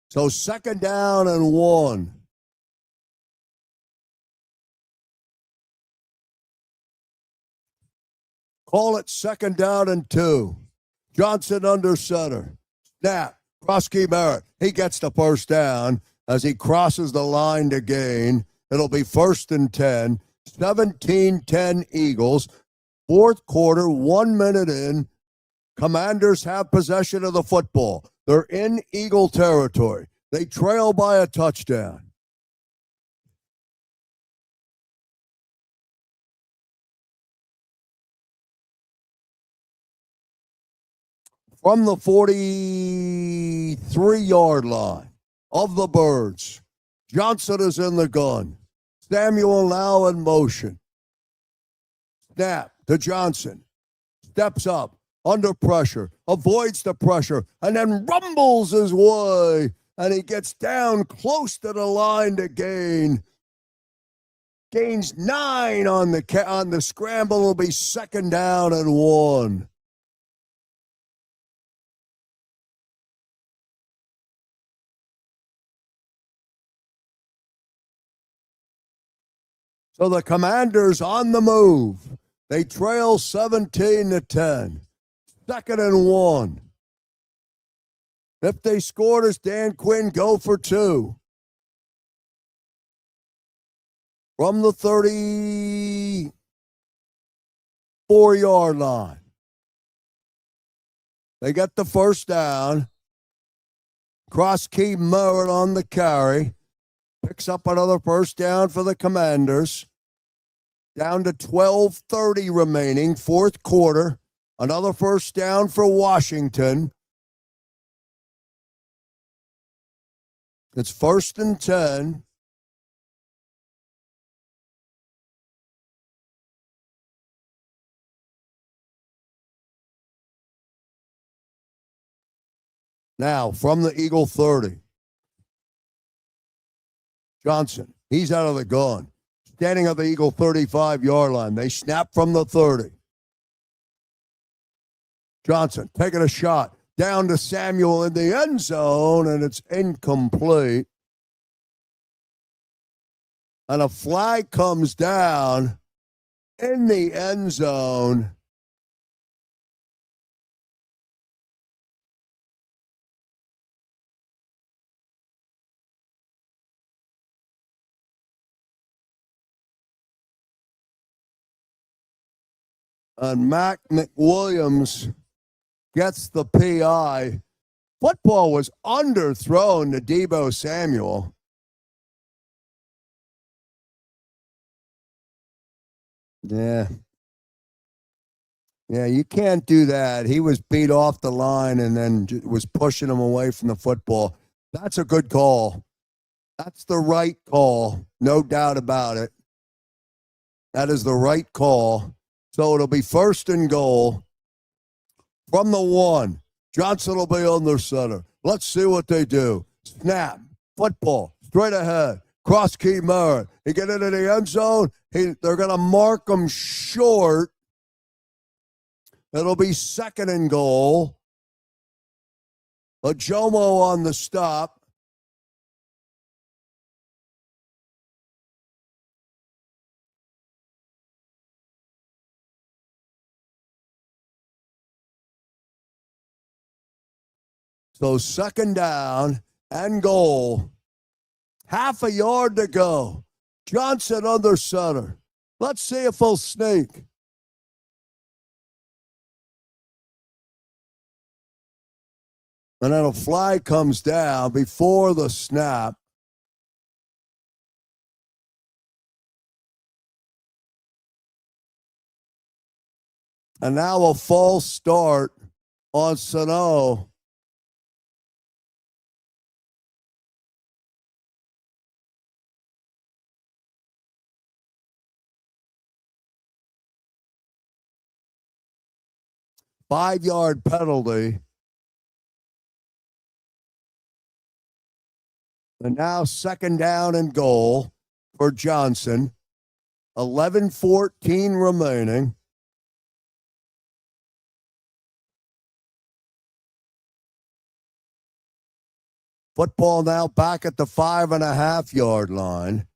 So 2nd down and 1. Call it 2nd down and 2. Johnson under center. Snap. Krause Merritt. He gets the 1st down as he crosses the line to gain. It'll be 1st and 10. 17-10 Eagles. 4th quarter, 1 minute in. Commanders have possession of the football. They're in Eagle territory. They trail by a touchdown. From the 43-yard line of the Birds, Johnson is in the gun. Samuel now in motion. Snap to Johnson. Steps up. Under pressure, avoids the pressure, and then rumbles his way, and he gets down close to the line to gain. Gains 9 on the scramble. Will be 2nd down and 1. So the Commanders on the move. They trail 17-10. 2nd and 1. If they score, does Dan Quinn go for 2? From the 34-yard line. They get the 1st down. Krause Merritt on the carry. Picks up another first down for the Commanders. Down to 12:30 remaining, fourth quarter. Another first down for Washington. It's 1st and 10. Now, from the Eagle 30. Johnson, he's out of the gun. Standing at the Eagle 35-yard line. They snap from the 30. Johnson taking a shot down to Samuel in the end zone, and it's incomplete. And a flag comes down in the end zone. And Mac McWilliams gets the PI. Football was underthrown to Deebo Samuel. Yeah, you can't do that. He was beat off the line and then was pushing him away from the football. That's a good call. That's the right call. No doubt about it. That is the right call. So it'll be 1st and goal from the 1. Johnson will be on their center. Let's see what they do. Snap. Football. Straight ahead. Cross key Merritt. He get into the end zone. They're going to mark him short. It'll be 2nd and goal. Ajomo on the stop. So 2nd down and goal. Half a yard to go. Johnson under center. Let's see if he'll sneak. And then a flag comes down before the snap. And now a false start on Sano. Five-yard penalty. And now 2nd down and goal for Johnson. 11:14 remaining. Football now back at the 5.5-yard line.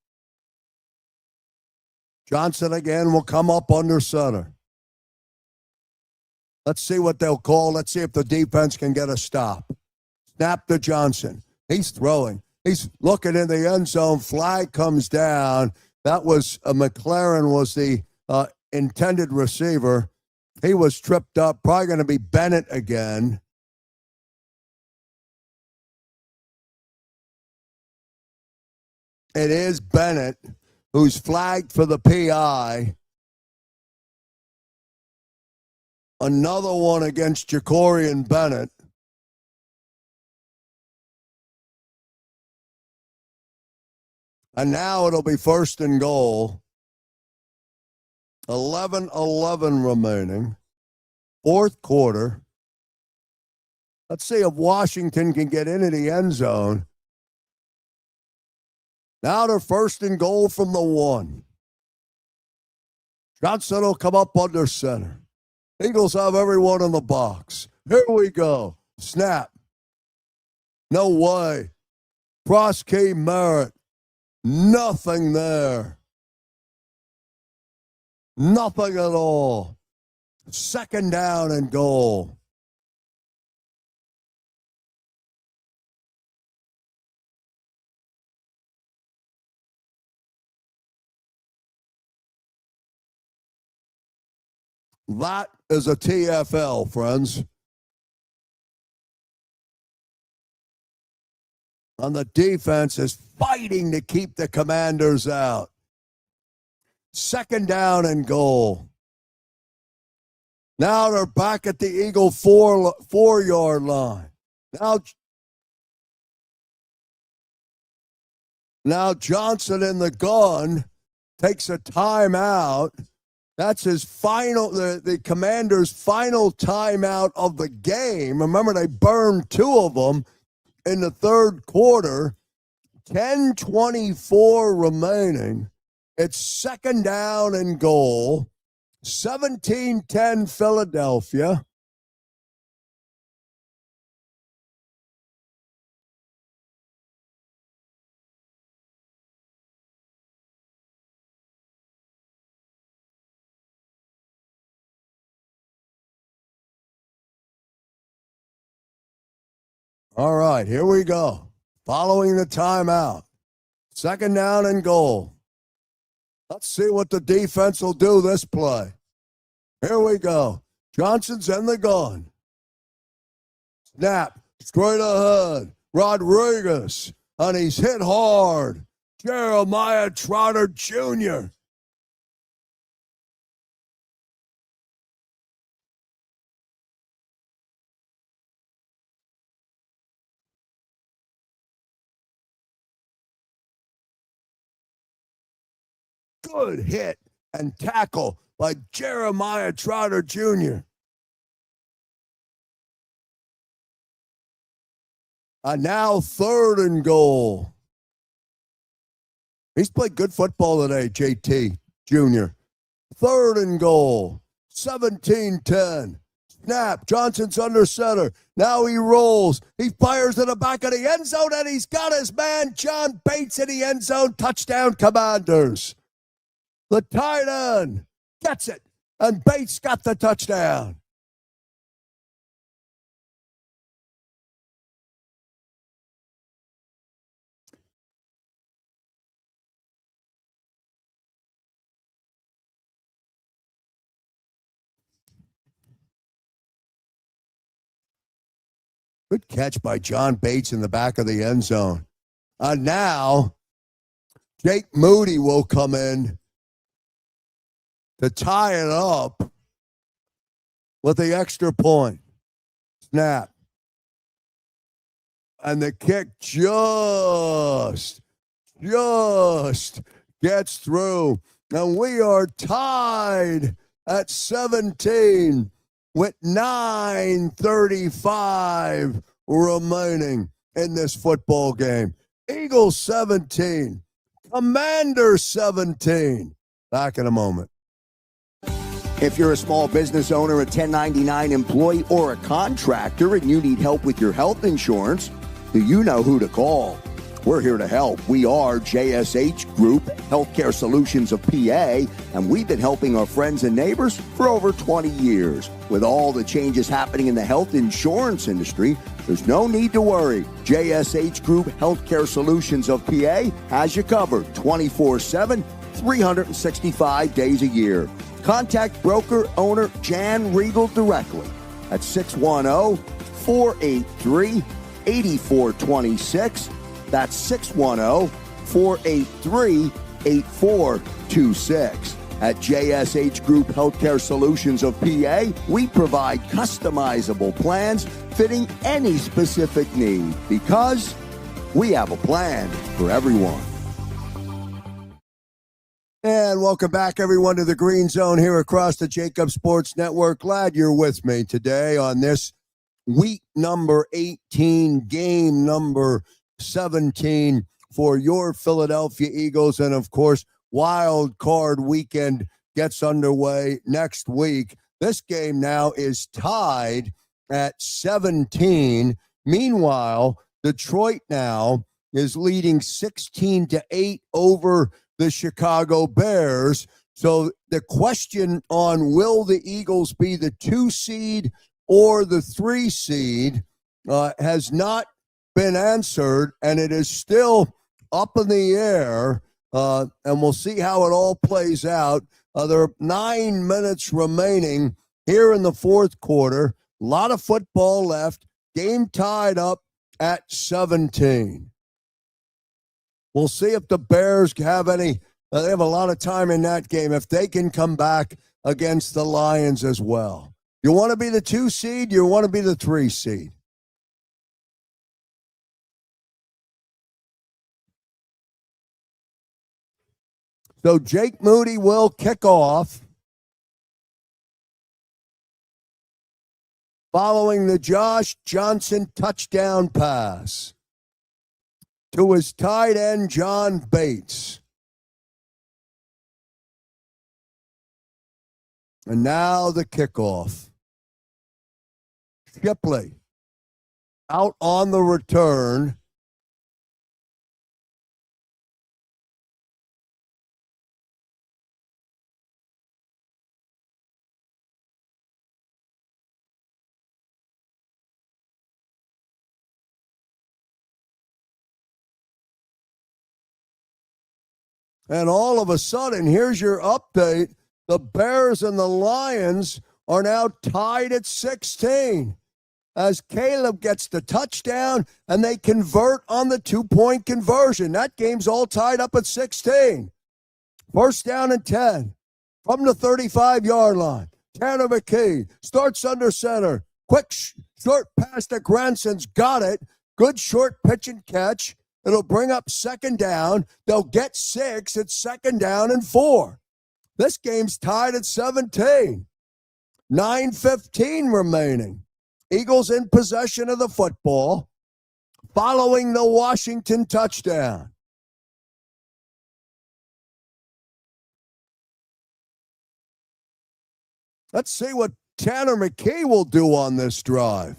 Johnson again will come up under center. Let's see what they'll call. Let's see if the defense can get a stop. Snap to Johnson. He's throwing. He's looking in the end zone. Flag comes down. That was McLaren was the intended receiver. He was tripped up. Probably going to be Bennett again. It is Bennett who's flagged for the PI. Another one against Jacorian Bennett. And now it'll be 1st and goal. 11:11 remaining. Fourth quarter. Let's see if Washington can get into the end zone. Now they're 1st and goal from the 1. Johnson will come up under center. Eagles have everyone in the box. Here we go. Snap. No way. Cross key Merritt. Nothing there. Nothing at all. 2nd down and goal. That is a TFL, friends. on the defense is fighting to keep the Commanders out. 2nd down and goal. Now they're back at the Eagle 4-yard line. Now Johnson in the gun takes a timeout. That's his final, the Commanders' final timeout of the game. Remember, they burned 2 of them in the 3rd quarter. 10:24 remaining. It's 2nd down and goal. 17-10 Philadelphia. All right, here we go. Following the timeout. 2nd down and goal. Let's see what the defense will do this play. Here we go. Johnson's in the gun. Snap. Straight ahead. Rodriguez. And he's hit hard. Jeremiah Trotter Jr. Good hit and tackle by Jeremiah Trotter Jr. And now 3rd and goal. He's played good football today, JT Jr. 3rd and goal. 17-10. Snap. Johnson's under center. Now he rolls. He fires to the back of the end zone, and he's got his man, John Bates, in the end zone. Touchdown, Commanders. The tight end gets it, and Bates got the touchdown. Good catch by John Bates in the back of the end zone. And now Jake Moody will come in to tie it up with the extra point. Snap. And the kick just gets through. And we are tied at 17 with 9:35 remaining in this football game. Eagles 17, Commanders 17. Back in a moment. If you're a small business owner, a 1099 employee, or a contractor and you need help with your health insurance, do you know who to call? We're here to help. We are JSH Group Healthcare Solutions of PA, and we've been helping our friends and neighbors for over 20 years. With all the changes happening in the health insurance industry, there's no need to worry. JSH Group Healthcare Solutions of PA has you covered 24/7, 365 days a year. Contact broker owner Jan Riegel directly at 610-483-8426. That's 610-483-8426. At JSH Group Healthcare Solutions of PA, we provide customizable plans fitting any specific need because we have a plan for everyone. And welcome back, everyone, to the Green Zone here across the JAKIB Sports Network. Glad you're with me today on this week number 18, game number 17 for your Philadelphia Eagles. And, of course, wild card weekend gets underway next week. This game now is tied at 17. Meanwhile, Detroit now is leading 16-8 over the Chicago Bears. So the question on will the Eagles be the 2 seed or the 3 seed has not been answered, and it is still up in the air, and we'll see how it all plays out. There are 9 minutes remaining here in the 4th quarter. A lot of football left. Game tied up at 17. We'll see if the Bears have any. They have a lot of time in that game. If they can come back against the Lions as well. You want to be the 2 seed? You want to be the 3 seed? So Jake Moody will kick off following the Josh Johnson touchdown pass to his tight end, John Bates. And now the kickoff. Shipley out on the return. And all of a sudden, here's your update. The Bears and the Lions are now tied at 16 as Caleb gets the touchdown and they convert on the 2-point conversion. That game's all tied up at 16. First down and 10 from the 35-yard line. Tanner McKee starts under center. Quick short pass to Granson's got it. Good short pitch and catch. It'll bring up second down. They'll get 6. It's second down and 4. This game's tied at 17. 9:15 remaining. Eagles in possession of the football following the Washington touchdown. Let's see what Tanner McKee will do on this drive.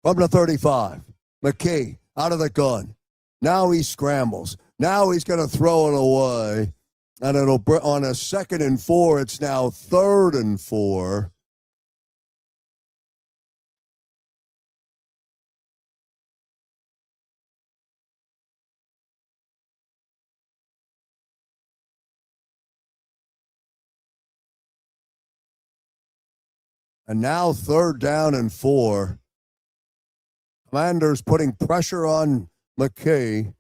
From the 35. McKee out of the gun. Now he scrambles. Now he's going to throw it away. And it'll on a 2nd and 4. It's now 3rd and 4. And now 3rd down and 4. Commanders putting pressure on McKee.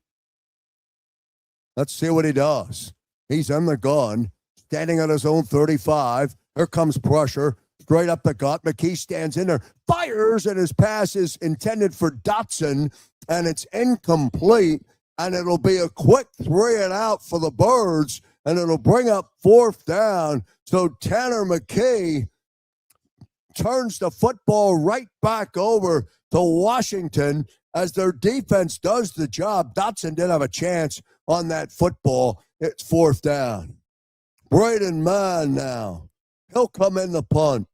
Let's see what he does. He's in the gun, standing on his own 35. Here comes pressure, straight up the gut. McKee stands in there, fires, and his pass is intended for Dotson, and it's incomplete, and it'll be a quick 3 and out for the Birds, and it'll bring up 4th down. So Tanner McKee turns the football right back over to Washington as their defense does the job. Dotson didn't have a chance on that football. It's 4th down. Braden Mann now. He'll come in the punt.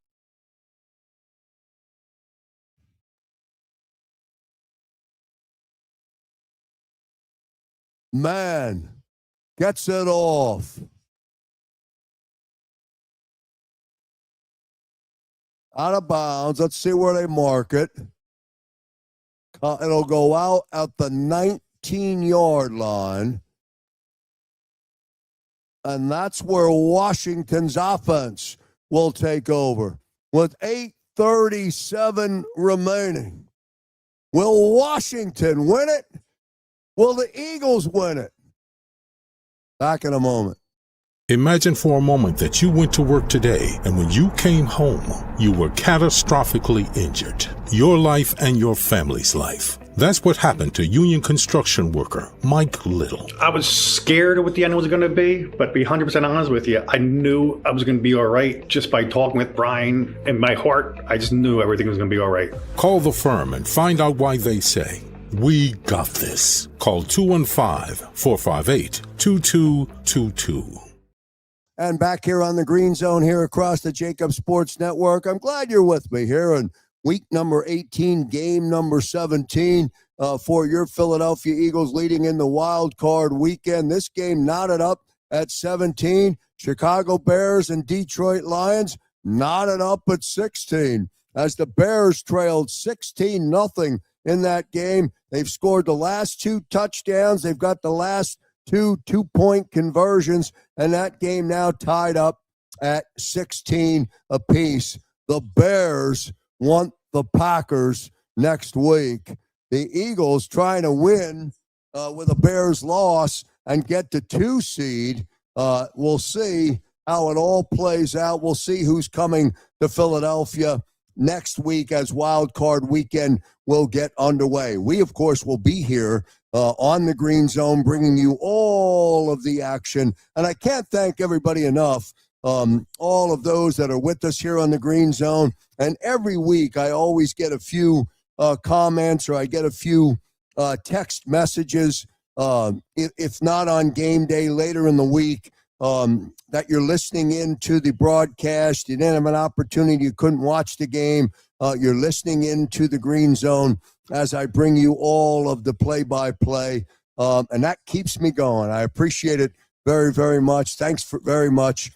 Mann gets it off. Out of bounds. Let's see where they mark it. It'll go out at the 19-yard line. And that's where Washington's offense will take over. With 8:37 remaining. Will Washington win it? Will the Eagles win it? Back in a moment. Imagine for a moment that you went to work today and when you came home, you were catastrophically injured. Your life and your family's life. That's what happened to union construction worker Mike Little. I was scared of what the end was going to be, but to be 100% honest with you, I knew I was going to be all right just by talking with Brian. In my heart, I just knew everything was going to be all right. Call the firm and find out why they say, "We got this." Call 215-458-2222. And back here on the Green Zone here across the JAKIB Sports Network. I'm glad you're with me here in week number 18, game number 17 for your Philadelphia Eagles leading in the wild card weekend. This game knotted up at 17. Chicago Bears and Detroit Lions knotted up at 16 as the Bears trailed 16-0 in that game. They've scored the last 2 touchdowns. They've got the last 2 2-point conversions, and that game now tied up at 16 apiece. The Bears want the Packers next week. The Eagles trying to win with a Bears loss and get the 2 seed. We'll see how it all plays out. We'll see who's coming to Philadelphia next week as Wild Card Weekend will get underway. We, of course, will be here on the Green Zone, bringing you all of the action. And I can't thank everybody enough, all of those that are with us here on the Green Zone. And every week I always get a few comments, or I get a few text messages, if not on game day later in the week, that you're listening in to the broadcast. You didn't have an opportunity. You couldn't watch the game. You're listening into the Green Zone as I bring you all of the play-by-play. And that keeps me going. I appreciate it very, very much. Thanks very much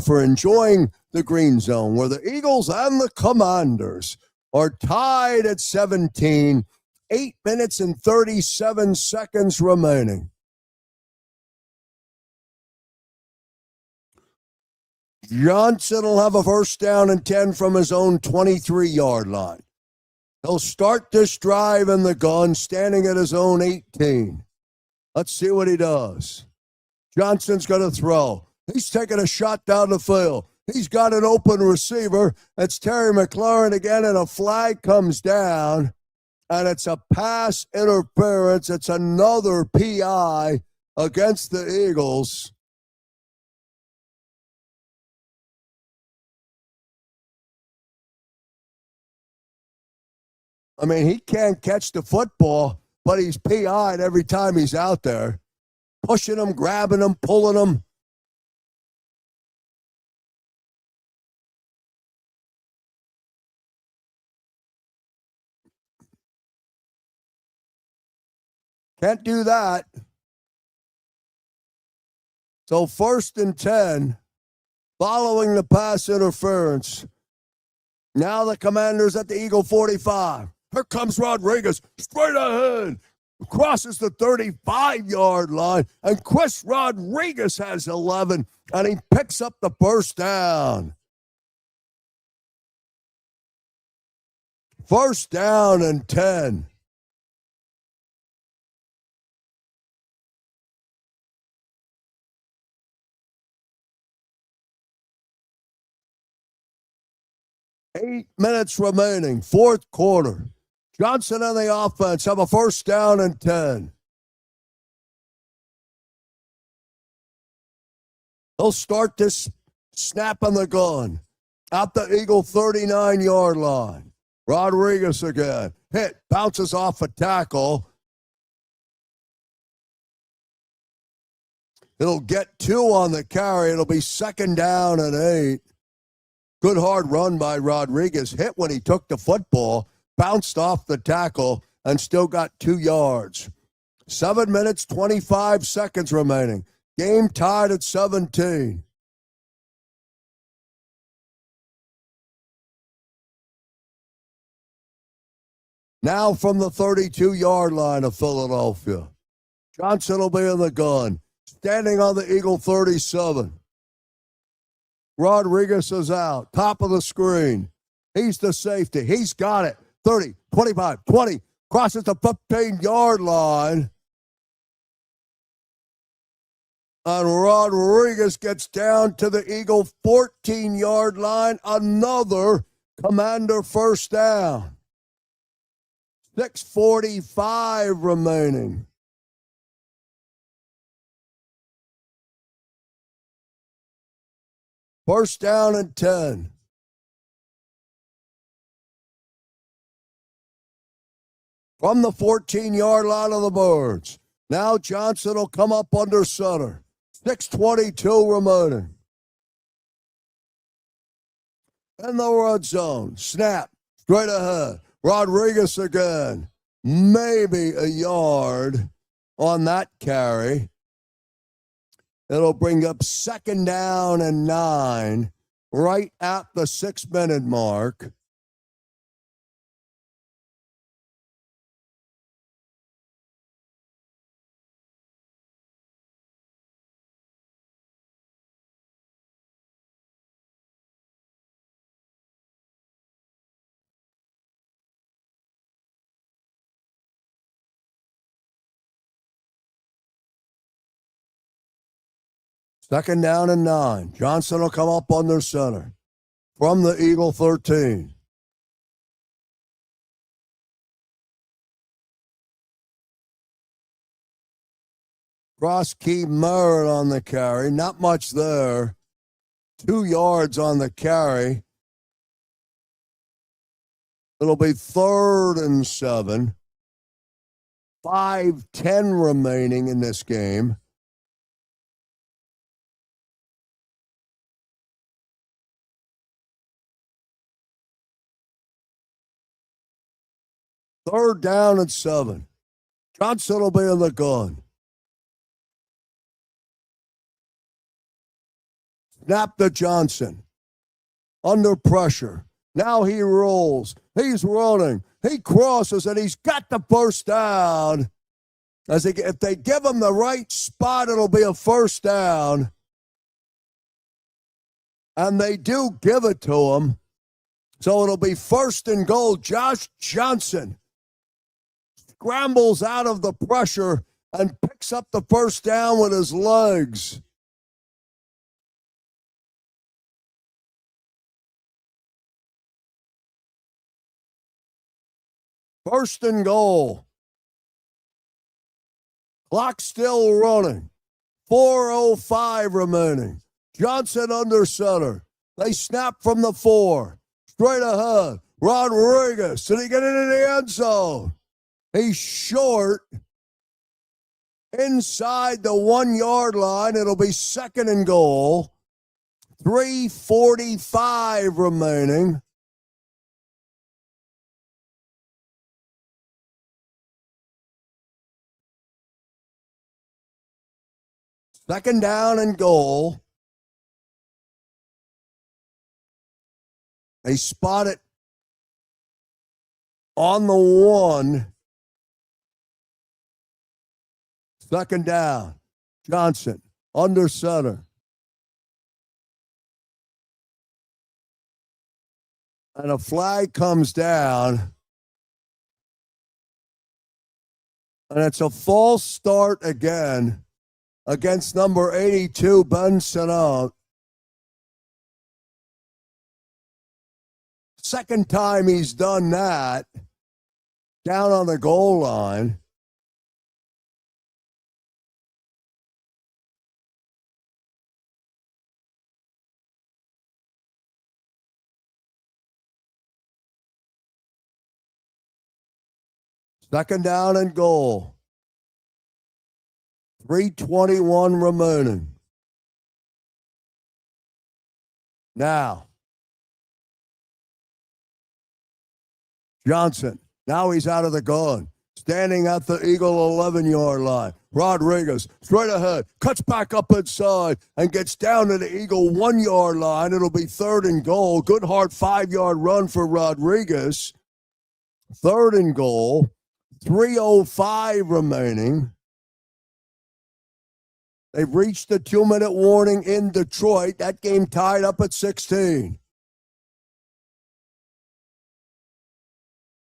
for enjoying the Green Zone, where the Eagles and the Commanders are tied at 17, 8 minutes and 37 seconds remaining. Johnson will have a first down and 10 from his own 23-yard line. He'll start this drive in the gun, standing at his own 18. Let's see what he does. Johnson's going to throw. He's taking a shot down the field. He's got an open receiver. It's Terry McLaurin again, and a flag comes down, and it's a pass interference. It's another PI against the Eagles. I mean, he can't catch the football, but he's PI'd every time he's out there, pushing him, grabbing him, pulling him. Can't do that. So 1st and 10, following the pass interference. Now the Commanders at the Eagle 45. Here comes Rodriguez, straight ahead. Crosses the 35-yard line, and Chris Rodriguez has 11, and he picks up the first down. 1st down and 10. Eight minutes remaining, 4th quarter. Johnson and the offense have a 1st down and 10. They'll start this snap in the gun at the Eagle 39-yard line. Rodriguez again. Hit, bounces off a tackle. It'll get 2 on the carry. It'll be 2nd down and 8. Good hard run by Rodriguez. Hit when he took the football, bounced off the tackle, and still got 2 yards. 7 minutes, 25 seconds remaining. Game tied at 17. Now from the 32-yard line of Philadelphia. Johnson will be in the gun. Standing on the Eagle 37. Rodriguez is out. Top of the screen. He's the safety. He's got it. 30, 25, 20. Crosses the 15-yard line. And Rodriguez gets down to the Eagle 14-yard line. Another Commander first down. 6:45 remaining. First down and 10. From the 14-yard line of the Birds. Now Johnson will come up under center. 6:22 remaining. In the red zone. Snap. Straight ahead. Rodriguez again. Maybe a yard on that carry. It'll bring up 2nd down and 9, right at the 6-minute mark. Second down and 9. Johnson will come up under center from the Eagle 13. Cross key Merritt on the carry. Not much there. 2 yards on the carry. It'll be 3rd and 7. 5:10 remaining in this game. Third down and 7. Johnson will be in the gun. Snap to Johnson. Under pressure. Now he rolls. He's running. He crosses, and he's got the first down. If they give him the right spot, it'll be a first down. And they do give it to him. So it'll be 1st and goal. Josh Johnson scrambles out of the pressure and picks up the first down with his legs. First and goal. Clock still running. 4:05 remaining. Johnson under center. They snap from the 4. Straight ahead. Rodriguez. Did he get it in the end zone? He's short. Inside the 1-yard line. It'll be 2nd and goal. 3:45 remaining. Second down and goal. They spot it on the 1. Second down. Johnson under center. And a flag comes down. And it's a false start again against number 82, Ben Sinnott. Second time he's done that, down on the goal line. Second down and goal. 3:21 remaining. Now, Johnson. Now he's out of the gun. Standing at the Eagle 11-yard line. Rodriguez, straight ahead, cuts back up inside and gets down to the Eagle 1-yard line. It'll be 3rd and goal. Good hard 5-yard run for Rodriguez. 3rd and goal. 3:05 remaining. They've reached the 2-minute warning in Detroit. That game tied up at 16.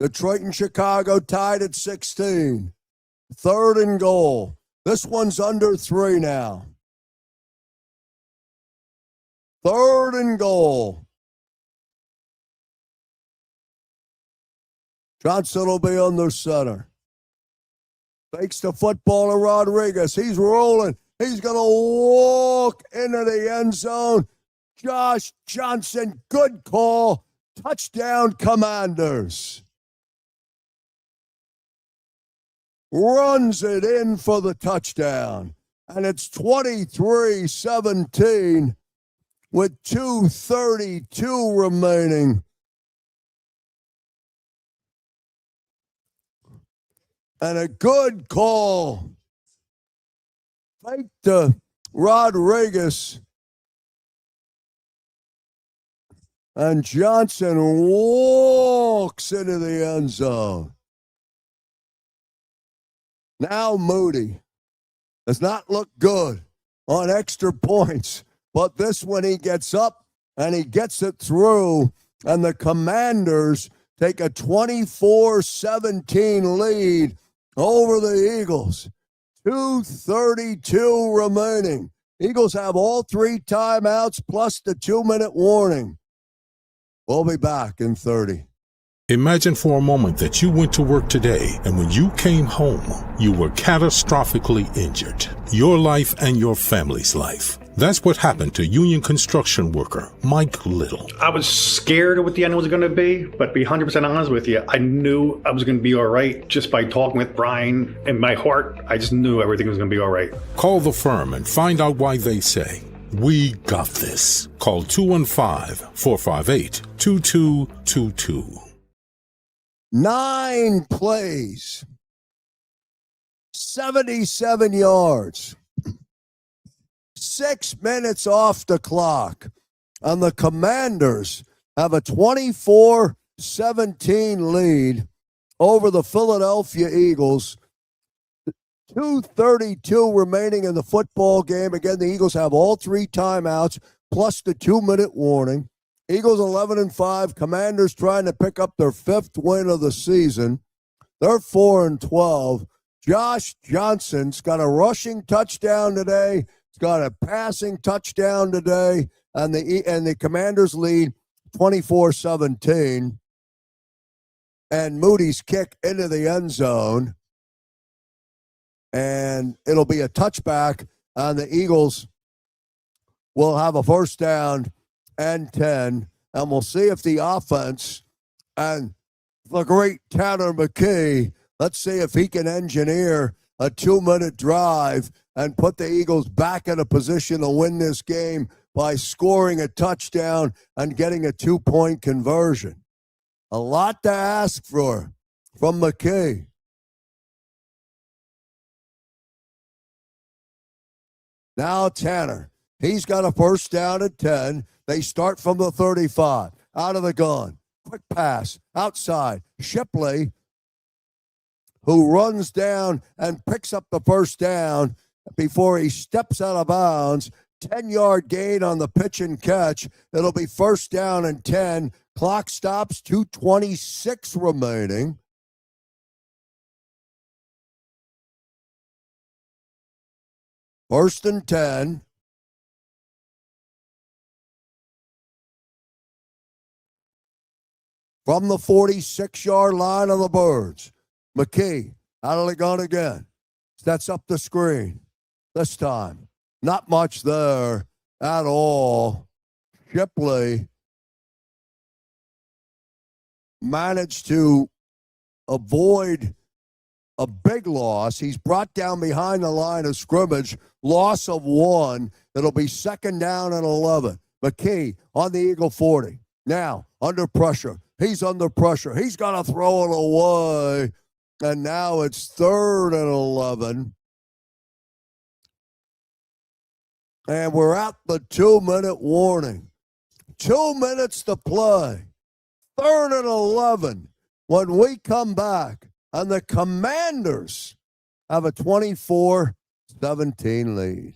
Detroit and Chicago tied at 16. 3rd and goal. This one's under 3 now. 3rd and goal. Johnson will be under center. Fakes the football to Rodriguez. He's rolling. He's going to walk into the end zone. Josh Johnson, good call. Touchdown, Commanders. Runs it in for the touchdown. And it's 23-17 with 2:32 remaining. And a good call. Fake to Rodriguez. And Johnson walks into the end zone. Now Moody does not look good on extra points. But this one he gets up and he gets it through. And the Commanders take a 24-17 lead over the Eagles. 2:32 remaining. Eagles have all 3 timeouts plus the 2-minute warning. We'll be back in 30. Imagine for a moment that you went to work today and when you came home, you were catastrophically injured. Your life and your family's life. That's what happened to union construction worker Mike Little. I was scared of what the end was going to be, but to be 100% honest with you, I knew I was going to be all right just by talking with Brian. In my heart, I just knew everything was going to be all right. Call the firm and find out why they say, "We got this." Call 215-458-2222. 9 plays, 77 yards, 6 minutes off the clock, and the Commanders have a 24-17 lead over the Philadelphia Eagles. 2:32 remaining in the football game. Again, the Eagles have all 3 timeouts plus the 2-minute warning. Eagles 11-5. Commanders trying to pick up their 5th win of the season. They're 4-12. Josh Johnson's got a rushing touchdown today. He's got a passing touchdown today, and the Commanders lead 24-17. And Moody's kick into the end zone, and it'll be a touchback, and the Eagles will have a first down and 10, and we'll see if the offense and the great Tanner McKee, let's see if he can engineer a 2-minute drive and put the Eagles back in a position to win this game by scoring a touchdown and getting a 2-point conversion. A lot to ask for from McKee. Now Tanner, he's got a first down at 10. They start from the 35, out of the gun. Quick pass, outside. Shipley, who runs down and picks up the first down before he steps out of bounds. 10-yard gain on the pitch and catch. It'll be first down and 10. Clock stops, 2:26 remaining. First and 10. From the 46-yard line of the Birds. McKee, out of the gun again. Sets up the screen. This time, not much there at all. Shipley managed to avoid a big loss. He's brought down behind the line of scrimmage. Loss of 1. It'll be second down and 11. McKee on the Eagle 40. Now, under pressure. He's under pressure. He's got to throw it away. And now it's 3rd and 11. And we're at the 2-minute warning. 2 minutes to play. 3rd and 11. When we come back, and the Commanders have a 24-17 lead.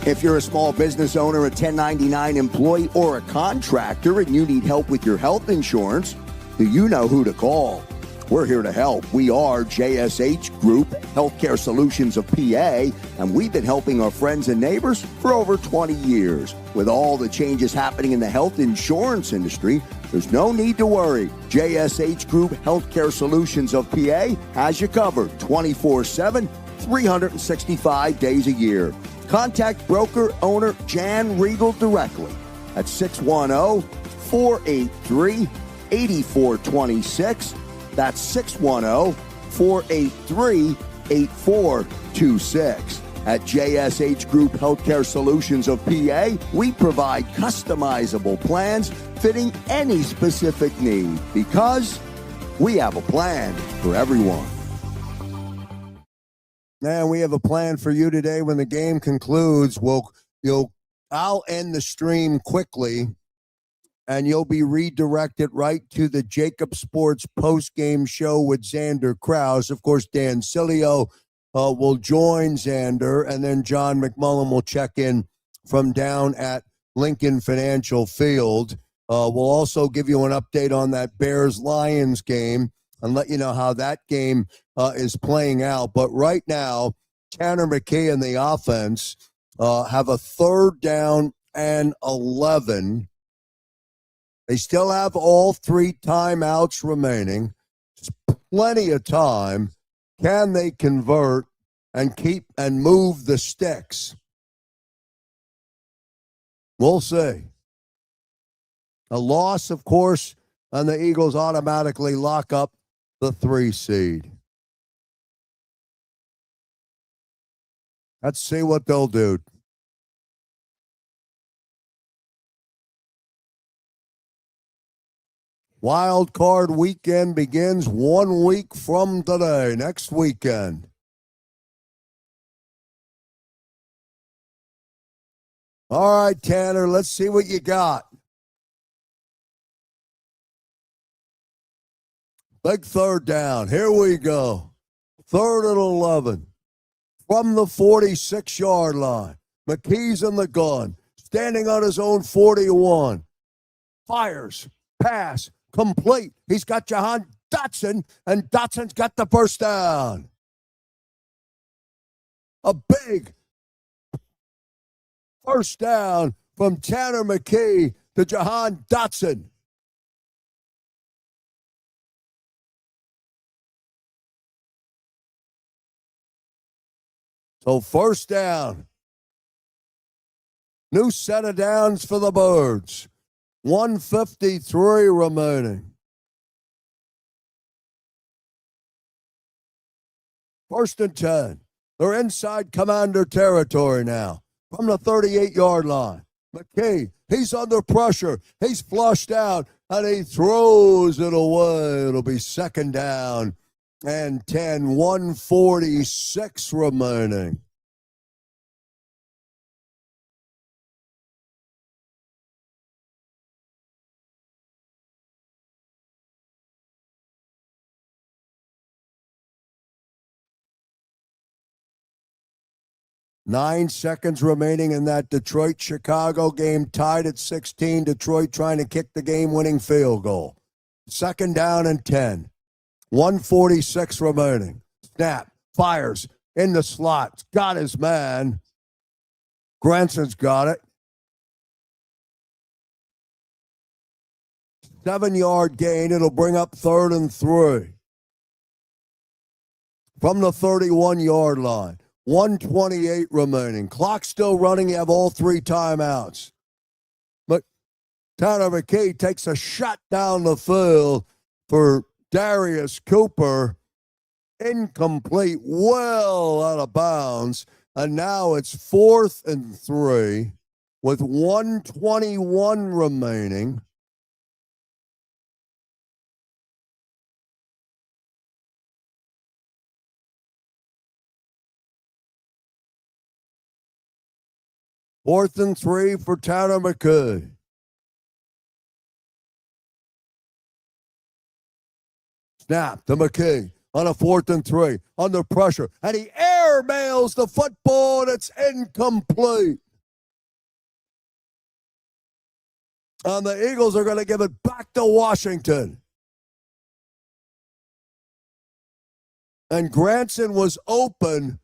If you're a small business owner, a 1099 employee, or a contractor and you need help with your health insurance, do you know who to call? We're here to help. We are JSH Group Healthcare Solutions of PA, and we've been helping our friends and neighbors for over 20 years. With all the changes happening in the health insurance industry, there's no need to worry. JSH Group Healthcare Solutions of PA has you covered 24/7, 365 days a year. Contact broker owner Jan Riegel directly at 610-483-8426. That's 610-483-8426. At JSH Group Healthcare Solutions of PA, we provide customizable plans fitting any specific need because we have a plan for everyone. And we have a plan for you today. When the game concludes, I'll end the stream quickly, and you'll be redirected right to the JAKIB Sports post-game show with Xander Krause. Of course, Dan Cilio will join Xander, and then John McMullen will check in from down at Lincoln Financial Field. We'll also give you an update on that Bears-Lions game and let you know how that game is playing out. But right now, Tanner McKee and the offense have a 3rd down and 11. They still have all 3 timeouts remaining. There's plenty of time. Can they convert and keep and move the sticks? We'll see. A loss, of course, and the Eagles automatically lock up the 3 seed. Let's see what they'll do. Wild card weekend begins 1 week from today, next weekend. All right, Tanner, let's see what you got. Big 3rd down. Here we go. 3rd and 11. From the 46-yard line. McKee's in the gun. Standing on his own 41. Fires. Pass. Complete. He's got Jahan Dotson, and Dotson's got the first down. A big first down from Tanner McKee to Jahan Dotson. So 1st down. New set of downs for the Birds. 1:53 remaining. 1st and 10. They're inside Commander territory now. From the 38-yard line. McKee, he's under pressure. He's flushed out, and he throws it away. It'll be 2nd down and 10, 1:46 remaining. Nine seconds remaining in that Detroit-Chicago game, tied at 16. Detroit trying to kick the game-winning field goal. 2nd down and 10. 1:46 remaining. Snap. Fires. In the slot. Got his man. Granson's got it. 7-yard gain. It'll bring up 3rd and 3. From the 31-yard line. 1:28 remaining. Clock still running. You have all 3 timeouts. But Tanner McKee takes a shot down the field for Darius Cooper. Incomplete. Well out of bounds. And now it's 4th and 3 with 1:21 remaining. Fourth and 3 for Tanner McKee. Snap to McKee on a 4th and 3. Under pressure. And he airmails the football, and it's incomplete. And the Eagles are going to give it back to Washington. And Granson was open.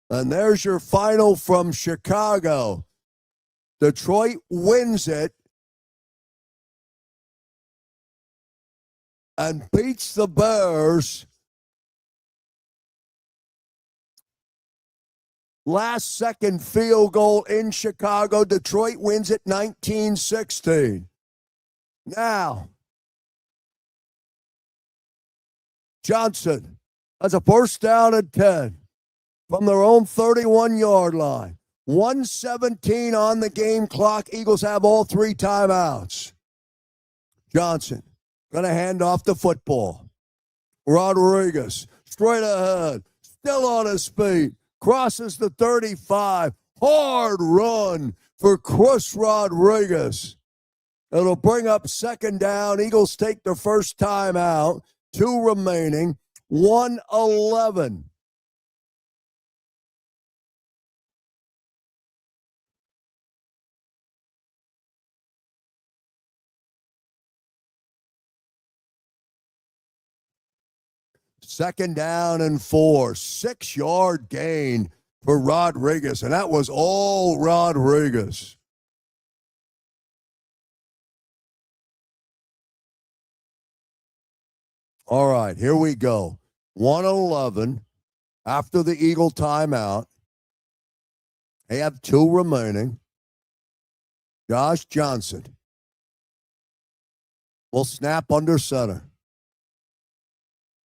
And there's your final from Chicago. Detroit wins it and beats the Bears. Last second field goal in Chicago. Detroit wins it 19-16. Now, Johnson has a 1st down and 10. From their own 31-yard line. 1:17 on the game clock. Eagles have all 3 timeouts. Johnson going to hand off the football. Rodriguez straight ahead. Still on his feet. Crosses the 35. Hard run for Chris Rodriguez. It'll bring up 2nd down. Eagles take their first timeout. 2 remaining. 1:11. 2nd down and 4. 6-yard gain for Rodriguez, and that was all Rodriguez. All right, here we go. 1:11 after the Eagle timeout. They have 2 remaining. Josh Johnson will snap under center.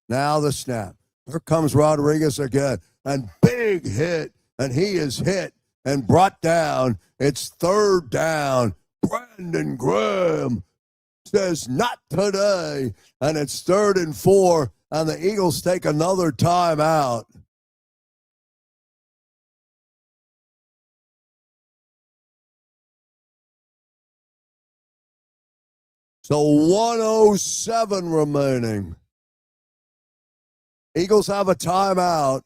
Now the snap. Here comes Rodriguez again. And big hit. And he is hit and brought down. It's 3rd down. Brandon Graham says not today. And it's 3rd and 4. And the Eagles take another timeout. So 1:07 remaining. Eagles have a timeout.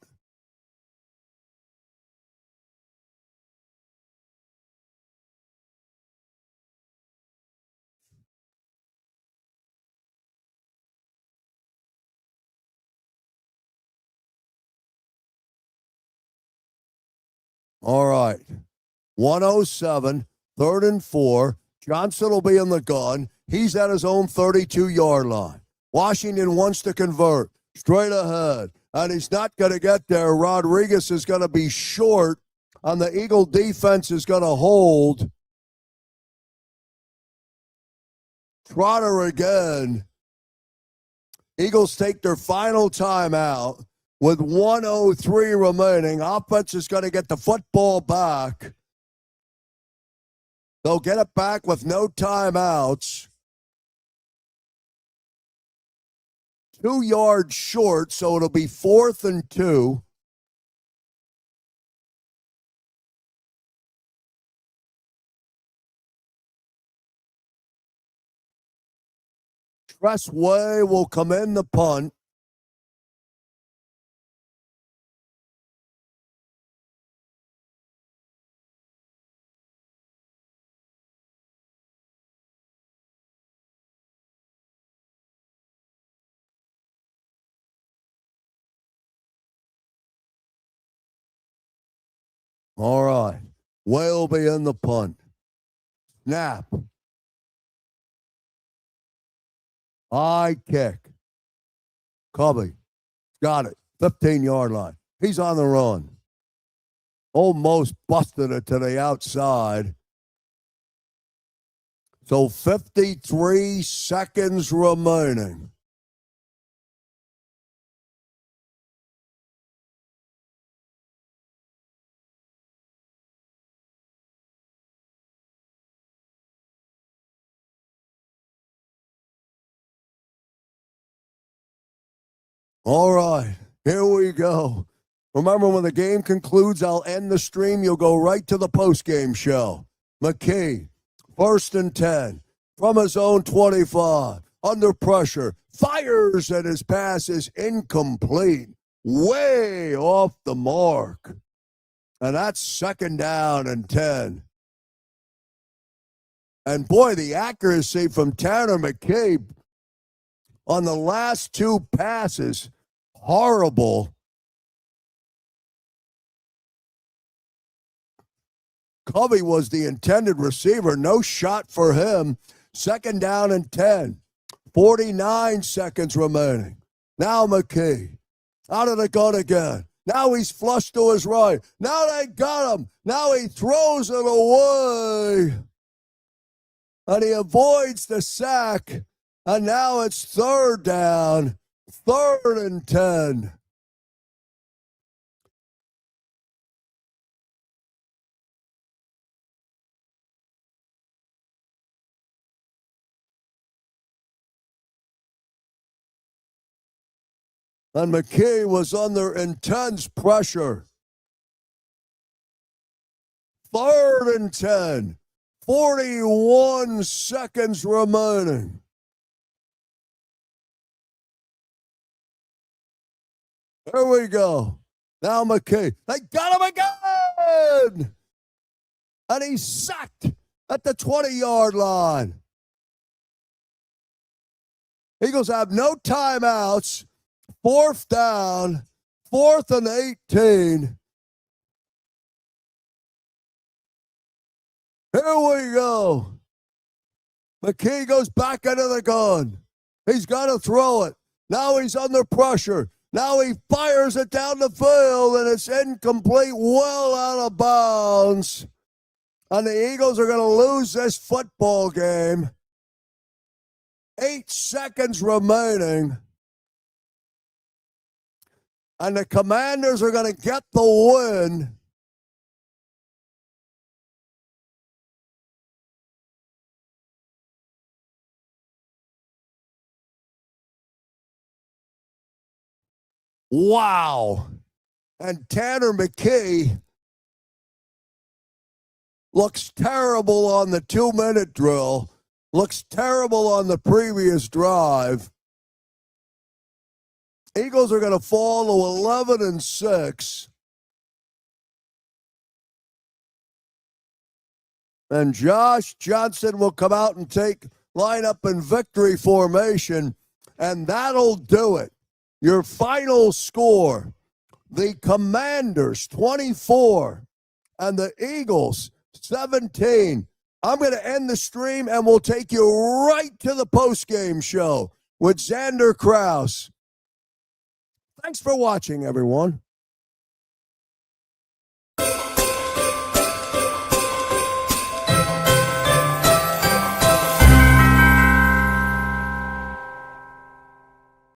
All right. 1:07, 3rd and 4. Johnson will be in the gun. He's at his own 32-yard line. Washington wants to convert. Straight ahead. And he's not going to get there. Rodriguez is going to be short. And the Eagle defense is going to hold. Trotter again. Eagles take their final timeout with 1:03 remaining. Offense is going to get the football back. They'll get it back with no timeouts. 2 yards short, so it'll be 4th and 2. Tressway will come in the punt. All right. Way will be in the punt. Snap. High kick. Covey. Got it. 15-yard line. He's on the run. Almost busted it to the outside. So 53 seconds remaining. All right, here we go. Remember, when the game concludes, I'll end the stream. You'll go right to the post-game show. McKee, 1st and 10, from his own 25, under pressure, fires, and his pass is incomplete, way off the mark. And that's 2nd down and 10. And boy, the accuracy from Tanner McKee on the last 2 passes, horrible. Covey was the intended receiver. No shot for him. 2nd down and 10. 49 seconds remaining. Now McKee. Out of the gun again. Now he's flushed to his right. Now they got him. Now he throws it away. And he avoids the sack. And now it's 3rd down. 3rd and 10. And McKee was under intense pressure. 3rd and 10. 41 seconds remaining. There we go. Now McKee. They got him again. And he's sacked at the 20-yard line. Eagles have no timeouts. 4th down, 4th and 18. Here we go. McKee goes back into the gun. He's got to throw it. Now he's under pressure. Now he fires it down the field, and it's incomplete, well out of bounds. And the Eagles are going to lose this football game. 8 seconds remaining. And the Commanders are going to get the win. Wow. And Tanner McKee looks terrible on the 2-minute drill. Looks terrible on the previous drive. Eagles are going to fall to 11-6. And Josh Johnson will come out and line up in victory formation, and that'll do it. Your final score, the Commanders 24 and the Eagles 17. I'm going to end the stream, and we'll take you right to the postgame show with Xander Krause. Thanks for watching, everyone.